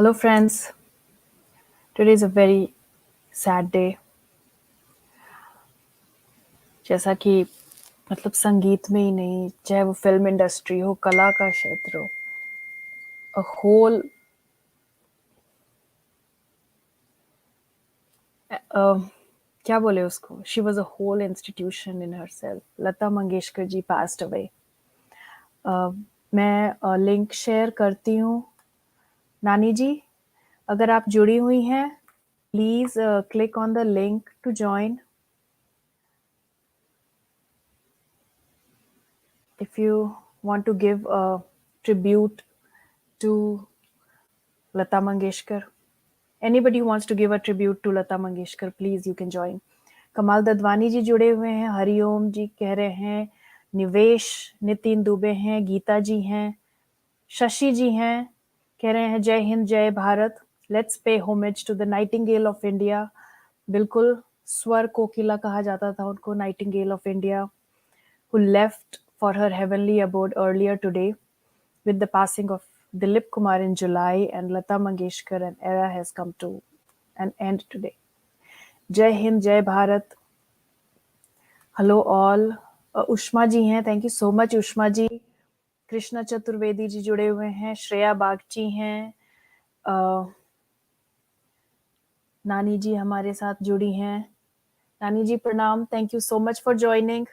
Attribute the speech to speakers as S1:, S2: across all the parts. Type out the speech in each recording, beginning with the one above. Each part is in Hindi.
S1: Hello friends, today is a very sad day. जैसा कि मतलब संगीत में ही नहीं, चाहे वो फिल्म इंडस्ट्री हो, कला का क्षेत्र हो, a whole क्या बोले उसको, she was a whole institution in herself. Lata Mangeshkar ji passed away. मैं लिंक शेयर करती हूँ. नानी जी, अगर आप जुड़ी हुई हैं, please click on the link to join. If you want to give a tribute to Lata Mangeshkar, anybody who wants to give a tribute to Lata Mangeshkar, please you can join. कमाल ददवानी जी जुड़े हुए हैं, हरिओम जी कह रहे हैं, निवेश नितिन दुबे हैं, गीता जी हैं, शशि जी हैं, कह रहे हैं जय हिंद जय Bharat. Let's pay homage to the nightingale of India. बिल्कुल, स्वर कोकिला कहा जाता था उनको, nightingale of India, who left for her heavenly abode earlier today with the passing of Dilip Kumar in July, and Lata Mangeshkar, an era has come to an end today. Jai Hind, Jai Bharat. Hello all. उष्मा जी हैं, थैंक यू सो मच उष्मा जी. कृष्णा चतुर्वेदी जी जुड़े हुए हैं, श्रेया बागची हैं, नानी जी हमारे साथ जुड़ी हैं. नानी जी प्रणाम, thank you so much for joining.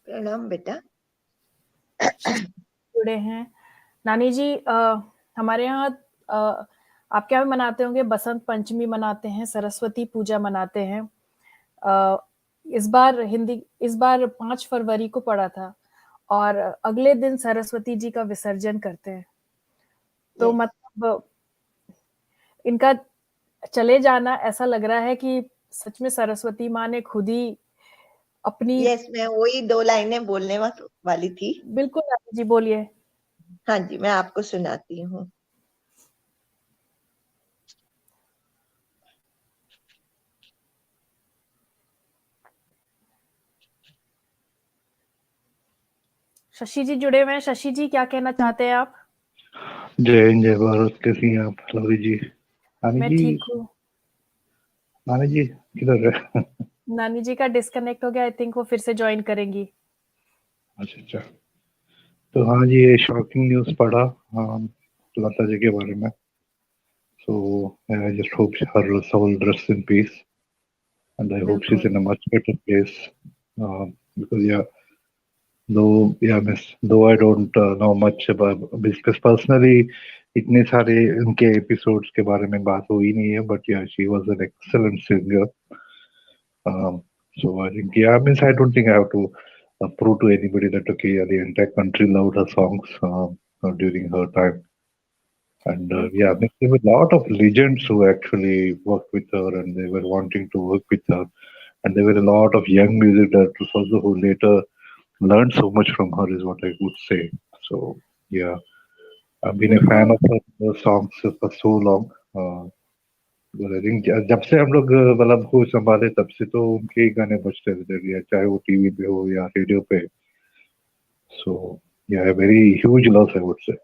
S2: प्रणाम बेटा.
S1: जुड़े हैं. नानी जी, हमारे यहाँ आप क्या मनाते होंगे? बसंत पंचमी मनाते हैं, सरस्वती पूजा मनाते हैं. इस बार 5 फरवरी को पड़ा था और अगले दिन सरस्वती जी का विसर्जन करते हैं. तो मतलब इनका चले जाना ऐसा लग रहा है कि सच में सरस्वती माँ ने खुद ही अपनी.
S2: मैं वही 2 लाइनें बोलने वाली थी.
S1: बिल्कुल नानी जी, बोलिए.
S2: हाँ जी, मैं आपको सुनाती हूँ.
S1: शशि जी जुड़े हुए हैं. शशि जी, क्या कहना चाहते हैं आप?
S3: जय हिंद जय भारत. कैसी हैं आप लवली जी?
S1: मैं ठीक हूँ.
S3: नानी जी किधर है?
S1: नानी जी का डिस्कनेक्ट हो गया, आई थिंक वो फिर से ज्वाइन करेंगी.
S3: अच्छा. तो हाँ जी, ये शॉकिंग न्यूज पढ़ा लता जी के बारे में. So I just hope her soul rest in peace and I hope she is in a much better place because though I don't know much about, because personally इतने सारे उनके एपिसोड्स के बारे में बात हुई नहीं है, but yeah, she was an excellent singer. So I think, I don't think I have to prove to anybody that okay, the entire country loved her songs during her time. And there were a lot of legends who actually worked with her, and they were wanting to work with her. And there were a lot of young music directors also who later learned so much from her, is what I would say. So yeah, I've been a fan of her songs for so long. I think जब से हम लोग मतलब को संभाले तब से तो उनके ही गाने बजते रहते हैं, चाहे वो टीवी पे हो या रेडियो पे. So yeah, a very huge loss I would say.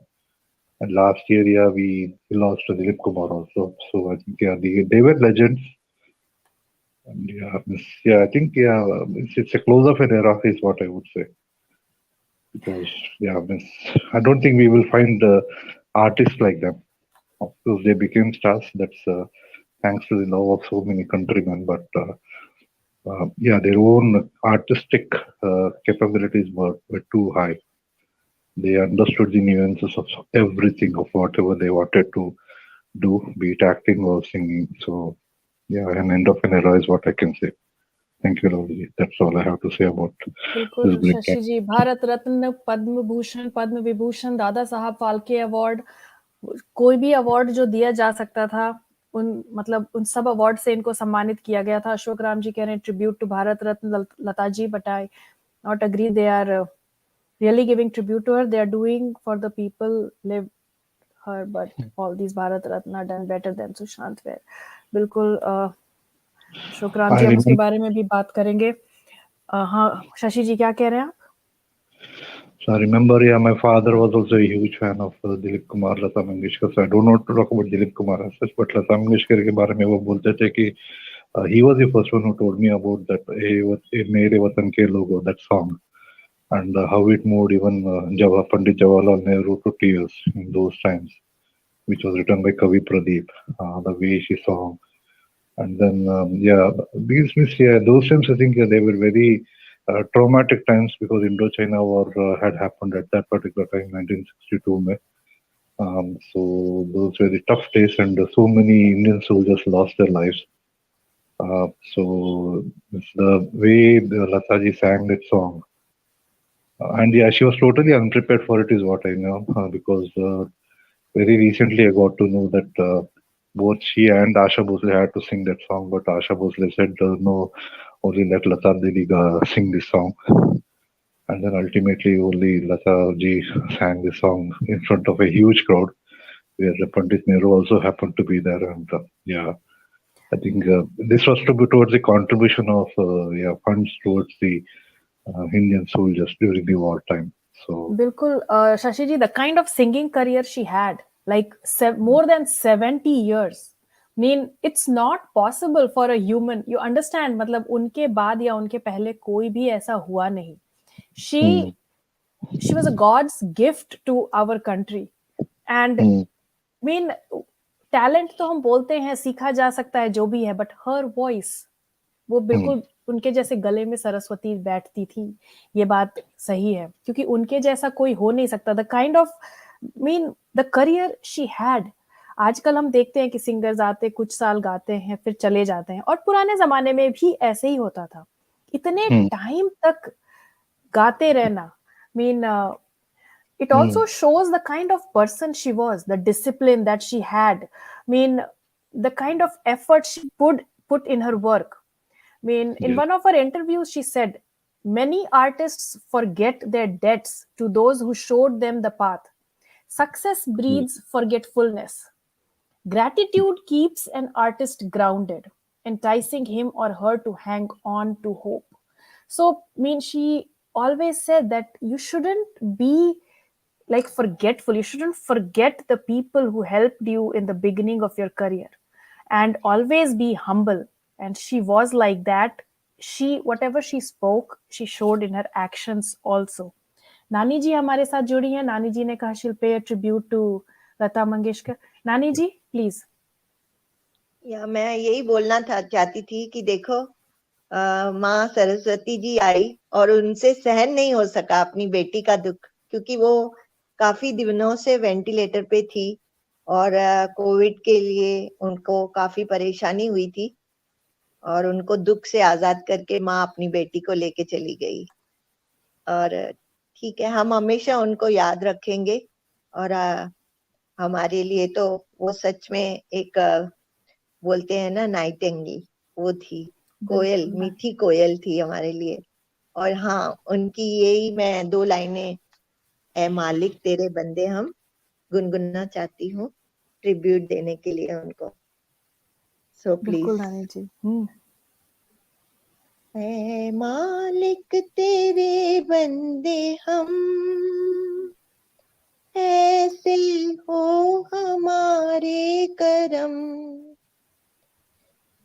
S3: And last year, we lost to Dilip Kumar also. So I think they were legends. And I think it's a close of an era is what I would say. Because I don't think we will find artists like them. Of course, they became stars. That's thanks to the love of so many countrymen. But their own artistic capabilities were too high. They understood the nuances of everything, of whatever they wanted to do, be it acting or singing. So an end of an era is what I can say. Thank you, Lovely. That's all I have to say about
S1: बिल्कुल शशि जी. भारत रत्न, पद्म भूषण, पद्म विभूषण, दादा साहब फाल्के अवार्ड, कोई भी अवार्ड जो दिया जा सकता था, उन सब अवार्ड से इनको सम्मानित किया गया था. अशोक राम जी कह रहे हैं tribute to Bharat Ratna Lata ji, but I not agree. They are really giving tribute to her. They are doing for the people live her, but all these Bharat Ratna done better than Sushant Vaze. बिल्कुल. अशोक राम जी, हम उसके बारे में भी बात करेंगे. हाँ शशि जी, क्या कह रहे हैं आप?
S3: So I remember, yeah, my father was also a huge fan of Dilip Kumar, Lata Mangeshkar. So I don't know to talk about Dilip Kumar as such, but Lata Mangeshkar के बारे में वो बोलते थे कि he was the first one who told me about that मेरे वतन के लोगो, that song, and how it moved even Pandit Jawaharlal Nehru to tears in those times, which was written by Kavi Pradeep, the way she sang. And then, those times I think they were very traumatic times because Indo-China war had happened at that particular time, 1962. So those were the tough days, and so many Indian soldiers lost their lives. So it's the way Lataji sang that song. And yeah, she was totally unprepared for it, is what I know, because very recently I got to know that both she and Asha Bhosle had to sing that song, but Asha Bhosle said, no, only let Lata Didi sing this song. And then ultimately only Lata ji sang the song in front of a huge crowd, where Pandit Nehru also happened to be there. And I think this was to be towards the contribution of funds towards the Indian soldiers during the wartime. So
S1: Bilkul, Shashi ji, the kind of singing career she had, like more than 70 years. I mean, it's not possible for a human. You understand? मतलब उनके बाद या उनके पहले कोई भी ऐसा हुआ नहीं. She was a God's gift to our country. And I mean, talent तो हम बोलते हैं सीखा जा सकता है जो भी है, but her voice, वो बिल्कुल उनके जैसे गले में सरस्वती बैठती थी. ये बात सही है क्योंकि उनके जैसा कोई हो नहीं सकता. The kind of the career she had. आजकल हम देखते हैं कि सिंगर्स आते कुछ साल गाते हैं फिर चले जाते हैं, और पुराने जमाने में भी ऐसे ही होता था. इतने टाइम तक गाते रहना, it also shows the kind of person she was, the discipline that she had. The kind of effort she put in her work. In one of her interviews, she said, many artists forget their debts to those who showed them the path. Success breeds forgetfulness. Gratitude keeps an artist grounded, enticing him or her to hang on to hope. So, she always said that you shouldn't be like forgetful. You shouldn't forget the people who helped you in the beginning of your career, and always be humble. And she was like that. Whatever she spoke, she showed in her actions also. नानी जी हमारे साथ जुड़ी हैं. नानी जी ने कहा she'll pay a tribute to Lata Mangeshkar. नानी जी प्लीज.
S2: या मैं यही बोलना चाहती थी कि देखो, माँ सरस्वती जी आई और उनसे सहन नहीं हो सका अपनी बेटी का दुख, क्योंकि वो काफी दिनों से वेंटिलेटर पे थी और कोविड के लिए उनको काफी परेशानी हुई थी, और उनको दुख से आजाद करके माँ अपनी बेटी को लेके चली गई. और ठीक है, हम हमेशा उनको याद रखेंगे. और हमारे लिए तो वो सच में एक बोलते हैं ना नाइटिंगेल, वो थी कोयल, मीठी कोयल थी हमारे लिए. और हाँ, उनकी यही मैं 2 लाइनें, ए मालिक तेरे बंदे हम, गुनगुना चाहती हूँ ट्रिब्यूट देने के लिए उनको. सो
S1: बिल्कुल
S2: प्लीज.
S1: नानी जी.
S2: ए मालिक तेरे बंदे हम, ऐसे हो हमारे करम,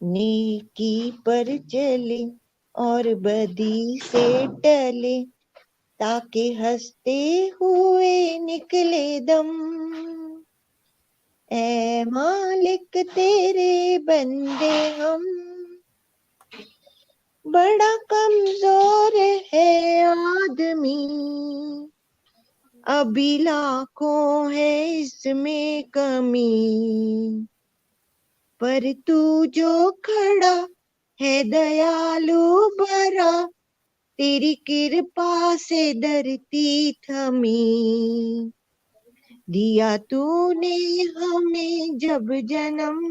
S2: नेकी पर चले और बदी से टले, ताकि हंसते हुए निकले दम. ए मालिक तेरे बंदे हम, बड़ा कमजोर है आदमी, अभी लाखों है इसमें कमी, पर तू जो खड़ा है दयालु भरा, तेरी कृपा से धरती थमी, दिया तूने हमें जब जन्म,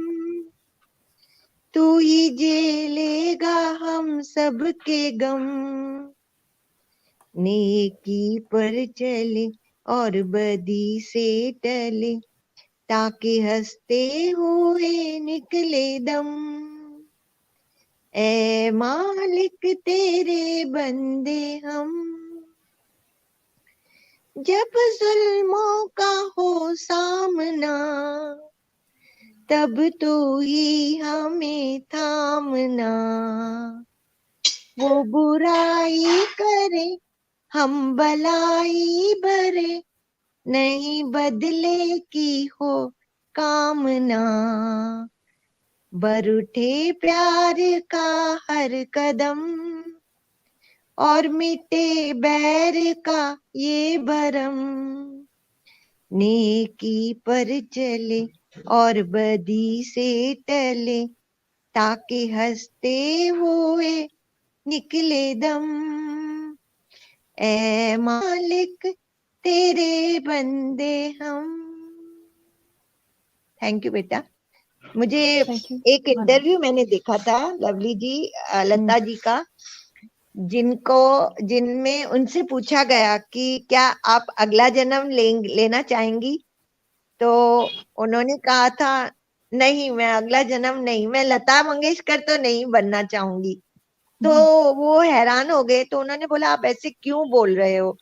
S2: तू ही झेलेगा हम सबके गम, नेकी पर चले और बदी से टले, ताकि हंसते हुए निकले दम. ए मालिक तेरे बंदे हम. जब जुल्मों का हो सामना, तब तू ही हमें थामना। वो बुराई करे हम भलाई भरे, नहीं बदले की हो कामना। बर उठे प्यार का हर कदम, और मिटे बैर का ये भरम। नेकी पर चले और बदी से टले, ताकि हंसते हुए निकले दम। ए मालिक तेरे बंदे हम। थैंक यू बेटा। मुझे
S1: थैंक यू।
S2: एक इंटरव्यू मैंने देखा था लवली जी, लता जी का, जिनमें उनसे पूछा गया कि क्या आप अगला जन्म लेना चाहेंगी, तो उन्होंने कहा था नहीं, मैं अगला जन्म नहीं, मैं लता मंगेशकर तो नहीं बनना चाहूंगी। तो वो हैरान हो गए, तो उन्होंने बोला आप ऐसे क्यों बोल रहे हो?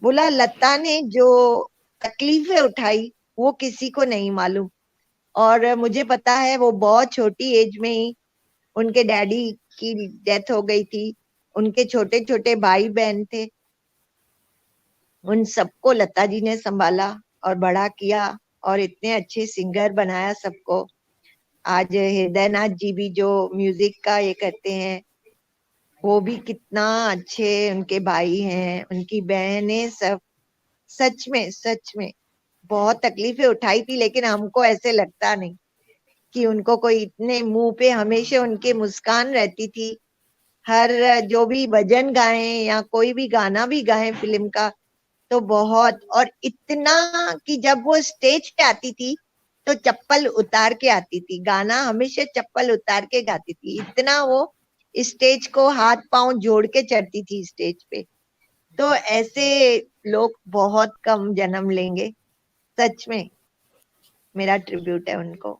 S2: बोला लता ने जो तकलीफें उठाई वो किसी को नहीं मालूम, और मुझे पता है वो बहुत छोटी एज में ही उनके डैडी की डेथ हो गई थी। उनके छोटे छोटे भाई बहन थे, उन सबको लता जी ने संभाला और बड़ा किया, और इतने अच्छे सिंगर बनाया सबको। आज हृदयनाथ जी भी जो म्यूजिक का ये करते हैं, वो भी कितना अच्छे उनके भाई हैं, उनकी बहनें सब। सच में बहुत तकलीफें उठाई थी, लेकिन हमको ऐसे लगता नहीं कि उनको कोई, इतने मुंह पे हमेशा उनके मुस्कान रहती थी। हर जो भी भजन गाए या कोई भी गाना भी गाए फिल्म का, तो बहुत, और इतना कि जब वो स्टेज पे आती थी तो चप्पल उतार के आती थी, गाना हमेशा चप्पल उतार के गाती थी। इतना वो स्टेज को हाथ पांव जोड़ के चढ़ती थी स्टेज पे। तो ऐसे लोग बहुत कम जन्म लेंगे। सच में मेरा ट्रिब्यूट है उनको।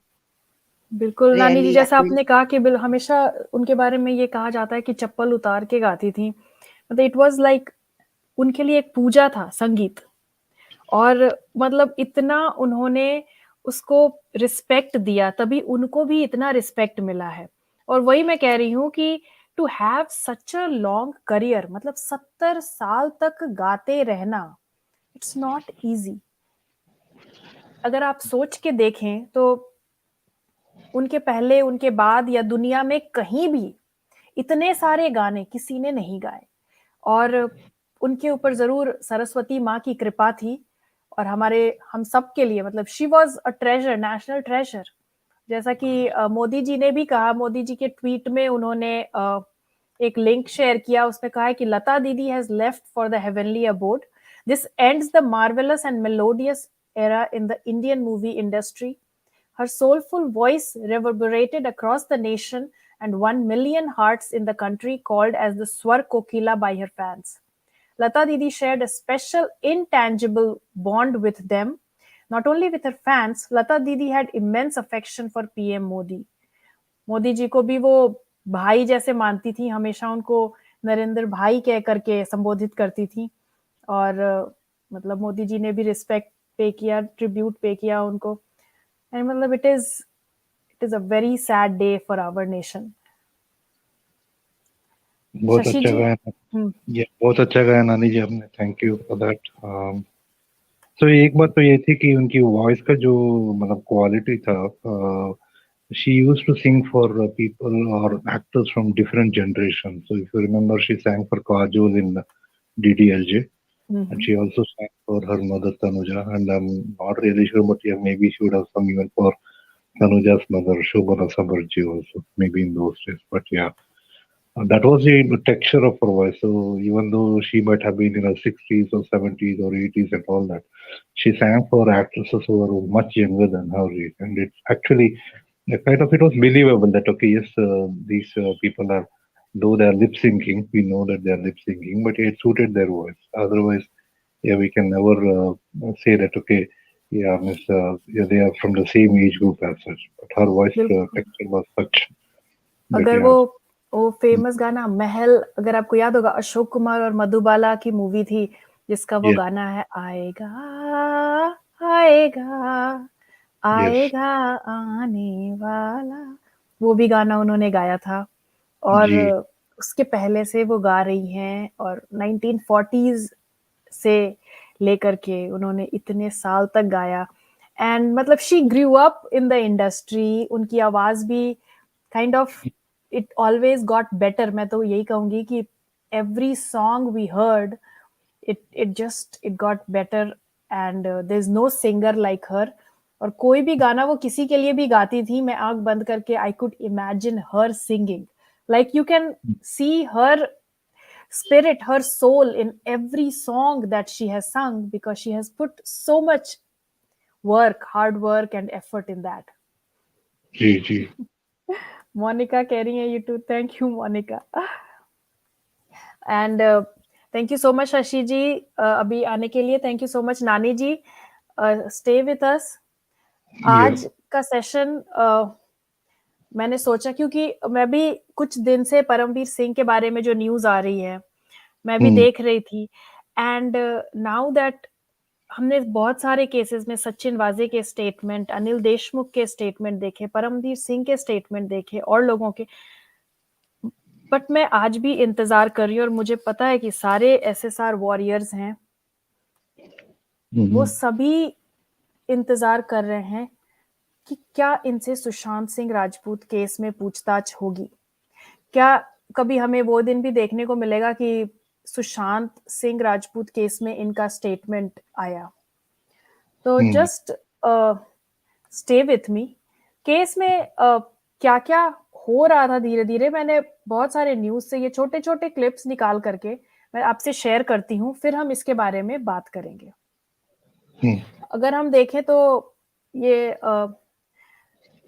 S1: बिल्कुल नानी जी,
S2: रियली
S1: जैसा
S2: आई।
S1: आपने कहा कि हमेशा उनके बारे में ये कहा जाता है कि चप्पल उतार के गाती थी। मतलब इट वाज लाइक उनके लिए एक पूजा था संगीत, और मतलब इतना उन्होंने उसको रिस्पेक्ट दिया, तभी उनको भी इतना रिस्पेक्ट मिला है। और वही मैं कह रही हूँ कि to have such a long career, मतलब 70 साल तक गाते रहना, इट्स नॉट इजी। अगर आप सोच के देखें तो उनके पहले, उनके बाद या दुनिया में कहीं भी इतने सारे गाने किसी ने नहीं गाए। और उनके ऊपर जरूर सरस्वती माँ की कृपा थी, और हम सब के लिए मतलब she was a treasure, national treasure. जैसा कि मोदी जी ने भी कहा, मोदी जी के ट्वीट में उन्होंने एक लिंक शेयर किया, उसमें कहा है कि Lata Didi has left for the heavenly abode, this ends the marvellous and melodious era in the Indian movie industry. Her soulful voice reverberated across the nation and won million hearts in the country, called as the Swar Kokila by her fans. Lata Didi shared a special intangible bond with them. Not only with her fans, Lata Didi had immense affection for PM Modi. Modi ji को भी वो भाई जैसे मानती थी, हमेशा उनको नरेंद्र भाई कह करके संबोधित करती थी। और मतलब मोदी जी ने भी रिस्पेक्ट पे किया, ट्रिब्यूट पे किया उनको। एंड मतलब it is a very sad day for our nation.
S3: बहुत
S1: शशि
S3: अच्छा
S1: जी।
S3: गाया, ये बहुत अच्छा गाया नानी जी आपने, थैंक यू फॉर दैट। तो एक बात तो ये थी कि उनकी वॉइस का जो मतलब क्वालिटी था, she used to sing for people or actors from different generations. So if you remember, she sang for Kajol in DDLJ, and she also sang for her mother Tanuja. And I'm not really sure, but yeah, maybe she would have sung even for Tanuja's mother, Shobana Sabarji, also maybe in those days. But yeah, that was the texture of her voice. So even though she might have been in her 60s or 70s or 80s and all that, she sang for actresses who were much younger than her age, and it's actually kind of, it was believable that okay, yes, these people are, though they are lip syncing, we know that they are lip syncing, but it suited their voice. Otherwise, yeah, we can never say that okay, yeah, miss, yeah, they are from the same age group as such. But her voice texture was such that
S1: अगर
S3: yeah.
S1: वो फेमस गाना महल, अगर आपको याद होगा, अशोक कुमार और मधुबाला की मूवी थी, जिसका वो
S3: Yes.
S1: गाना है आएगा आएगा
S3: Yes.
S1: आएगा आने वाला, वो भी गाना उन्होंने गाया था। और
S3: जी
S1: उसके पहले से वो गा रही हैं, और 1940s से लेकर के उन्होंने इतने साल तक गाया। एंड मतलब she grew up in the industry, उनकी आवाज भी kind of it always got better. मैं तो यही कहूंगी कि every song we heard it got better, and there's no singer like her। और कोई भी गाना वो किसी के लिए भी गाती थी, मैं आंख बंद करके I could imagine her singing, like you can see her spirit, her soul in every song that she has sung, because she has put so much work, hard work and effort in that।
S3: जी जी
S1: मोनिका कह रही है YouTube, thank you Monika. And thank you so much Shashi ji अभी आने के लिए, थैंक यू सो मच नानी जी, स्टे विथ अस। आज
S3: यस
S1: का सेशन मैंने सोचा, क्योंकि मैं भी कुछ दिन से परमवीर सिंह के बारे में जो न्यूज आ रही है मैं भी देख रही थी। एंड नाउ दैट हमने बहुत सारे केसेस में सचिन वाजे के स्टेटमेंट, अनिल देशमुख के स्टेटमेंट देखे, परमवीर सिंह के स्टेटमेंट देखे और लोगों के, बट मैं आज भी इंतजार कर रही हूँ। और मुझे पता है कि सारे एसएसआर वॉरियर्स हैं, वो सभी इंतजार कर रहे हैं कि क्या इनसे सुशांत सिंह राजपूत केस में पूछताछ होगी। क्या कभी हमें वो दिन भी देखने को मिलेगा कि सुशांत सिंह राजपूत केस में इनका स्टेटमेंट आया। तो just stay with me. Case में क्या क्या हो रहा था धीरे धीरे, मैंने बहुत सारे न्यूज से ये छोटे छोटे क्लिप्स निकाल करके मैं आपसे शेयर करती हूँ, फिर हम इसके बारे में बात करेंगे। अगर हम देखें तो ये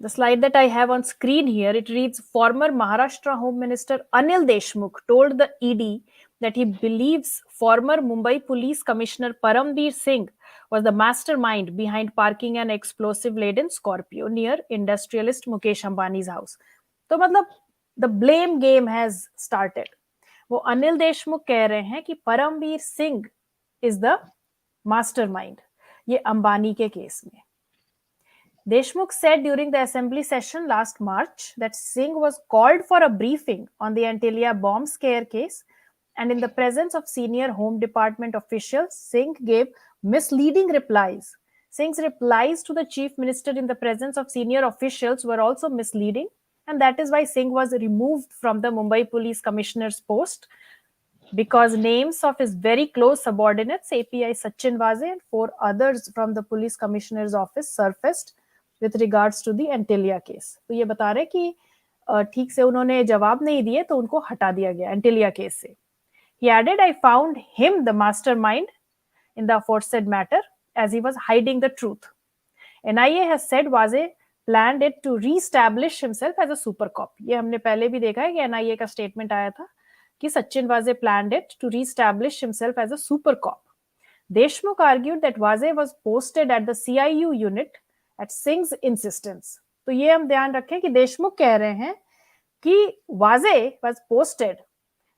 S1: the slide that I have on screen here, it reads, former Maharashtra Home Minister Anil Deshmukh told the ED that he believes former Mumbai Police Commissioner Parambir Singh was the mastermind behind parking an explosive-laden Scorpio near industrialist Mukesh Ambani's house. तो मतलब the blame game has started। वो अनिल देशमुख कह रहे हैं कि Paramvir Singh is the mastermind ये अंबानी के केस में। Deshmukh said during the assembly session last March that Singh was called for a briefing on the Antilia bomb scare case, and in the presence of senior Home Department officials, Singh gave misleading replies. Singh's replies to the Chief Minister in the presence of senior officials were also misleading, and that is why Singh was removed from the Mumbai Police Commissioner's post, because names of his very close subordinates, API Sachin Vaze and 4 others from the Police Commissioner's office surfaced with regards to the Antilia case। तो ये बता रहे कि ठीक से उन्होंने जवाब नहीं दिए तो उनको हटा दिया गया Antilia case से। He added, I found him the mastermind in the aforesaid matter as he was hiding the truth। NIA has said Vaze planned it to re-establish himself as a super cop। ये हमने पहले भी देखा है कि NIA का स्टेटमेंट आया था कि Sachin Vaze planned it to re-establish himself as a super cop। Deshmukh argued that Vaze was posted at the CIU unit at Singh's insistence। तो ये हम ध्यान रखें कि देशमुख कह रहे हैं कि Vaze was posted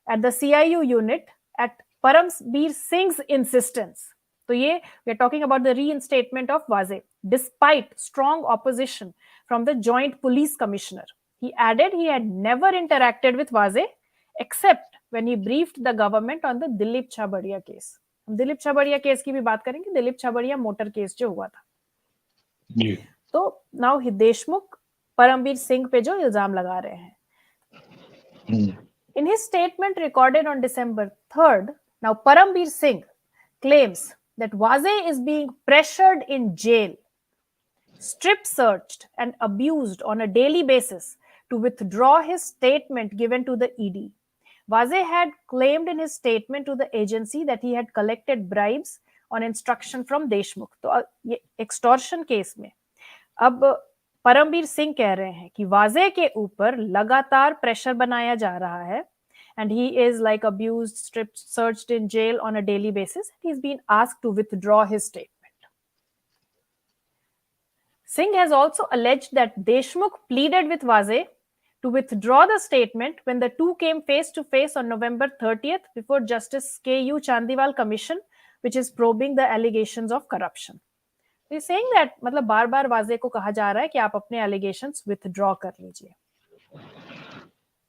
S1: at the CIU unit at Parambir Singh's insistence। तो ये we are talking about the reinstatement of Vaze despite strong opposition from the Joint Police Commissioner। He added he had never interacted with Vaze except when he briefed the government on the Dilip Chhabadiya case। हम दिलीप छाबड़िया केस की भी बात करेंगे, दिलीप छाबड़िया मोटर केस जो हुआ था। तो नाउ देशमुख परमवीर सिंह पे जो इल्जाम लगा रहे हैं। In his statement recorded on December 3rd, now Parambir Singh claims that Vaze is being pressured in jail, strip searched and abused on a daily basis to withdraw his statement given to the ED। Vaze had claimed in his statement to the agency that he had collected bribes on instruction from Deshmukh। तो ये extortion केस में अब परमवीर सिंह कह रहे हैं कि वाजे के ऊपर लगातार प्रेशर बनाया जा रहा है, and he is like abused, stripped, searched in jail on a daily basis। He's been asked to withdraw his statement। Singh has also alleged that Deshmukh pleaded with Vaze to withdraw the statement when the two came face to face on November 30th before Justice K.U. Chandiwal Commission which is probing the allegations of corruption. He's saying that मतलब बार-बार वाजे को कहा जा रहा है कि आप अपने allegations withdraw कर लीजिए.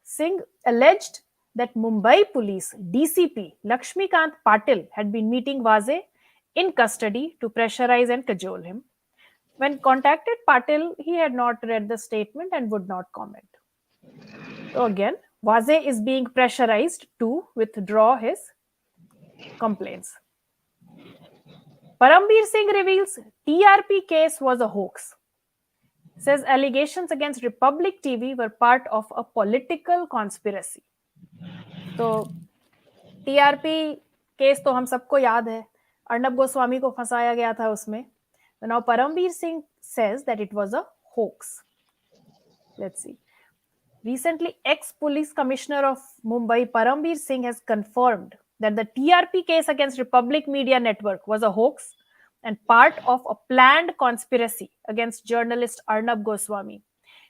S1: Singh alleged that Mumbai police DCP Lakshmikant Patil had been meeting Vaze in custody to pressurize and cajole him. When contacted Patil, he had not read the statement and would not comment. So again, Vaze is being pressurized to withdraw his complaints. Parambir Singh reveals TRP case was a hoax. Says allegations against Republic TV were part of a political conspiracy. तो टीआरपी केस तो हम सबको याद है, अर्नब गोस्वामी को फंसाया गया था उसमें. Now Parambir Singh says that it was a hoax. Let's see. Recently, ex-police commissioner of Mumbai, Parambir Singh, has confirmed that the TRP case against Republic Media Network was a hoax and part of a planned conspiracy against journalist Arnab Goswami.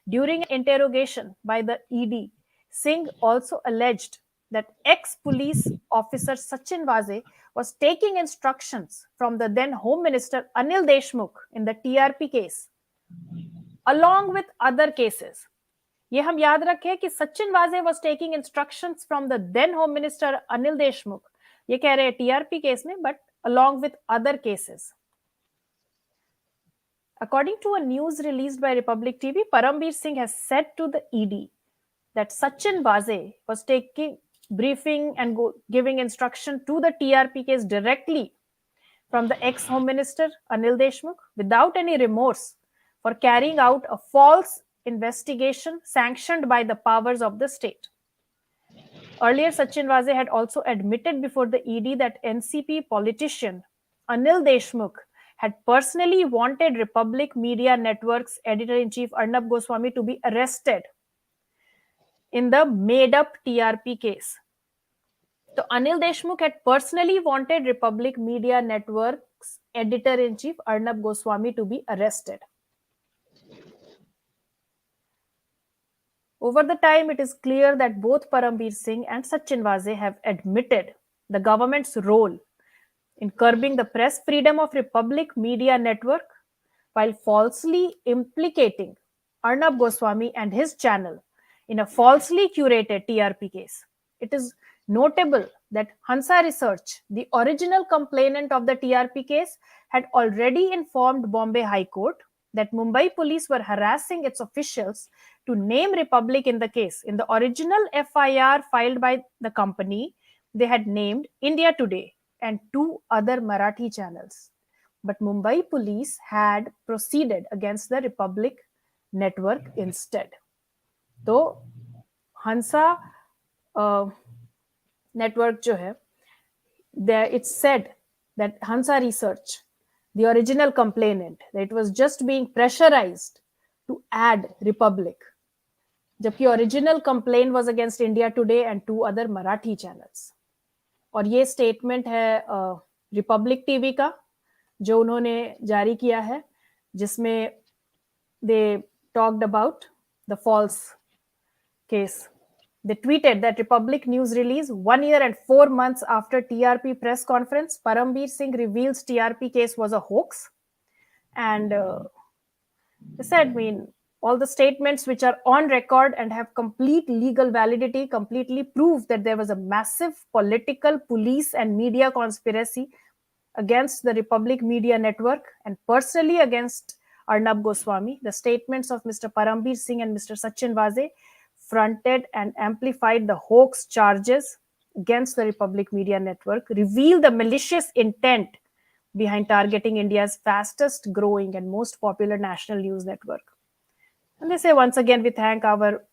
S1: During an interrogation by the ED, Singh also alleged that ex-police officer Sachin Vaze was taking instructions from the then Home Minister Anil Deshmukh in the TRP case, along with other cases. ये हम याद रखें कि सचिन वाजे was taking instructions from the then Home Minister Anil Deshmukh. ये कह रहे हैं TRP केस में, but along with other cases. According to a news released by Republic TV, Parambir Singh has said to the ED that Sachin Vaze was taking briefing and giving instruction to the TRP case directly from the ex-Home Minister Anil Deshmukh without any remorse for carrying out a false investigation sanctioned by the powers of the state. Earlier, Sachin Vaze had also admitted before the ED that NCP politician Anil Deshmukh had personally wanted Republic Media Network's editor-in-chief Arnab Goswami to be arrested in the made-up TRP case. So Anil Deshmukh had personally wanted Republic Media Network's editor-in-chief Arnab Goswami to be arrested. Over the time, it is clear that both Parambir Singh and Sachin Vaze have admitted the government's role in curbing the press freedom of Republic Media Network while falsely implicating Arnab Goswami and his channel in a falsely curated TRP case. It is notable that Hansa Research, the original complainant of the TRP case, had already informed Bombay High Court that Mumbai police were harassing its officials to name Republic in the case. In the original FIR filed by the company, they had named India Today and 2 other Marathi channels. But Mumbai police had proceeded against the Republic network instead. So, Hansa network jo hai, there it's said that Hansa Research, the original complainant, that it was just being pressurized to add Republic. जबकि original complaint was against India Today and 2 other Marathi channels. और ये स्टेटमेंट है रिपब्लिक टीवी का जो उन्होंने जारी किया है, जिसमें they talked about the false case. They tweeted that Republic News release 1 year and 4 months after TRP press conference, Parambir Singh reveals TRP case was a hoax. And they said, all the statements which are on record and have complete legal validity completely prove that there was a massive political, police and media conspiracy against the Republic Media Network and personally against Arnab Goswami. The statements of Mr. Parambir Singh and Mr. Sachin Vaze fronted and amplified the hoax charges against the Republic Media Network, reveal the malicious intent behind targeting India's fastest growing and most popular national news network. And they say, once again, we thank our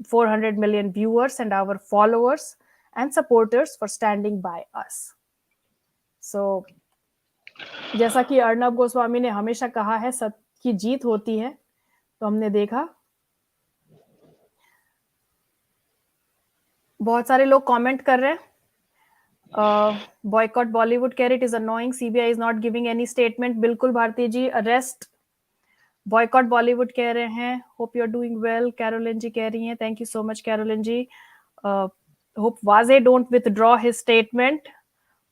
S1: 400 million viewers and our followers and supporters for standing by us. So, जैसा कि अर्नब गोस्वामी ने हमेशा कहा है, सत्य की जीत होती है, तो हमने देखा बहुत सारे लोग कमेंट कर रहे हैं. बॉयकॉट बॉलीवुड कह रहे it is annoying, CBI is not giving any statement. बिल्कुल भारती जी, अरेस्ट बॉयकॉट बॉलीवुड कह रहे हैं. Hope you are doing well, Caroline ji कह रही हैं. Thank you so much Caroline ji. Hope Vaze don't withdraw his statement.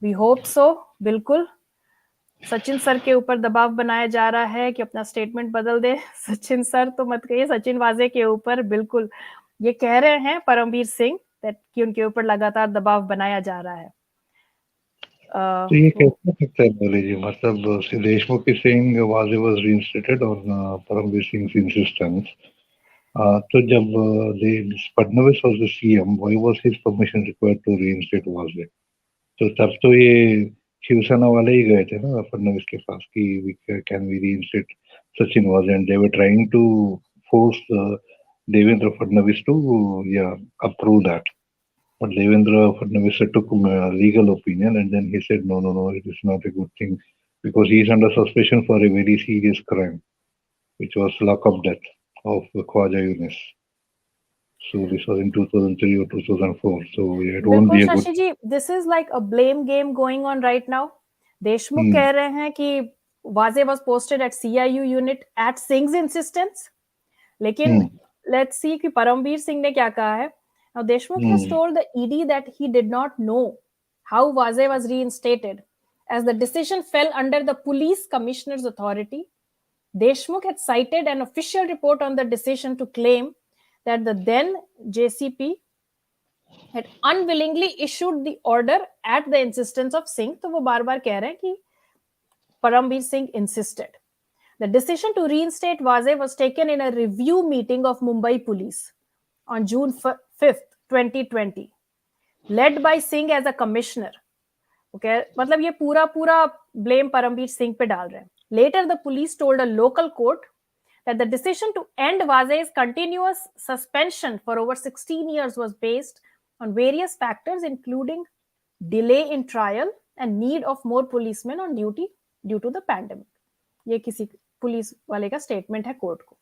S1: We hope so. बिल्कुल सचिन सर के ऊपर दबाव बनाया जा रहा है कि अपना स्टेटमेंट बदल दे। सचिन सर तो मत कहिए, सचिन वाजे के ऊपर बिल्कुल ये कह रहे हैं परमबीर सिंह कि उनके ऊपर लगातार दबाव बनाया जा रहा है।
S3: तो ये कैसे सकता है बोले जी, मतलब Deshmukh is saying Vaze was reinstated on Parambir Singh's insistence. तो जब Fadnavis was the CM, why was his permission required to reinstate Vaze? तो तब तो ये शिवसेना वाले ही गए थे ना फडणवीस के पास कि can we reinstate Sachin Vaze, and they were trying to force Devendra Fadnavis to approve that. But Devendra Fadnavis took legal opinion, and then he said, no, it is not a good thing because he is under suspicion for a very serious crime, which was lock-up death of Khwaja Yunus. So this was in 2003 or 2004. So it won't be a good.
S1: Shashi ji, this is like a blame game going on right now. Deshmukh कह रहे हैं कि Vaze was posted at CIU unit at Singh's insistence. लेकिन let's see कि परमबीर सिंह ने क्या कहा है. Now Deshmukh has told the ED that he did not know how Vaze was reinstated, as the decision fell under the police commissioner's authority. Deshmukh had cited an official report on the decision to claim that the then JCP had unwillingly issued the order at the insistence of Singh. तो वो बार बार कह रहे हैं कि Parambir Singh insisted. The decision to reinstate Vaze was taken in a review meeting of Mumbai Police on June 5th, 2020, led by Singh as a commissioner. Okay, मतलब ये पूरा blame Parambir Singh पे डाल रहे हैं. Later, the police told a local court that the decision to end Vaze's continuous suspension for over 16 years was based on various factors, including delay in trial and need of more policemen on duty due to the pandemic. ये किसी पुलिस वाले का स्टेटमेंट है कोर्ट को.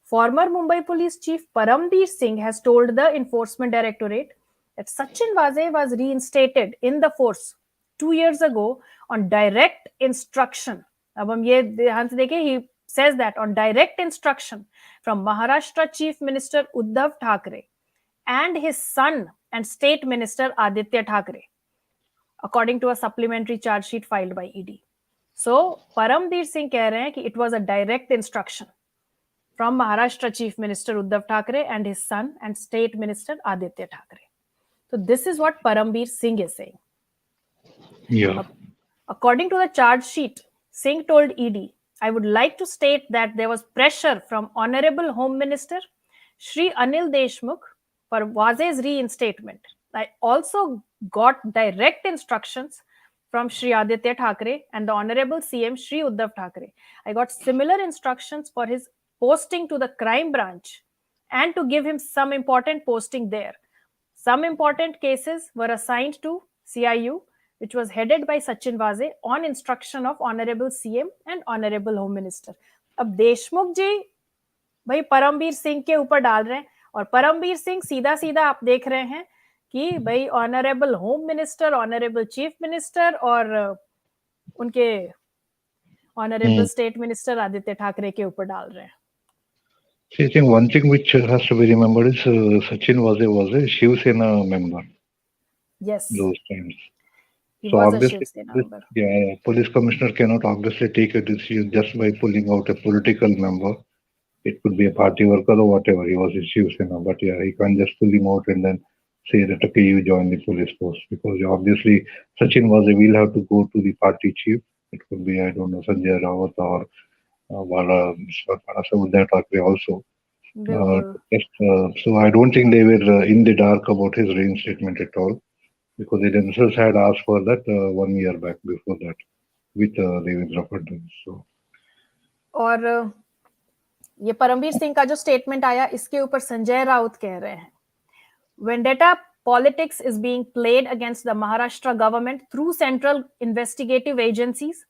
S1: Former Mumbai Police Chief Parambir Singh has told the Enforcement Directorate that Sachin Vaze was reinstated in the force 2 years ago on direct instruction. अब हम ये ध्यान से देखें, he says that on direct instruction from Maharashtra Chief Minister Uddhav Thackeray and his son and State Minister Aditya Thackeray, according to a supplementary charge sheet filed by ED. So, Parambir Singh कह रहे हैं कि it was a direct instruction from Maharashtra Chief Minister Uddhav Thackeray and his son and State Minister Aditya Thackeray. So, this is what Parambir Singh is saying.
S3: Yeah.
S1: According to the charge sheet, Singh told ED, I would like to state that there was pressure from Honorable Home Minister Shri Anil Deshmukh for Vaze's reinstatement. I also got direct instructions from Shri Aditya Thackeray and the Honorable CM Shri Uddhav Thackeray. I got similar instructions for his posting to the crime branch and to give him some important posting there. Some important cases were assigned to CIU, which was headed by Sachin Vaze on instruction of Honorable CM and Honorable Home Minister. अब देशमुख जी भाई परमबीर सिंह के ऊपर डाल रहे हैं और परमबीर सिंह सीधा आप देख रहे हैं कि भाई honourable home minister, honourable chief minister और उनके honourable state minister Aditya Thackeray के ऊपर डाल रहे हैं.
S3: See, I think one thing which has to be remembered is Sachin Vaze was a Shiv Sena member.
S1: Yes.
S3: Those times.
S1: He
S3: So
S1: was a
S3: obviously,
S1: Shiv Sena member.
S3: Yeah, police commissioner cannot obviously take a decision just by pulling out a political member. It could be a party worker or whatever. He was a Shiv Sena, but yeah, he can't just pull him out and then say that okay, you join the police force, because obviously Sachin Vaze will have to go to the party chief. It could be, I don't know, Sanjay Rawat or Uddhav Thackeray also. So I don't think they were in the dark about his reinstatement at all, because they themselves had asked for that 1 year back before that with Devendra Fadnavis. So.
S1: और ये परमबीर सिंह का जो स्टेटमेंट आया, इसके ऊपर संजय राउत कह रहे हैं, Vendetta politics is being played against the Maharashtra government through central investigative agencies.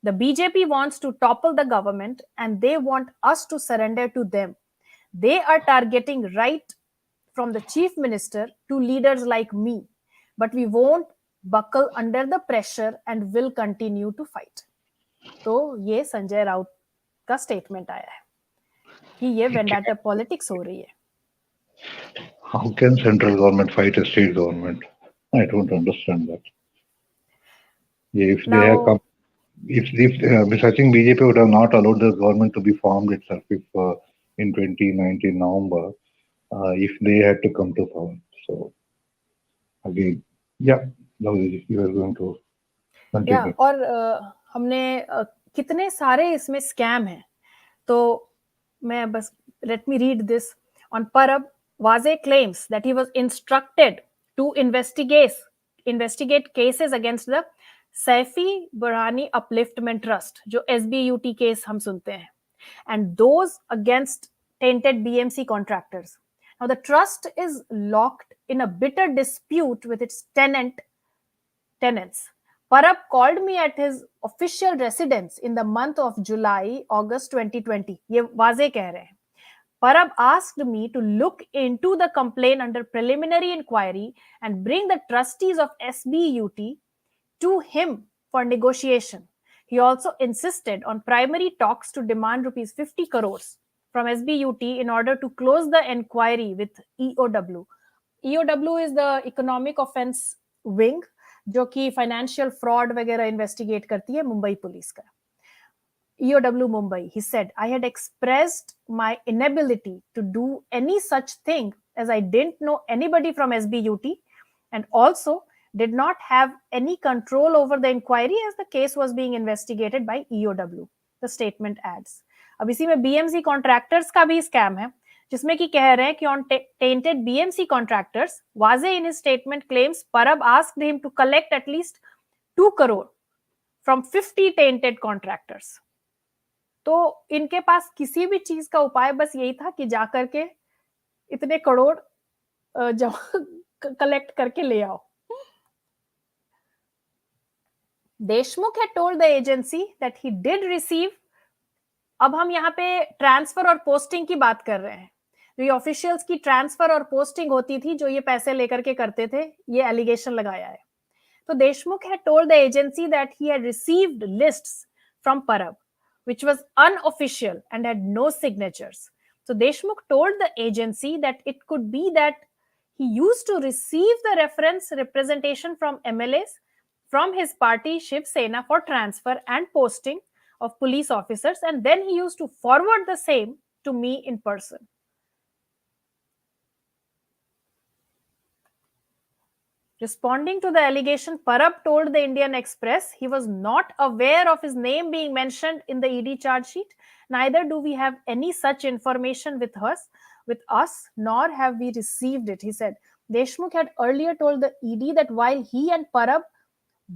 S1: The BJP wants to topple the government and they want us to surrender to them. They are targeting right from the chief minister to leaders like me, but we won't buckle under the pressure and will continue to fight. तो ये संजय राउत का स्टेटमेंट आया है कि ये वेंडाटा पॉलिटिक्स हो रही है.
S3: How can central government fight a state government? I don't understand that. Yeah, if they
S1: Now,
S3: have come, if I think BJP would have not allowed the government to be formed itself if in 2019 November, if they had to come to power. So again, yeah, now you are going to continue.
S1: और हमने कितने सारे इसमें स्कैम हैं, तो मैं बस let me read this. On Parab, Vaze claims that he was instructed to investigate cases against the Saifi Burhani Upliftment Trust, जो SBUT केस हम सुनते हैं, and those against tainted BMC contractors. Now the trust is locked in a bitter dispute with its tenants. Parab called me at his official residence in the month of August 2020. ये वाजे कह रहे हैं. Parab asked me to look into the complaint under preliminary inquiry and bring the trustees of SBUT to him for negotiation. He also insisted on primary talks to demand rupees 50 crores from SBUT in order to close the inquiry with EOW. EOW is the Economic Offence Wing, जो कि फाइनेंशियल फ्रॉड वगैरह इन्वेस्टिगेट करती है मुंबई पुलिस का. EOW Mumbai, he said, I had expressed my inability to do any such thing as I didn't know anybody from SBUT and also did not have any control over the inquiry as the case was being investigated by EOW. The statement adds. अब इसी में BMC contractors का भी स्कैम है, जिसमें कि कह रहे हैं कि on tainted BMC contractors, Vaze in his statement claims Parab asked him to collect at least 2 crore from 50 tainted contractors. तो इनके पास किसी भी चीज का उपाय बस यही था कि जाकर के इतने करोड़ कलेक्ट करके ले आओ. Deshmukh had told the agency that he did receive. अब हम यहाँ पे ट्रांसफर और पोस्टिंग की बात कर रहे हैं. ये ऑफिशियल्स की ट्रांसफर और पोस्टिंग होती थी जो ये पैसे लेकर के करते थे, ये एलिगेशन लगाया है. तो Deshmukh had told the agency that he had received lists from Parab, which was unofficial and had no signatures. So Deshmukh told the agency that it could be that he used to receive the reference representation from MLAs from his party Shiv Sena for transfer and posting of police officers, and then he used to forward the same to me in person. Responding to the allegation, Parab told the Indian Express he was not aware of his name being mentioned in the ED charge sheet. Neither do we have any such information with us, nor have we received it, he said. Deshmukh had earlier told the ED that while he and Parab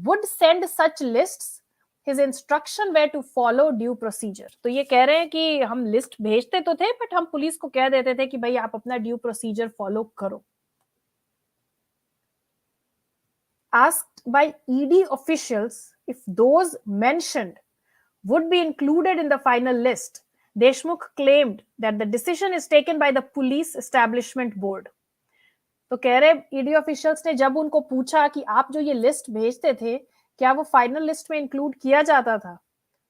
S1: would send such lists, his instruction were to follow due procedure. तो ये कह रहे हैं कि हम लिस्ट भेजते तो थे, बट हम पुलिस को कह देते थे कि भाई आप अपना ड्यू प्रोसीजर फॉलो करो. Asked by ED officials if those mentioned would be included in the final list, Deshmukh claimed that the decision is taken by the police establishment board. तो कह रहे ED officials ने जब उनको पूछा कि आप जो ये लिस्ट भेजते थे क्या वो फाइनल लिस्ट में इंक्लूड किया जाता था,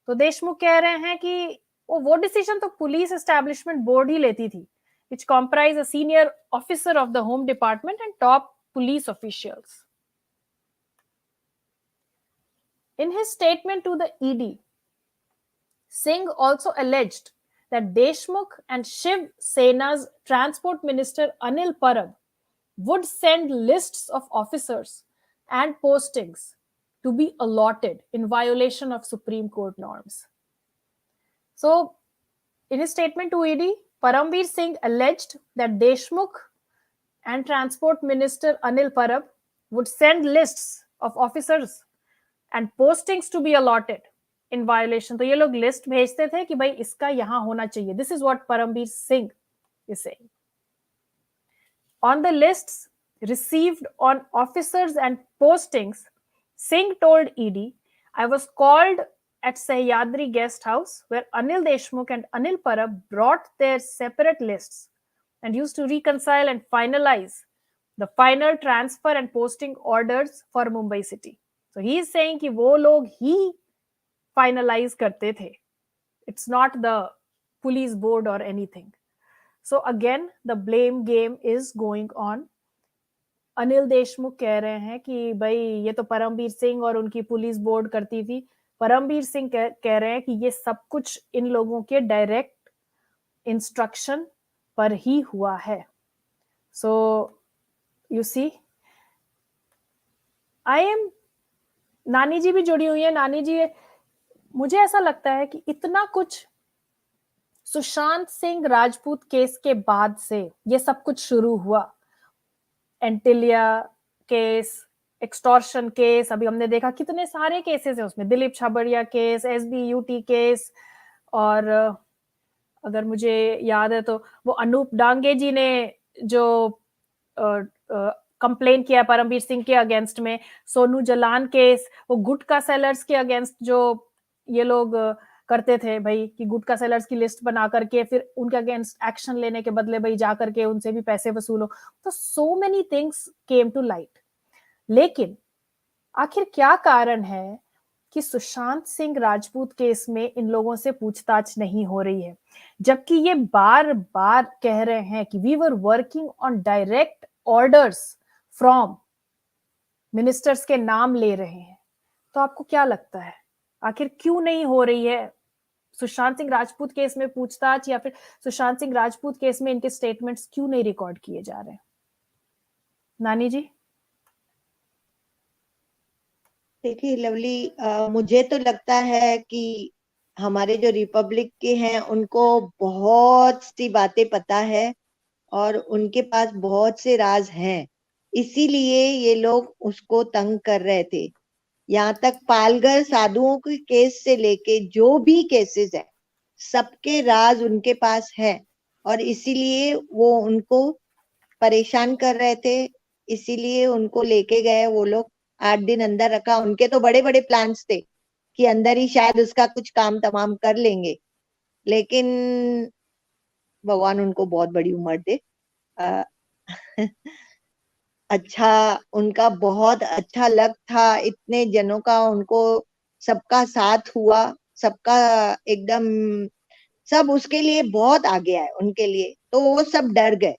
S1: तो देशमुख कह रहे हैं कि वो डिसीजन तो पुलिस एस्टैब्लिशमेंट बोर्ड ही लेती थी, which comprise a senior officer of the Home Department and top police officials. In his statement to the ED, Singh also alleged that Deshmukh and Shiv Sena's Transport Minister Anil Parab would send lists of officers and postings to be allotted in violation of Supreme Court norms. So, in his statement to ED, Parambir Singh alleged that Deshmukh and Transport Minister Anil Parab would send lists of officers and postings to be allotted in violation. तो ये लोग लिस्ट भेजते थे कि भाई इसका यहाँ होना चाहिए. This is what Parambir Singh is saying. On the lists received on officers and postings, Singh told ED, I was called at Sahyadri Guest House where Anil Deshmukh and Anil Parab brought their separate lists and used to reconcile and finalize the final transfer and posting orders for Mumbai city. So he is saying कि वो लोग ही finalize करते थे. It's not the police board or anything. So again, the blame game is going on. Anil Deshmukh कह रहे हैं कि भाई ये तो परमबीर सिंह और उनकी पुलिस बोर्ड करती थी। परमबीर सिंह कह रहे हैं कि ये सब कुछ इन लोगों के डायरेक्ट इंस्ट्रक्शन पर ही हुआ है। So you see, I M, नानी जी भी जुड़ी हुई है। नानी जी, मुझे ऐसा लगता है कि इतना कुछ सुशांत सिंह राजपूत केस के बाद से ये सब कुछ शुरू हुआ। एंटिलिया केस, एक्सटॉर्शन केस, अभी हमने देखा कितने सारे केसेस है उसमें, Dilip Chhabria case, SBUT case, और अगर मुझे याद है तो वो अनूप डांगे जी ने जो कंप्लेन किया परमबीर सिंह के अगेंस्ट में, सोनू जलान केस, वो गुटखा सेलर्स के अगेंस्ट जो ये लोग करते थे भाई, कि गुटखा सेलर्स की लिस्ट बना करके फिर उनके अगेंस्ट एक्शन लेने के बदले भाई जा करके उनसे भी पैसे वसूलो। तो so many things came to light. लेकिन आखिर क्या कारण है कि सुशांत सिंह राजपूत केस में इन लोगों से पूछताछ नहीं हो रही है, जबकि ये बार बार कह रहे हैं कि we were working on direct orders from ministers के नाम ले रहे हैं। तो आपको क्या लगता है आखिर क्यों नहीं हो रही है सुशांत सिंह राजपूत केस में पूछताछ, या फिर सुशांत सिंह राजपूत केस में इनके स्टेटमेंट्स क्यों नहीं रिकॉर्ड किए जा रहे हैं? नानी जी।
S2: देखिए लवली, मुझे तो लगता है कि हमारे जो रिपब्लिक के हैं उनको बहुत सी बातें पता है और उनके पास बहुत से राज हैं, इसीलिए ये लोग उसको तंग कर रहे थे। यहाँ तक पालघर साधुओं के केस से लेके जो भी केसेस है, सबके राज उनके पास है और इसीलिए वो उनको परेशान कर रहे थे, इसीलिए उनको लेके गए। वो लोग 8 दिन अंदर रखा। उनके तो बड़े बड़े प्लान्स थे कि अंदर ही शायद उसका कुछ काम तमाम कर लेंगे, लेकिन भगवान उनको बहुत बड़ी उम्र दे। अच्छा, उनका बहुत अच्छा लक था, इतने जनों का उनको सबका साथ हुआ, सबका एकदम, सब उसके लिए बहुत आगे आए उनके लिए, तो वो सब डर गए।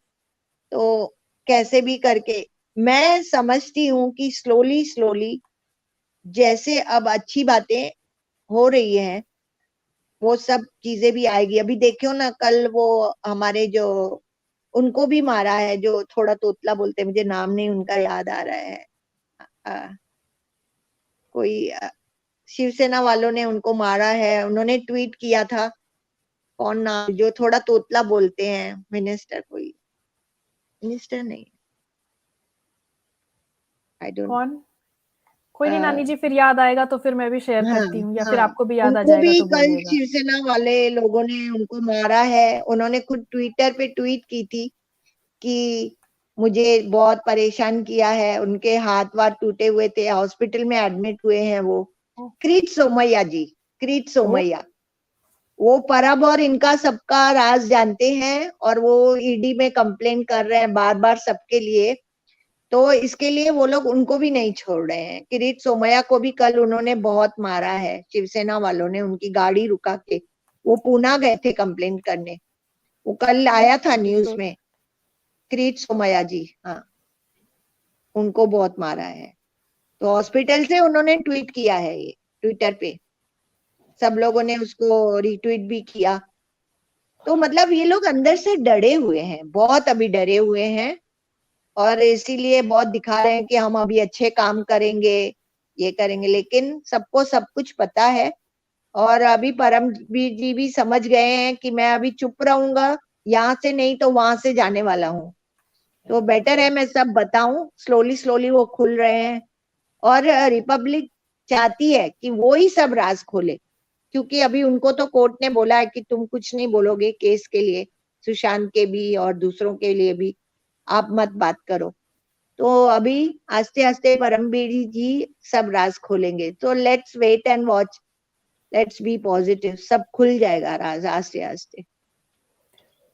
S2: तो कैसे भी करके मैं समझती हूँ कि स्लोली स्लोली जैसे अब अच्छी बातें हो रही हैं वो सब चीजें भी आएगी। अभी देखियो ना, कल वो हमारे जो उनको भी मारा है, जो थोड़ा तोतला बोलते हैं, मुझे नाम नहीं उनका याद आ रहा है, कोई शिवसेना वालों ने उनको मारा है। उन्होंने ट्वीट किया था, कौन नाम, जो थोड़ा तोतला बोलते हैं, मिनिस्टर, कोई मिनिस्टर नहीं, आई डोंट,
S1: कौन? कोई नहीं नानी जी, फिर याद आएगा तो फिर मैं भी शेयर
S2: हाँ
S1: करती हूँ, या फिर
S2: हाँ,
S1: आपको भी याद आ
S2: उनको
S1: जाएगा
S2: भी
S1: तो
S2: कल
S1: बोलिएगा।
S2: शिवसेना वाले लोगों ने उनको मारा है। उन्होंने खुद ट्विटर पे ट्वीट की थी कि मुझे बहुत परेशान किया है, उनके हाथ वाथ टूटे हुए थे, हॉस्पिटल में एडमिट हुए हैं वो। क्रीट सोमैया जी, क्रीट सोमैया, वो परब और इनका सबका राज जानते हैं और वो ईडी में कंप्लेन कर रहे हैं बार बार सबके लिए। तो इसके लिए वो लोग उनको भी नहीं छोड़ रहे हैं। किरीट सोमैया को भी कल उन्होंने बहुत मारा है, शिवसेना वालों ने उनकी गाड़ी रुका के, वो पूना गए थे कंप्लेन करने, वो कल आया था न्यूज में। किरीट सोमैया जी, हाँ, उनको बहुत मारा है। तो हॉस्पिटल से उन्होंने ट्वीट किया है, ये ट्विटर पे सब लोगों ने उसको रिट्वीट भी किया। तो मतलब ये लोग अंदर से डरे हुए हैं, बहुत अभी डरे हुए हैं, और इसीलिए बहुत दिखा रहे हैं कि हम अभी अच्छे काम करेंगे, ये करेंगे, लेकिन सबको सब कुछ पता है। और अभी परमबीर जी भी समझ गए हैं कि मैं अभी चुप रहूंगा, यहाँ से नहीं तो वहां से जाने वाला हूँ, तो बेटर है मैं सब बताऊं। स्लोली स्लोली वो खुल रहे हैं और रिपब्लिक चाहती है कि वो ही सब राज खोले, क्योंकि अभी उनको तो कोर्ट ने बोला है कि तुम कुछ नहीं बोलोगे केस के लिए, सुशांत के भी और दूसरों के लिए भी आप मत बात करो। तो अभी आस्ते आस्ते परमबीर जी सब राज खोलेंगे। तो let's wait and watch, let's be positive, सब खुल जाएगा राज आस्ते आस्ते।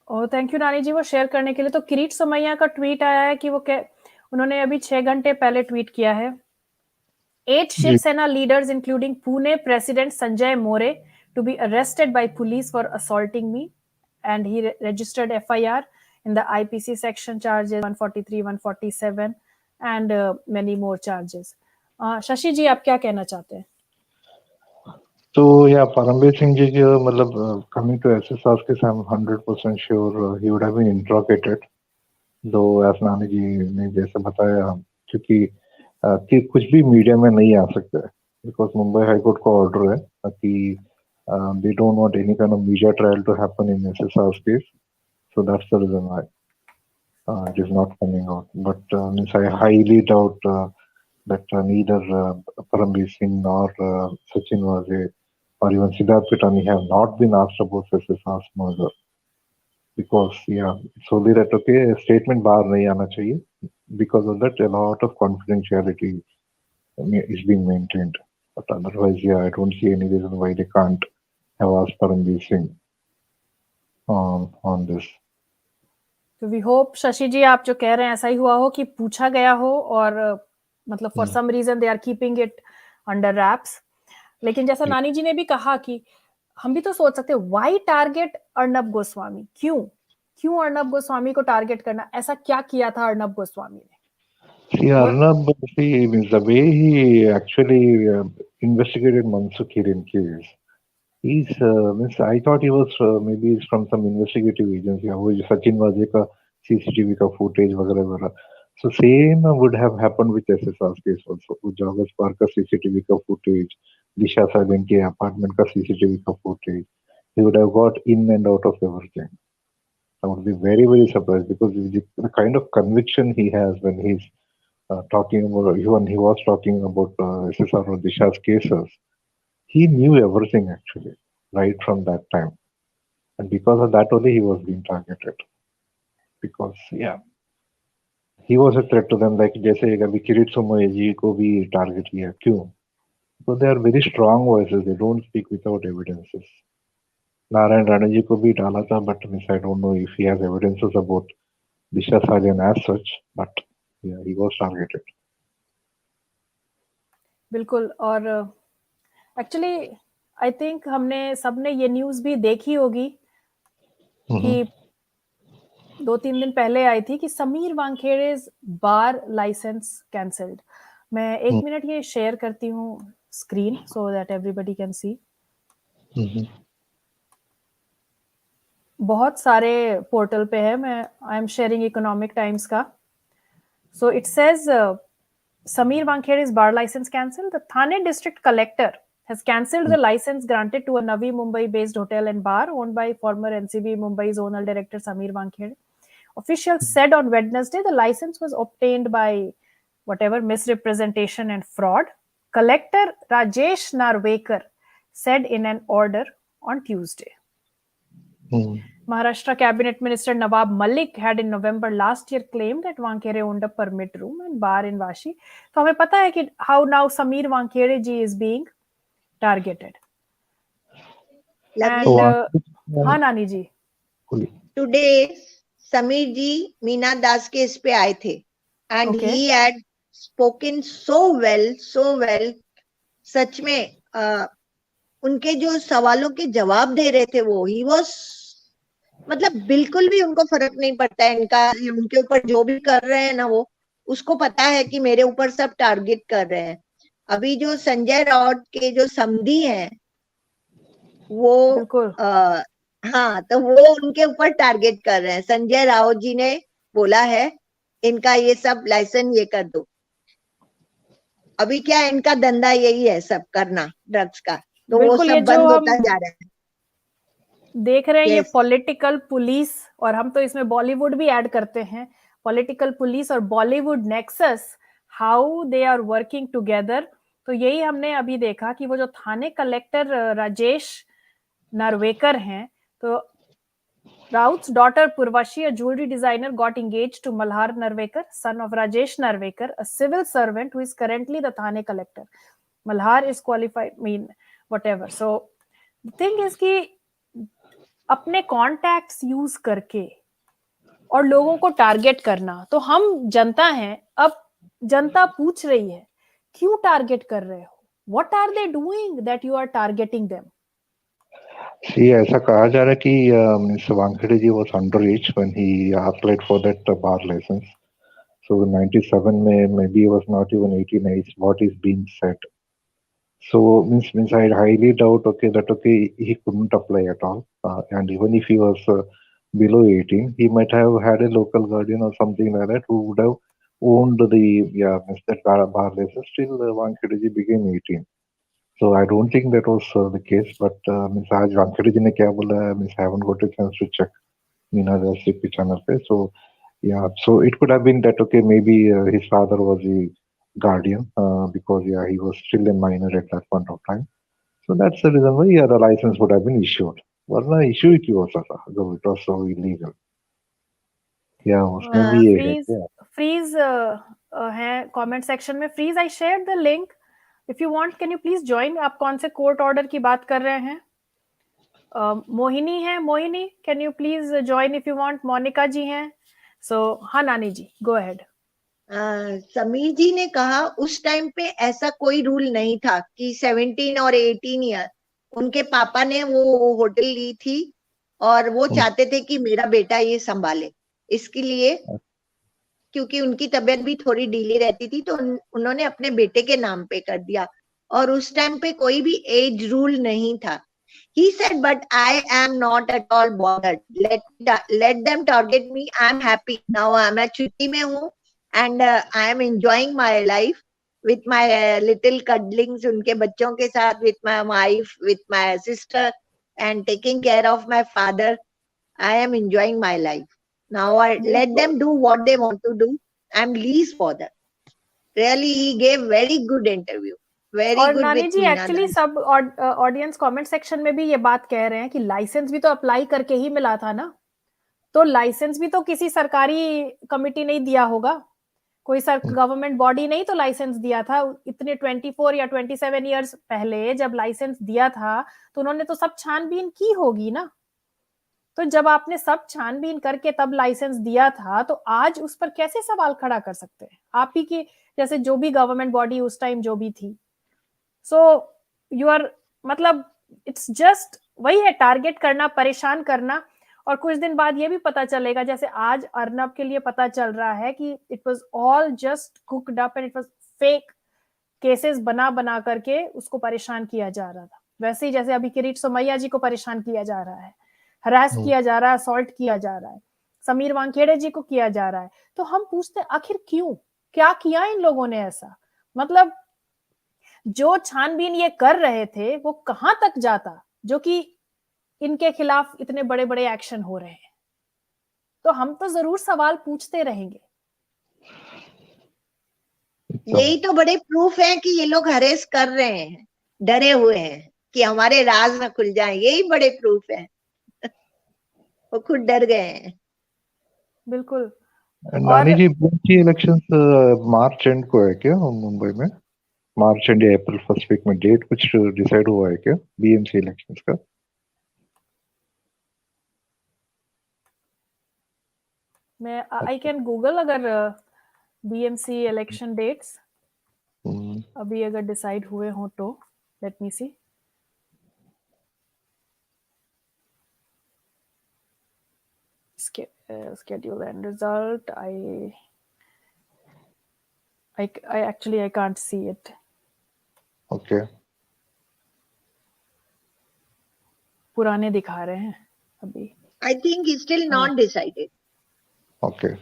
S1: और थैंक यू नानी जी वो शेयर करने के लिए। तो किरीट सोमैया का ट्वीट आया है कि वो उन्होंने अभी 6 घंटे पहले ट्वीट किया है, 8
S3: जी।
S1: Shiv leaders, including Pune President Sanjay More, to be arrested by police for assaulting me. And he registered FIR in the IPC section charges 143, 147. and many more charges. Shashi ji, आप क्या कहना चाहते हैं?
S3: So yeah, Parambir Singh ji, coming to SSR case, I'm 100% sure he would have been interrogated. Though as नानी जी ने जैसे बताया, क्योंकि कि कुछ भी मीडिया में नहीं आ सकता है, because मुंबई हाई कोर्ट का ऑर्डर है कि they don't want any kind of media trial to happen in SSR case, so that's the reason why it is not coming out. But I highly doubt that neither Parambir Singh nor Sachin Vaze or even Siddharth Pitani have not been asked about SSR's murder. Because yeah, it's only that okay, statement bar nahi aana chahiye. Because of that, a lot of confidentiality is being maintained. But otherwise, yeah, I don't see any reason why they can't have asked Parambir Singh on this.
S1: तो वी होप शशि जी, आप जो कह रहे हैं ऐसा ही हुआ हो कि पूछा गया हो और मतलब for some reason they are keeping it under wraps. लेकिन जैसा नानी जी ने भी कहा कि हम भी तो सोच सकते हैं, व्हाई टारगेट अर्नब गोस्वामी? क्यों अर्नब गोस्वामी को टारगेट करना? ऐसा क्या किया था अर्नब गोस्वामी ने?
S3: See, Arnab, the way he actually investigated Mansukh Hiren case, I thought he was maybe from some investigative agency. वो Sachin Vaze का CCTV का footage वगैरह वगैरह. So same would have happened with SSR case also. Joggers Park का CCTV का footage, Disha Sagan के apartment का CCTV का footage. He would have got in and out of everything. I would be very, very surprised because the kind of conviction he has when he's talking about, when he was talking about SSR or Disha's cases, he knew everything actually, right from that time. And because of that only he was being targeted. Because, yeah, he was a threat to them, like जैसे अभी किरीट सोमोई जी को भी target किया. क्यों? Because they are very strong voices, they don't speak without evidences. Narayan Rana ji को भी डाला था, but I don't know if he has evidences about Disha Sajan as such, but yeah, he was targeted.
S1: बिल्कुल. और एक्चुअली आई थिंक हमने सबने ये न्यूज़ भी देखी होगी कि 2-3 दिन पहले आई थी कि Sameer Wankhede's bar licence cancelled. मैं 1 मिनट ये शेयर करती हूँ screen so that everybody can see. बहुत सारे पोर्टल पे है. मैं I am sharing Economic Times का. So it says Sameer Wankhedi's bar license cancelled. The Thane district collector has cancelled the license granted to a Navi Mumbai-based hotel and bar owned by former NCB Mumbai zonal director Sameer Wankhede. Officials said on Wednesday the license was obtained by whatever misrepresentation and fraud. Collector Rajesh Narvekar said in an order on Tuesday. Maharashtra Cabinet Minister Nawab Malik had in November last year claimed that Wankhede owned a permit room and bar in Vashi. तो हमें पता है कि how now Sameer Wankhede ji is being targeted. And हाँ नानी जी,
S2: Today Sameer ji Meena Das case पे आए थे and he had spoken so well. सच में उनके जो सवालों के जवाब दे रहे थे वो he was, मतलब बिल्कुल भी उनको फर्क नहीं पड़ता है इनका, उनके ऊपर जो भी कर रहे हैं ना वो उसको पता है कि मेरे ऊपर सब टारगेट कर रहे हैं. अभी जो संजय राउत के जो समधी हैं वो हाँ, तो वो उनके ऊपर टारगेट कर रहे हैं. संजय राउत जी ने बोला है इनका ये सब लाइसेंस ये कर दो. अभी क्या इनका धंधा यही है सब करना ड्रग्स का, तो वो सब बंद होता जा रहा है.
S1: देख रहे हैं ये पॉलिटिकल पुलिस, और हम तो इसमें बॉलीवुड भी ऐड करते हैं. पॉलिटिकल पुलिस और Bollywood nexus, how they are working together. तो यही हमने अभी देखा कि वो जो थाने कलेक्टर राजेश नार्वेकर हैं, तो राउत's daughter Purvashi, a jewelry designer, got engaged to Malhar Narvekar, son of Rajesh Narvekar, a civil servant who is currently the Thane collector. Malhar is qualified, whatever. So the thing is कि अपने कॉन्टैक्ट्स यूज करके और लोगों को टारगेट करना, तो हम जनता हैं. अब जनता पूछ रही है क्यों टारगेट कर रहे हो? What are they doing that you are targeting them?
S3: ऐसा कहा जा रहा है कि Wankhede ji was underage when he applied for that bar license. So 97 में maybe he was not even 18 age, what is being said. So means I highly doubt that he couldn't apply at all. And even if he was below 18, he might have had a local guardian or something like that who would have owned the means that bar license till Wankhede became 18. So I don't think that was the case. But means आज Wankhede ने क्या बोला है, means I haven't got a chance to check Meena recipe channel पे. So yeah, so it could have been that maybe his father was the guardian because he was still a minor at that point of time. So that's the reason why the license would have been issued. वरना issue ही क्यों होता था जब it was so illegal. उसमें भी ये है क्या?
S1: फ्रीज है कमेंट सेक्शन में. Freeze, I shared the link. If you want can you please join. आप कौन से कोर्ट ऑर्डर की बात कर रहे हैं? मोहिनी है. Mohini, can you please join if you want. Monika ji हैं. सो हाँ नानी जी, गो अहेड.
S2: समीर जी ने कहा उस टाइम पे ऐसा कोई रूल नहीं था कि 17 और 18 ईयर. उनके पापा ने वो होटल ली थी और वो चाहते थे कि मेरा बेटा ये संभाले. इसके लिए क्योंकि उनकी तबीयत भी थोड़ी ढीली रहती थी तो उन्होंने अपने बेटे के नाम पे कर दिया. और उस टाइम पे कोई भी एज रूल नहीं था. He said, but I am not at all bothered. Let them target me. I am happy. Now मैं छुट्टी में हूँ and I am enjoying my life with my little cuddlings, उनके बच्चों के साथ, with my wife, with my sister, and taking care of my father. I am enjoying my life. Now let them do what they want to do. I am least bothered. Really, he gave very good interview.
S1: और नानी जी एक्चुअली सब ऑडियंस कमेंट सेक्शन में भी ये बात कह रहे हैं कि लाइसेंस भी तो अप्लाई करके ही मिला था ना. तो लाइसेंस भी तो किसी सरकारी कमिटी नहीं दिया होगा. कोई गवर्नमेंट बॉडी नहीं तो लाइसेंस दिया था. इतने 24 या 27 इयर्स पहले जब लाइसेंस दिया था तो उन्होंने तो सब छानबीन की होगी ना. तो जब आपने सब छानबीन करके तब लाइसेंस दिया था तो आज उस पर कैसे सवाल खड़ा कर सकते हैं आप ही की जैसे जो भी गवर्नमेंट बॉडी उस टाइम जो भी थी. सो यू आर मतलब इट्स जस्ट वही है, टारगेट करना, परेशान करना. और कुछ दिन बाद ये भी पता चलेगा, जैसे आज अर्नब के लिए पता चल रहा है कि it was all just cooked up and it was fake cases बना करके उसको परेशान किया जा रहा था. वैसे ही जैसे अभी किरीट सोमैया जी को परेशान किया जा रहा है, हरास किया जा रहा है, असॉल्ट किया जा रहा है, समीर वानखेड़े जी को किया जा रहा है. तो हम पूछते हैं आखिर क्यों, क्या किया इन लोगों ने ऐसा? मतलब जो छानबीन ये कर रहे थे वो कहां तक जाता जो कि इनके खिलाफ इतने बड़े बड़े एक्शन हो रहे हैं. तो हम तो जरूर सवाल पूछते रहेंगे.
S2: यही तो बड़े प्रूफ है कि ये लोग हरेस कर रहे हैं, डरे हुए हैं कि हमारे राज ना खुल जाए. यही बड़े प्रूफ है. वो खुद डर गए हैं.
S1: बिल्कुल.
S3: Nani ji, BMC elections March end को है क्या मुंबई में? March end April first week में डेट कुछ डिसाइड हुआ है क्या बीएमसी इलेक्शंस का?
S1: मैं आई कैन गूगल अगर बीएमसी इलेक्शन डेट्स अभी अगर डिसाइड हुए हो तो let me see. Schedule and result. I actually I can't see it.
S3: Okay.
S1: पुराने दिखा रहे हैं अभी.
S2: I think it's still not decided.
S3: Okay.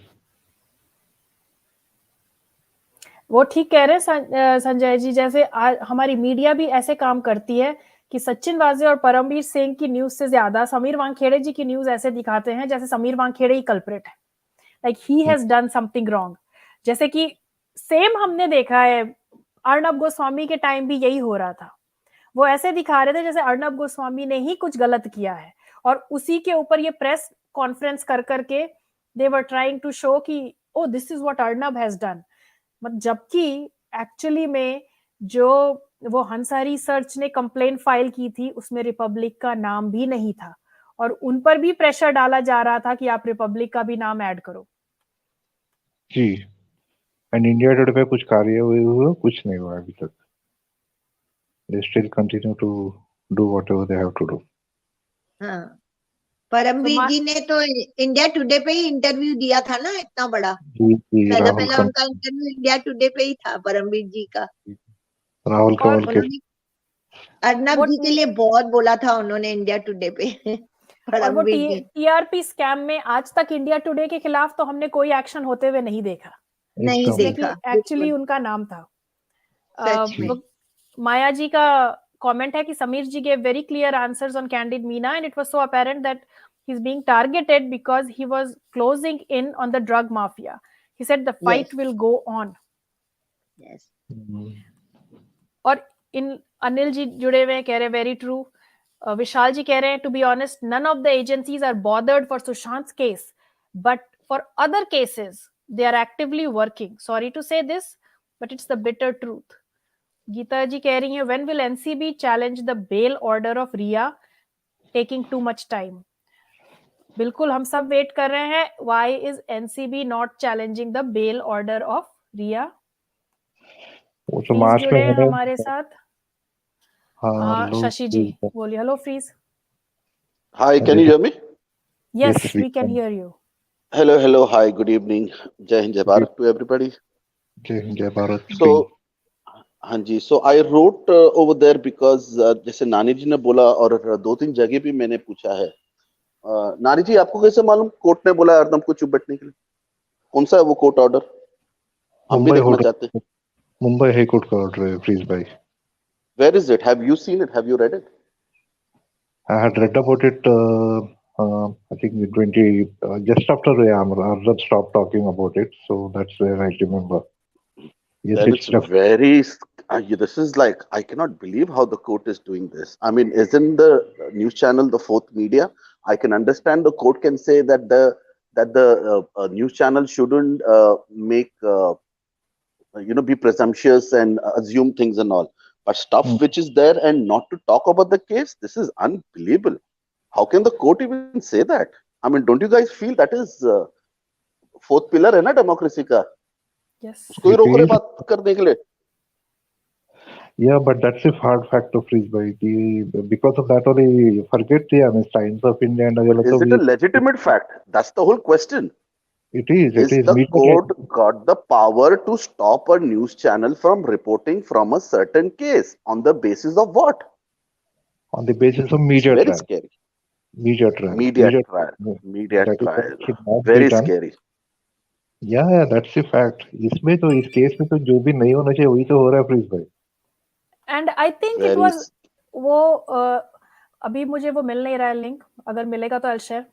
S1: वो ठीक कह रहे हैं संजय जी. जैसे हमारी मीडिया भी ऐसे काम करती है कि सचिन वाजे और परमबीर सिंह की न्यूज से ज्यादा समीर वानखेड़े जी की न्यूज ऐसे दिखाते हैं जैसे समीर वानखेड़े ही कल्प्रिट है, like he has done something wrong. जैसे कि सेम हमने देखा है अर्नब गोस्वामी के टाइम भी यही हो रहा था. वो ऐसे दिखा रहे थे जैसे अर्नब गोस्वामी ने ही कुछ गलत किया है और उसी के ऊपर ये प्रेस कॉन्फ्रेंस कर करके they were trying to show कि oh this is what Arnab has done. जबकि एक्चुअली में जो वो हंसारी सर्च ने कंप्लेन फाइल की थी उसमें रिपब्लिक का नाम भी नहीं था और उन पर भी प्रेशर डाला जा रहा था कि आप रिपब्लिक का भी नाम ऐड करो.
S3: जी. एंड इंडिया टुडे पे कुछ कार्य हुआ? कुछ नहीं हुआ अभी तक. They still continue to do whatever they have to do.
S2: हाँ. परमवीर जी ने तो इंडिया टुडे पे ही इंटरव्यू दिया था ना, इतना बड़ा।
S3: जी
S2: पहला
S3: राहुल
S2: पहला उनका इंटरव्यू इंडिया टुडे पे ही था, परमवीर जी का।
S3: राहुल
S1: और
S3: कंवल के
S2: उन्होंने अर्नब जी के लिए बहुत बोला था उन्होंने इंडिया टुडे पे।
S1: और वो
S2: परमवीर जी
S1: टीआरपी स्कैम में आज तक इंडिया टुडे के खिलाफ तो हमने कोई एक्शन होते हुए नहीं देखा,
S2: नहीं
S3: एकदम
S1: जिसमें कि
S2: देखा,
S1: एक्चुअली
S2: बिल्कुल
S1: उनका नाम था।
S2: सच में।
S1: वो माया जी का कमेंट है कि समीर जी gave very clear answers on Candid Meena and it was so apparent that he's being targeted because he was closing in on the drug mafia. He said the fight
S2: Yes.
S1: will go on.
S2: Yes.
S1: और इन अनिल जी जुड़े हुए हैं, कह रहे हैं वेरी ट्रू। विशाल जी कह रहे हैं to be honest none of the agencies are bothered for Sushant case but for other cases they are actively working. Sorry to say this but it's the bitter truth. Geeta ji कह रही हैं when will NCB challenge the bail order of Rhea taking too much time. बिल्कुल हम सब वेट कर रहे हैं, why is NCB not challenging the bail order of Rhea.
S3: वो तो
S1: फ्रीज
S3: मार्च में
S1: जुड़े हैं
S3: होने।
S1: हमारे साथ।
S3: हाँ
S1: शशि जी बोलिए। Hello Freeze.
S4: Hi, can you hear me?
S1: Yes,
S3: Yes,
S1: we can hear you.
S4: Hello, hi, good evening. Jai Hind, Jai Bharat to everybody.
S3: जय हिंद जय भारत।
S4: So, हाँ जी, so I wrote over there because जैसे नानी जी ने बोला और दो तीन जगह भी मैंने पूछा है। नानी जी आपको कैसे मालूम कोर्ट ने बोला अर्नब को चुप बैठने के लिए? कौन सा है वो कोर्ट ऑर्डर? हम भी देखना चाहते हैं।
S3: मुंबई हाई कोर्ट का ऑर्डर है फ्रीज भाई।
S4: Where is it? Have you seen it? Have you read it?
S3: I had read about it. I think in 20 just after Arnab stopped talking about it, so that's where I remember. Yes,
S4: Then
S3: it's
S4: it's very. This is like I cannot believe how the court is doing this. I mean, isn't the news channel the fourth media? I can understand the court can say that the news channel shouldn't make be presumptuous and assume things and all. But stuff which is there and not to talk about the case, this is unbelievable. How can the court even say that? I mean, don't you guys feel that is fourth pillar है ना democracy का?
S1: Yes.
S4: उसको ही रोक रहे बात करने के लिए.
S3: Yeah, but that's a hard fact of freeze by because of that only forget the Times of India and
S4: Is it a legitimate fact? That's the whole question.
S3: It is.
S4: The court got the power to stop a news channel from reporting from a certain case on the basis of what?
S3: On the basis of media
S4: very
S3: trial.
S4: Scary.
S3: Media trial.
S4: Media trial. Very scary.
S3: Yeah, that's a fact. इसमें तो इस केस में तो जो भी नहीं होना चाहिए वही तो हो रहा है फ्रीज भाई.
S1: And I think it was वो अभी मुझे वो मिल नहीं रहा है लिंक, अगर मिलेगा तो I'll share.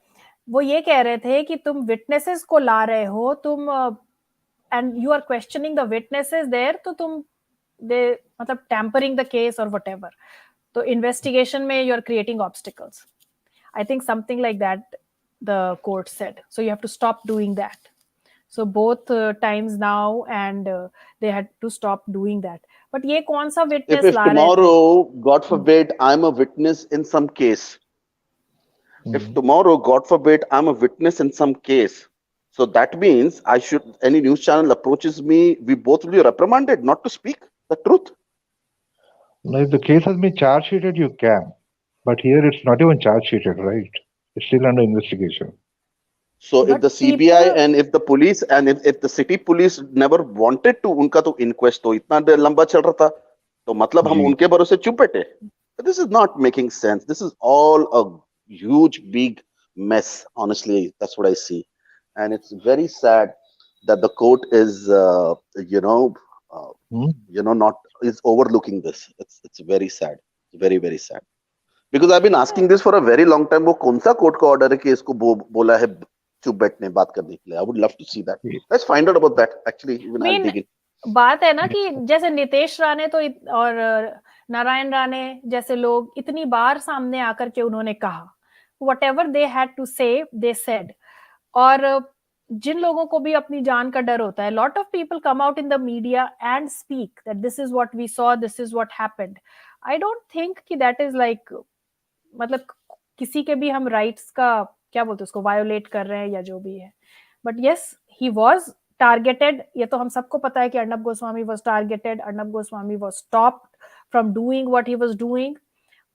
S1: वो ये कह रहे थे कि तुम विटनेसेस को ला रहे हो, तुम and you are questioning the witnesses there, तो तुम मतलब tampering the case or whatever. तो investigation में you are creating obstacles. I think something like that the court said. So you have to stop doing that. So both times now and they had to stop doing that. But ये कौन सा witness
S4: if
S1: ला रहे थे?
S4: tomorrow, God forbid, I'm a witness in some case. If tomorrow, God forbid, I'm a witness in some case, so that means any news channel approaches me, we both will be reprimanded not to speak the truth.
S3: No, if the case has been charge sheeted, you can. But here it's not even charge sheeted, right? It's still under investigation.
S4: So if the CBI and if the police and if the city police never wanted to, उनका तो inquest तो इतना देर लंबा चल रहा था, तो मतलब हम उनके भरोसे चुप बैठे. This is not making sense. This is all a huge, big mess. Honestly, that's what I see, and it's very sad that the court is, not is overlooking this. It's very sad. It's very, very sad. Because I've been asking this for a very long time. वो कौन सा कोर्ट का ऑर्डर है कि इसको बोला है चुप बैठने बात करने के लिए? I would love to see that. Let's find out about that. Actually, even I'll dig in.
S1: बात है ना कि जैसे नितेश राणे तो और नारायण राणे जैसे लोग इतनी बार सामने आकर के उन्होंने कहा whatever they had to say they said. और जिन लोगों को भी अपनी जान का डर होता है, lot of people come out in the media and speak that this is what we saw, this is what happened. I don't think कि that is like मतलब किसी के भी हम राइट्स का क्या बोलते हैं उसको वायोलेट कर रहे हैं या जो भी है. But yes he was targeted. ये तो हम सबको पता है कि Arnab Goswami was targeted. Arnab Goswami was stopped from doing what he was doing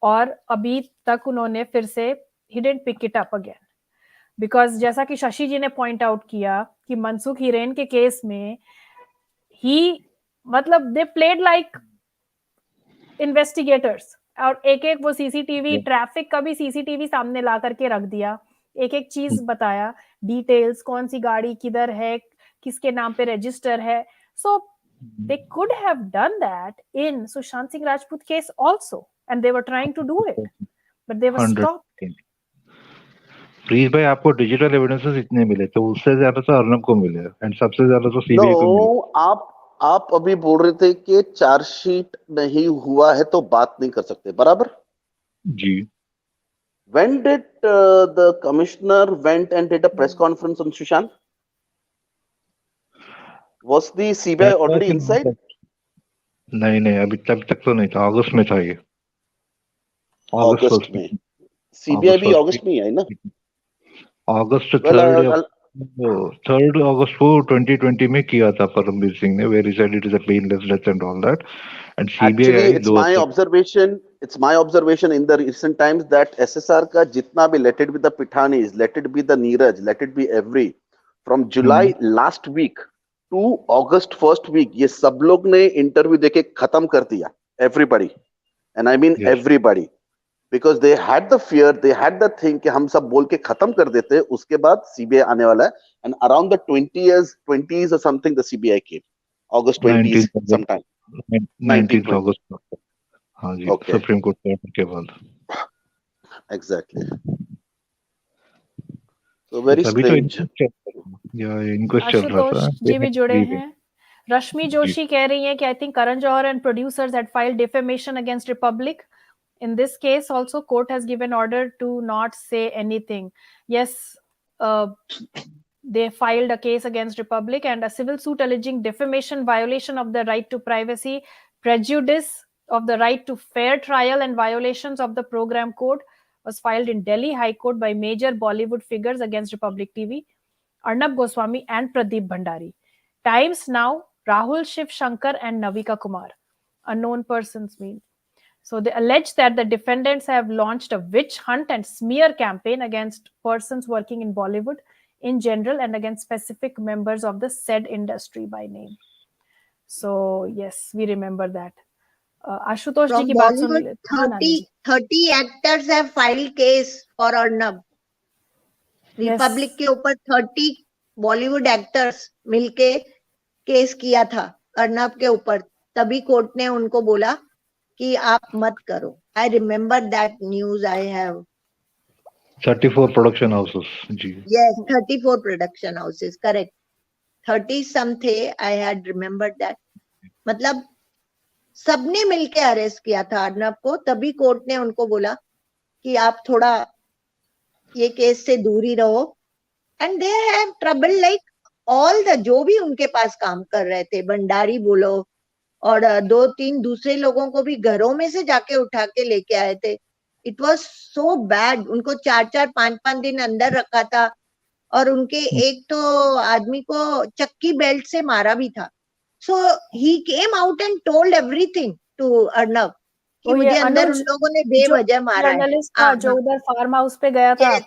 S1: और अभी तक उन्होंने फिर से he didn't pick it up again. Because जैसा कि शशि जी ने पॉइंट आउट किया कि मनसुख हिरेन के केस में ही मतलब दे प्लेड लाइक इन्वेस्टिगेटर्स, और एक एक वो सीसीटीवी ट्रैफिक का भी सीसीटीवी सामने ला करके रख दिया, एक एक चीज बताया, डिटेल्स, कौन सी गाड़ी किधर है, किसके नाम पे रजिस्टर है. सो they could have done that in Sushant Singh Rajput case also, and they were trying to do it, but they were
S3: 100%.
S1: stopped.
S3: Please भाई, आपको डिजिटल एविडेंसेस इतने मिले तो उससे ज्यादा तो अर्नब को मिले, एंड सबसे ज्यादा तो सीबीआई को मिले.
S4: नो, आप अभी बोल रहे थे कि चार्जशीट नहीं हुआ है तो बात नहीं कर सकते, बराबर
S3: जी.
S4: When did the commissioner went and did a press conference on Sushant? Was the CBI already inside?
S3: नहीं, अभी तक तो नहीं था. अगस्त में था ये.
S4: अगस्त में. सीबीआई भी अगस्त में ही है ना.
S3: अगस्त
S4: Well,
S3: 3rd अगस्त को 2020 में किया था परमबीर सिंह ने, where he said it is a painless death and all that. And CBI
S4: actually, it's my observation in the recent times that SSR का जितना भी, let it be the Pithanis, let it be the Neeraj, let it be every, from July last week to August first week, ये सब लोग ने इंटरव्यू देके खत्म कर दिया. Everybody, and I mean everybody, because they had the fear, they had the thing कि हम सब बोल के खत्म कर देते, उसके बाद CBI आने वाला है. And around the 20s or something, the CBI came. August 20s sometime.
S3: 19th अगस्त. हाँ जी, सुप्रीम कोर्ट के ऑर्डर के बाद.
S4: Exactly. So very strange.
S3: Inquest चल रहा था.
S1: आशुतोष जी भी जुड़े हैं. रश्मि जोशी कह रही हैं कि I think Karan Johar and producers had filed defamation against Republic. In this case also court has given order to not say anything. Yes, they filed a case against Republic, and a civil suit alleging defamation, violation of the right to privacy, prejudice of the right to fair trial, and violations of the program code was filed in Delhi High Court by major Bollywood figures against Republic TV, Arnab Goswami and Pradeep Bhandari. Times Now, Rahul Shiv Shankar and Navika Kumar. Unknown persons mean. So they allege that the defendants have launched a witch hunt and smear campaign against persons working in Bollywood in general and against specific members of the said industry by name. So yes, we remember that. Ashutosh ji ki baat sun le.
S2: 30 actors have filed case for Arnab. Republic के ऊपर 30 बॉलीवुड एक्टर्स मिलके केस किया था अर्नब के ऊपर. तभी कोर्ट ने उनको बोला कि आप मत करो. I remember that news. I have
S3: 34 production houses. जी,
S2: yes, 34 production houses, correct. 30 some थे. I had remembered that. मतलब सबने मिलके अरेस्ट किया था अर्नब को. तभी कोर्ट ने उनको बोला कि आप थोड़ा ये केस से दूर ही रहो. And they have trouble like all the, जो भी उनके पास काम कर रहे थे, भंडारी बोलो और 2-3 दूसरे लोगों को भी घरों में से जाके उठा के लेके आए थे. It was so bad. उनको 4-4, 5-5 दिन अंदर रखा था और उनके एक तो आदमी को चक्की बेल्ट से मारा भी था. So he came out and told everything to Arnab कि मुझे अंदर उन लोगों ने बेवजह मारा है.
S1: जर्नलिस्ट था जो उधर फार्म हाउस पे गया था.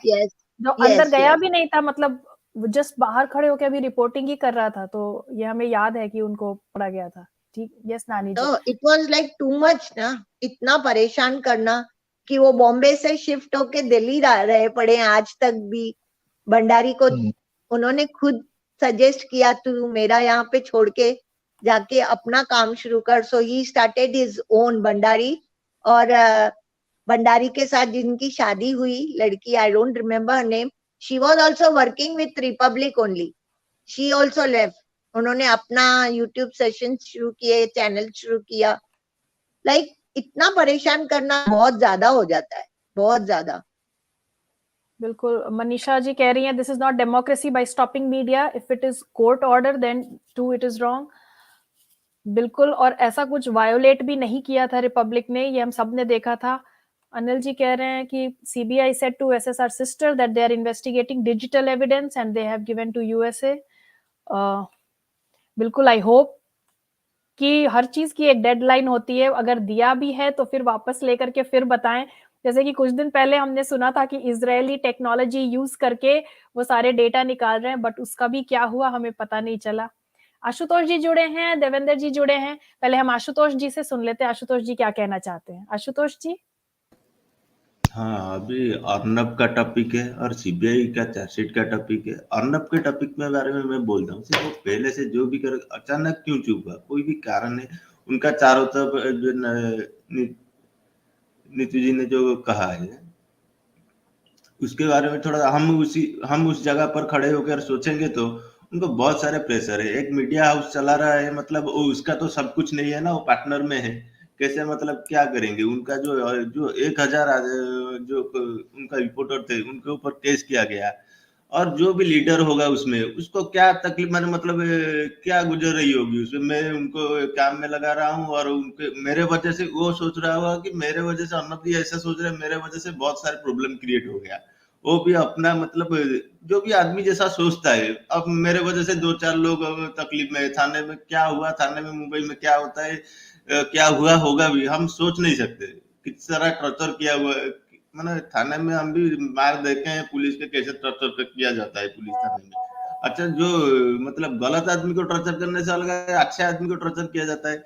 S1: जो अंदर गया भी नहीं था, मतलब जस्ट बाहर खड़े होकर अभी रिपोर्टिंग ही कर रहा था. तो ये हमें याद है कि उनको पकड़ा गया था. ठीक, यस नानी जी.
S2: तो it was like too much ना, इतना परेशान करना कि वो बॉम्बे से शिफ्ट होके दिल्ली रहे पड़े आज तक भी. भंडारी को उन्होंने खुद सजेस्ट किया तू मेरा यहाँ पे छोड़ के जाके अपना काम शुरू कर. So he started his own Bhandari. और भंडारी के साथ जिनकी शादी हुई लड़की, I don't remember her name, she was also working with Republic only. She also left. उन्होंने अपना यूट्यूब सेशन शुरू किए, चैनल शुरू किया. लाइक इतना परेशान करना बहुत ज्यादा हो जाता है, बहुत ज्यादा.
S1: बिल्कुल. मनीषा जी कह रही हैं this is not democracy by stopping media. If it is court order then to it is wrong. बिल्कुल. और ऐसा कुछ वायोलेट भी नहीं किया था रिपब्लिक ने, ये हम सब ने देखा था. अनिल जी कह रहे हैं कि CBI said to SSR sister that they are investigating digital evidence and they have given to USA. बिल्कुल. आई होप कि हर चीज की एक डेडलाइन होती है. अगर दिया भी है तो फिर वापस लेकर के फिर बताएं. जैसे कि कुछ दिन पहले हमने सुना था कि इजरायली टेक्नोलॉजी यूज करके वो सारे डेटा निकाल रहे हैं, बट उसका भी क्या हुआ हमें पता नहीं चला। आशुतोष जी जुड़े हैं, देवेंद्र जी जुड़े हैं। पहले हम आशुतोष जी से सुन लेते हैं, आशुतोष जी क्या कहना चाहते हैं। आशुतोष जी।
S5: हाँ, अभी अर्नब का टॉपिक है और सीबीआई का चार्जशीट का टॉपिक है। अर्नब के टॉपिक में बारे में मैं बोलता हूँ, वो पहले से जो भी कर अचानक क्यों चुप हुआ, कोई भी कारण है उनका। चारों तरफ जो नीतू जी ने जो कहा है उसके बारे में थोड़ा हम उस जगह पर खड़े होकर सोचेंगे तो उनको बहुत सारे प्रेशर है। एक मीडिया हाउस चला रहा है, मतलब वो उसका तो सब कुछ नहीं है ना, वो पार्टनर में है। कैसे मतलब क्या करेंगे? उनका जो जो 1000 जो उनका रिपोर्टर थे उनके ऊपर केस किया गया, और जो भी लीडर होगा उसमें उसको क्या तकलीफ मतलब क्या गुजर रही होगी उसमें। मैं उनको काम में लगा रहा हूँ और उनके मेरे वजह से वो सोच रहा होगा कि मेरे वजह से अर्नब जी ऐसा सोच रहे हैं, मेरे वजह से बहुत सारे प्रॉब्लम क्रिएट हो गया। वो भी अपना मतलब जो भी आदमी जैसा सोचता है। अब मेरे वजह से 2-4 लोग तकलीफ में है। थाने में क्या हुआ, थाने में मुंबई में क्या होता है, क्या हुआ होगा भी हम सोच नहीं सकते। किस तरह टॉर्चर किया हुआ है, मैंने थाने में हम भी मार देखे हैं पुलिस के, कैसे टॉर्चर किया जाता है पुलिस थाने में। अच्छा, जो मतलब गलत आदमी को टॉर्चर करने से अलग है, अच्छे आदमी को टॉर्चर किया जाता है।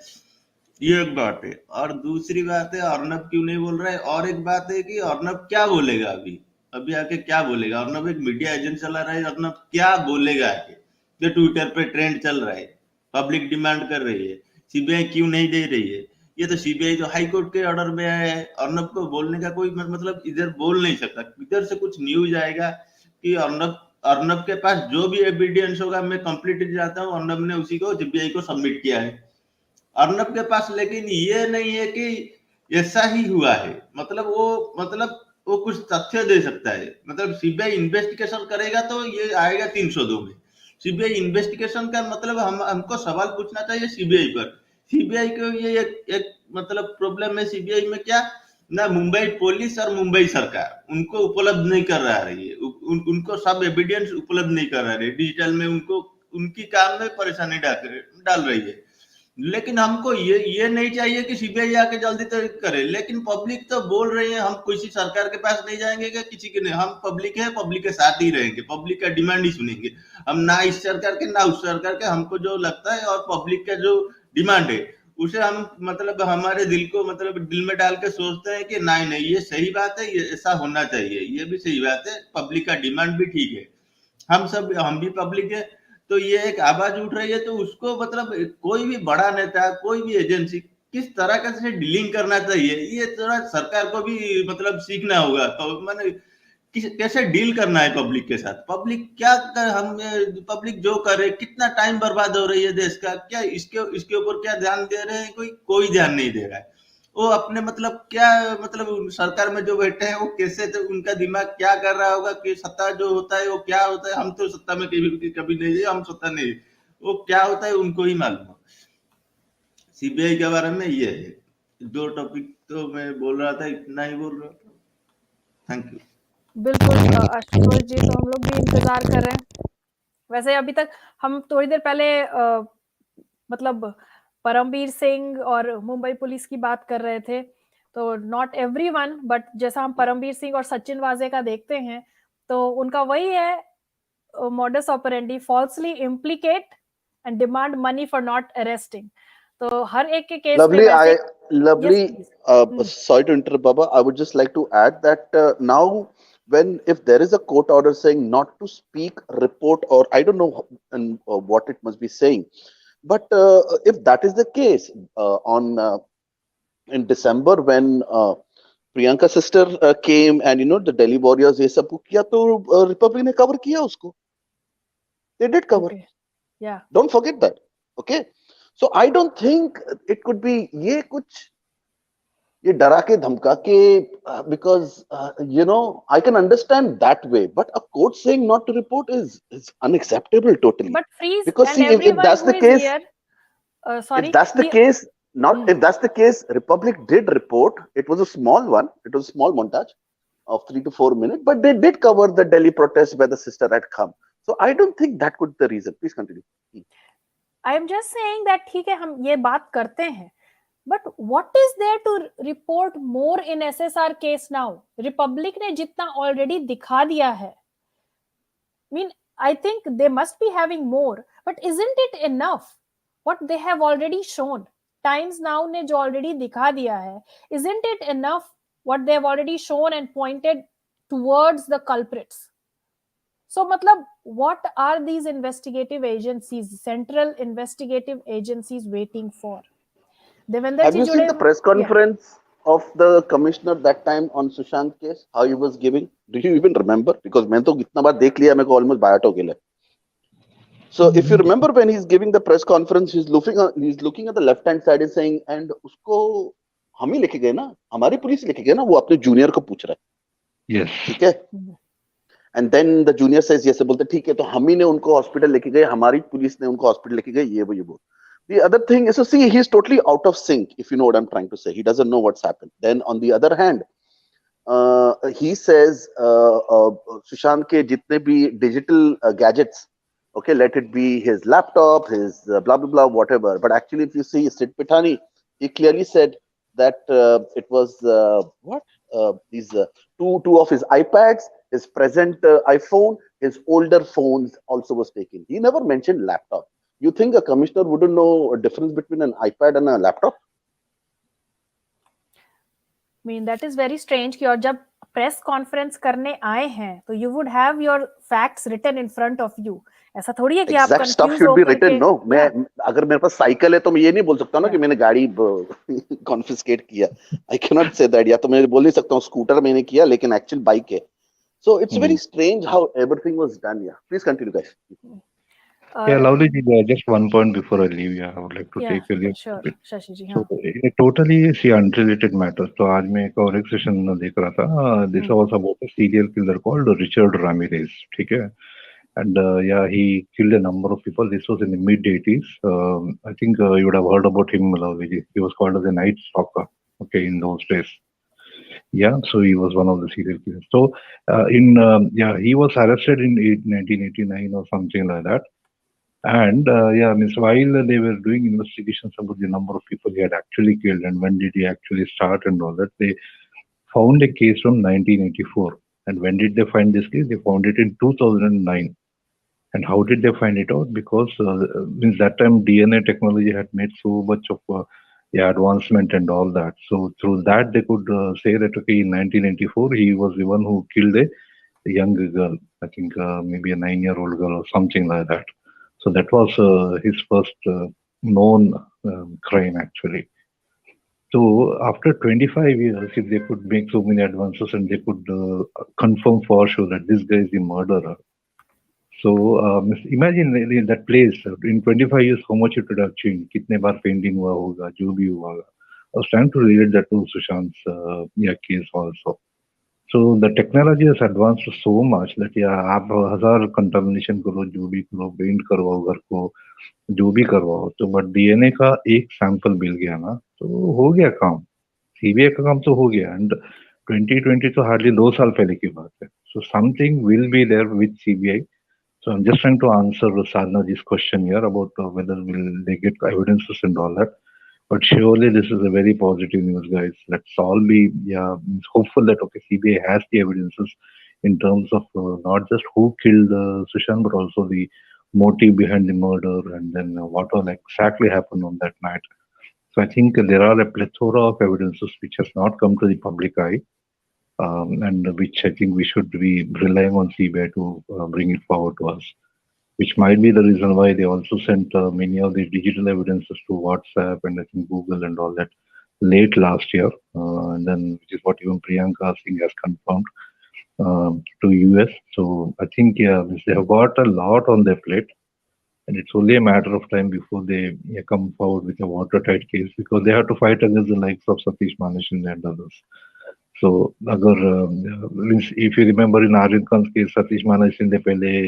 S5: ये एक बात है। और दूसरी बात है अर्नब क्यों नहीं बोल रहा है। और एक बात है कि अर्नब क्या बोलेगा अभी अभी आके क्या बोलेगा। अर्नब एक मीडिया एजेंट चला रहा है, अर्नब क्या बोलेगा आके। जो ट्विटर पे ट्रेंड चल रहा है, पब्लिक डिमांड कर रही है, सीबीआई क्यों नहीं दे रही है। ये तो सीबीआई जो हाई कोर्ट के ऑर्डर में आया है, अर्नब को बोलने का कोई मतलब इधर बोल नहीं सकता। इधर से कुछ न्यूज आएगा कि अर्नब के पास जो भी एविडेंस होगा, मैं कंप्लीट जाता हूँ, अर्नब ने उसी को सीबीआई को सबमिट किया है अर्नब के पास। लेकिन ये नहीं है कि ऐसा ही हुआ है, मतलब वो कुछ तथ्य दे सकता है। मतलब सीबीआई इन्वेस्टिगेशन करेगा तो ये आएगा 302 में। सीबीआई इन्वेस्टिगेशन का मतलब हमको सवाल पूछना चाहिए सीबीआई पर। सीबीआई को ये एक मतलब प्रॉब्लम है सीबीआई में, क्या ना मुंबई पुलिस और मुंबई सरकार उनको उपलब्ध नहीं कर रहा है। ये उनको सब एविडेंस उपलब्ध नहीं कर रहा है डिजिटल में, उनको उनकी काम में परेशानी डाल रही है। लेकिन हमको ये नहीं चाहिए कि सीबीआई आके जल्दी तक करे। लेकिन पब्लिक तो बोल रही है हम किसी सरकार के पास नहीं जाएंगे कि किसी के नहीं, हम पब्लिक है, पब्लिक के साथ ही रहेंगे, पब्लिक का डिमांड ही सुनेंगे हम, ना इस सरकार के ना उस सरकार के। हमको जो लगता है और पब्लिक का जो डिमांड है उसे हम मतलब हमारे दिल को मतलब दिल में डाल के सोचते हैं कि नहीं नहीं ये सही बात है, ये ऐसा होना चाहिए, ये भी सही बात है, पब्लिक का डिमांड भी ठीक है। हम भी पब्लिक है, तो ये एक आवाज उठ रही है। तो उसको मतलब कोई भी बड़ा नेता, कोई भी एजेंसी किस तरह से डीलिंग करना चाहिए, ये थोड़ा सरकार को भी मतलब सीखना होगा। तो मैंने कैसे डील करना है पब्लिक के साथ। पब्लिक क्या कर, हम पब्लिक जो करे, कितना टाइम बर्बाद हो रही है देश का, क्या इसके ऊपर क्या ध्यान दे रहे हैं? कोई ध्यान नहीं दे रहा है। वो अपने मतलब क्या मतलब सरकार में जो बैठे हैं वो कैसे तो उनका दिमाग क्या कर रहा होगा कि सत्ता जो होता है वो क्या होता है। हम तो सत्ता में कभी नहीं है, हम सत्ता नहीं, वो क्या होता है उनको ही मालूम। सीबीआई के बारे में ये है। 2 टॉपिक तो मैं बोल रहा था, इतना ही बोल रहा था। Thank you.
S1: बिल्कुल आशुतोष जी, तो हम लोग भी इंतजार कर रहे हैं। वैसे अभी तक हम थोड़ी देर पहले मतलब परमबीर सिंह और मुंबई पुलिस की बात कर रहे थे। तो नॉट एवरीवन, बट जैसा हम परमबीर सिंह और सचिन वाजे का देखते हैं तो उनका वही है modus operandi, falsely implicate and demand money for not arresting. तो हर एक के केस में वैसे
S4: Lovely.
S1: yes,
S4: Sorry to interrupt, Baba. I would just like to add that now, if there is a court order saying not to speak, report, or I don't know what it must be saying, but if that is the case, in December when Priyanka sister came and the Delhi Warriors ये सब किया, तो Republic ने cover किया उसको. They did cover.
S1: okay, yeah.
S4: Don't forget that. Okay. So I don't think it could be ये डरा के धमका के, because I can understand that way, but a court saying not to report is unacceptable totally.
S1: But freeze,
S4: because
S1: and
S4: see, if
S1: everyone
S4: that's
S1: who
S4: the
S1: is
S4: case,
S1: here, sorry,
S4: if that's the case, if that's the case, Republic did report. It was a small one. It was a small montage of 3 to 4 minutes, but they did cover the Delhi protest where the sister had come. So I don't think that could be the reason. Please continue.
S1: I am just saying that ठीक है हम ये बात करते हैं, But what is there to report more in SSR case now? Republic ने जितना already दिखा दिया है. I mean, I think they must be having more, but isn't it enough? What they have already shown, Times Now ने जो already दिखा दिया है, isn't it enough? What they have already shown and pointed towards the culprits. So, matlab, what are these investigative agencies, central investigative agencies, waiting for? Devender
S4: Have
S1: ji
S4: you seen the
S1: जुड़े,
S4: press
S1: yeah.
S4: conference of the commissioner that time on Sushant case? How he was giving? Do you even remember? Because मैं तो इतना बार देख लिया, मेरे को almost बायाट हो गया. So if you remember when he's giving the press conference, he's looking at the left hand side and saying, and उसको हम ही लेके गए ना, हमारी पुलिस लेके गए ना, वो अपने जूनियर को पूछ रहा है.
S3: Yes.
S4: ठीक है. And then the junior says yes. बोलते ठीक है, तो हम ही ने उनको हॉस्पिटल लेके गए, हमारी पुलिस ने उनको हॉस्पिटल लेके गए, ये वो. The other thing is, so see, he's totally out of sync, if you know what I'm trying to say. He doesn't know what's happened. Then on the other hand, he says, Sushant ke jitne bhi digital gadgets, okay, let it be his laptop, his blah, blah, blah, whatever. But actually, if you see Sid Pitani, he clearly said that it was, these two of his iPads, his present iPhone, his older phones also was taken. He never mentioned laptop. You think a commissioner wouldn't know a difference between an iPad and a laptop?
S1: I mean, that is very strange कि और जब press conference करने आए हैं, तो you would have your facts written in front of you. ऐसा थोड़ी है कि आप
S4: Exact stuff
S1: confuse
S4: should be
S1: होकर
S4: written,
S1: के,
S4: no? मैं अगर मेरे पास साइकिल है तो मैं ये नहीं बोल सकता ना कि मैंने गाड़ी confiscate किया. I cannot say that. या तो मैं बोल नहीं सकता हूँ स्कूटर मैंने किया लेकिन actual bike है. So it's very strange how everything was done. Yeah, please continue, guys.
S3: Yeah, Lovely ji, just one point before I leave. Yeah, I would like to take a leave.
S1: Sure, Shashi ji,
S3: So, totally see unrelated matters. So, आज मैं एक और एक सेशन देख रहा था. This was about a serial killer called Richard Ramirez. ठीक है? And yeah, he killed a number of people. This was in the mid-80s. I think you would have heard about him, Lovely ji. He was called as a night stalker. Okay, in those days. Yeah, so he was one of the serial killers. So, he was arrested in 1989 or something like that. And while they were doing investigations about the number of people he had actually killed and when did he actually start and all that, they found a case from 1984. And when did they find this case? They found it in 2009. And how did they find it out? Because that time DNA technology had made so much of advancement and all that. So through that, they could say that, okay, in 1984, he was the one who killed a young girl. I think maybe a 9-year-old girl or something like that. So that was his first known crime, actually. So after 25 years, if they could make so many advances and they could confirm for sure that this guy is the murderer. So imagine in that place, in 25 years, how much it would have changed. Kitne baar painting hua hoga, jo bhi hua hoga. I was trying to relate that to Sushant's case also. So the technology has advanced so much that आप 1000 contamination करो, जो भी करो, पेंट करवाओ घर को, जो भी करवाओ, तो बट डीएनए का एक सैंपल मिल गया ना, तो हो गया काम. सीबीआई का काम तो हो गया. एंड 2020 तो हार्डली 2 साल पहले की बात है. So something will be there with CBI. So I'm just trying to answer Sadhna's question here about whether will they get evidences and all that. But surely this is a very positive news, guys. Let's all be hopeful that okay, CBI has the evidences in terms of not just who killed Sushant, but also the motive behind the murder and then what all exactly happened on that night. So I think there are a plethora of evidences which has not come to the public eye, and which I think we should be relying on CBI to bring it forward to us. Which might be the reason why they also sent many of the digital evidences to WhatsApp and I think Google and all that late last year. And then, which is what even Priyanka Singh has confirmed to US. So I think, they have got a lot on their plate. And it's only a matter of time before they come forward with a watertight case because they have to fight against the likes of Satish Manishan and others. So, if you remember in Arjun Khan's case, Satish Manishan,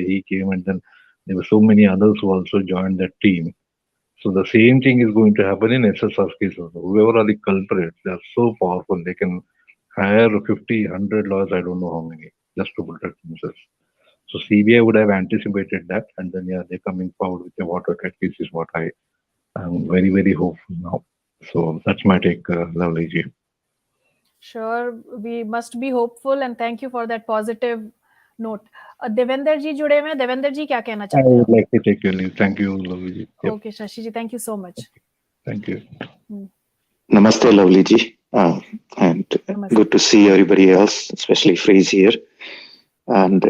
S3: he came and then there were so many others who also joined that team. So the same thing is going to happen in SSR case also. Whoever are the culprits, they are so powerful. They can hire 50, 100 lawyers, I don't know how many, just to protect themselves. So CBI would have anticipated that. And then, they're coming forward with a watertight case is what I am very, very hopeful now. So that's my take, Lovely ji.
S1: Sure, we must be hopeful and thank you for that positive note. Devendra जी जुड़े हुए हैं. देवेंद्र जी क्या कहना
S3: I
S1: चाहते
S3: would
S1: हो?
S3: like to take your leave. Thank you, Lovely ji. Yep.
S1: Okay, Shashi ji, thank you so much.
S3: Thank you.
S6: Namaste, Lovely ji. And
S1: Namaste.
S6: good to see everybody else, especially Freeze here. And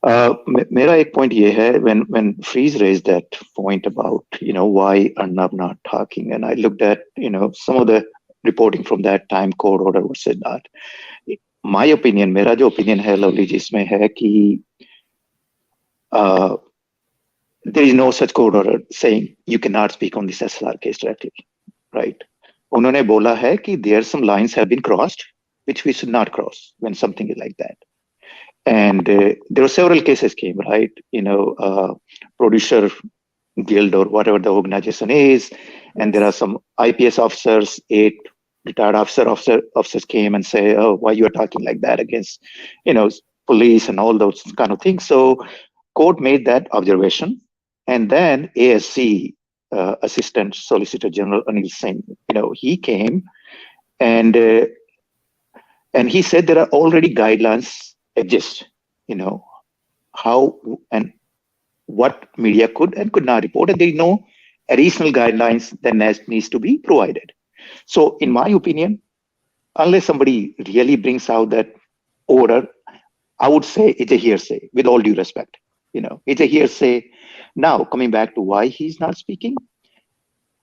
S6: मेरा एक point ये है, when Freeze raised that point about, why Arnab not talking, and I looked at, some of the reporting from that time, court order was said that. My opinion, मेरा जो opinion है, Lovely ji, इसमें है कि there is no such court order saying you cannot speak on this SSR case directly, right? उन्होंने बोला है कि there some lines have been crossed, which we should not cross when something is like that. And there were several cases came, right? Producer guild or whatever the organization is, and there are some IPS officers, 8 retired officers came and say, oh, why you are talking like that against, police and all those kind of things. So court made that observation, and then ASC, Assistant Solicitor General Anil Singh, he came and he said there are already guidelines exist, how and what media could and could not report, and there is no additional guidelines that needs to be provided. So in my opinion, unless somebody really brings out that order, I would say it's a hearsay, with all due respect. It's a hearsay. Now, coming back to why he's not speaking,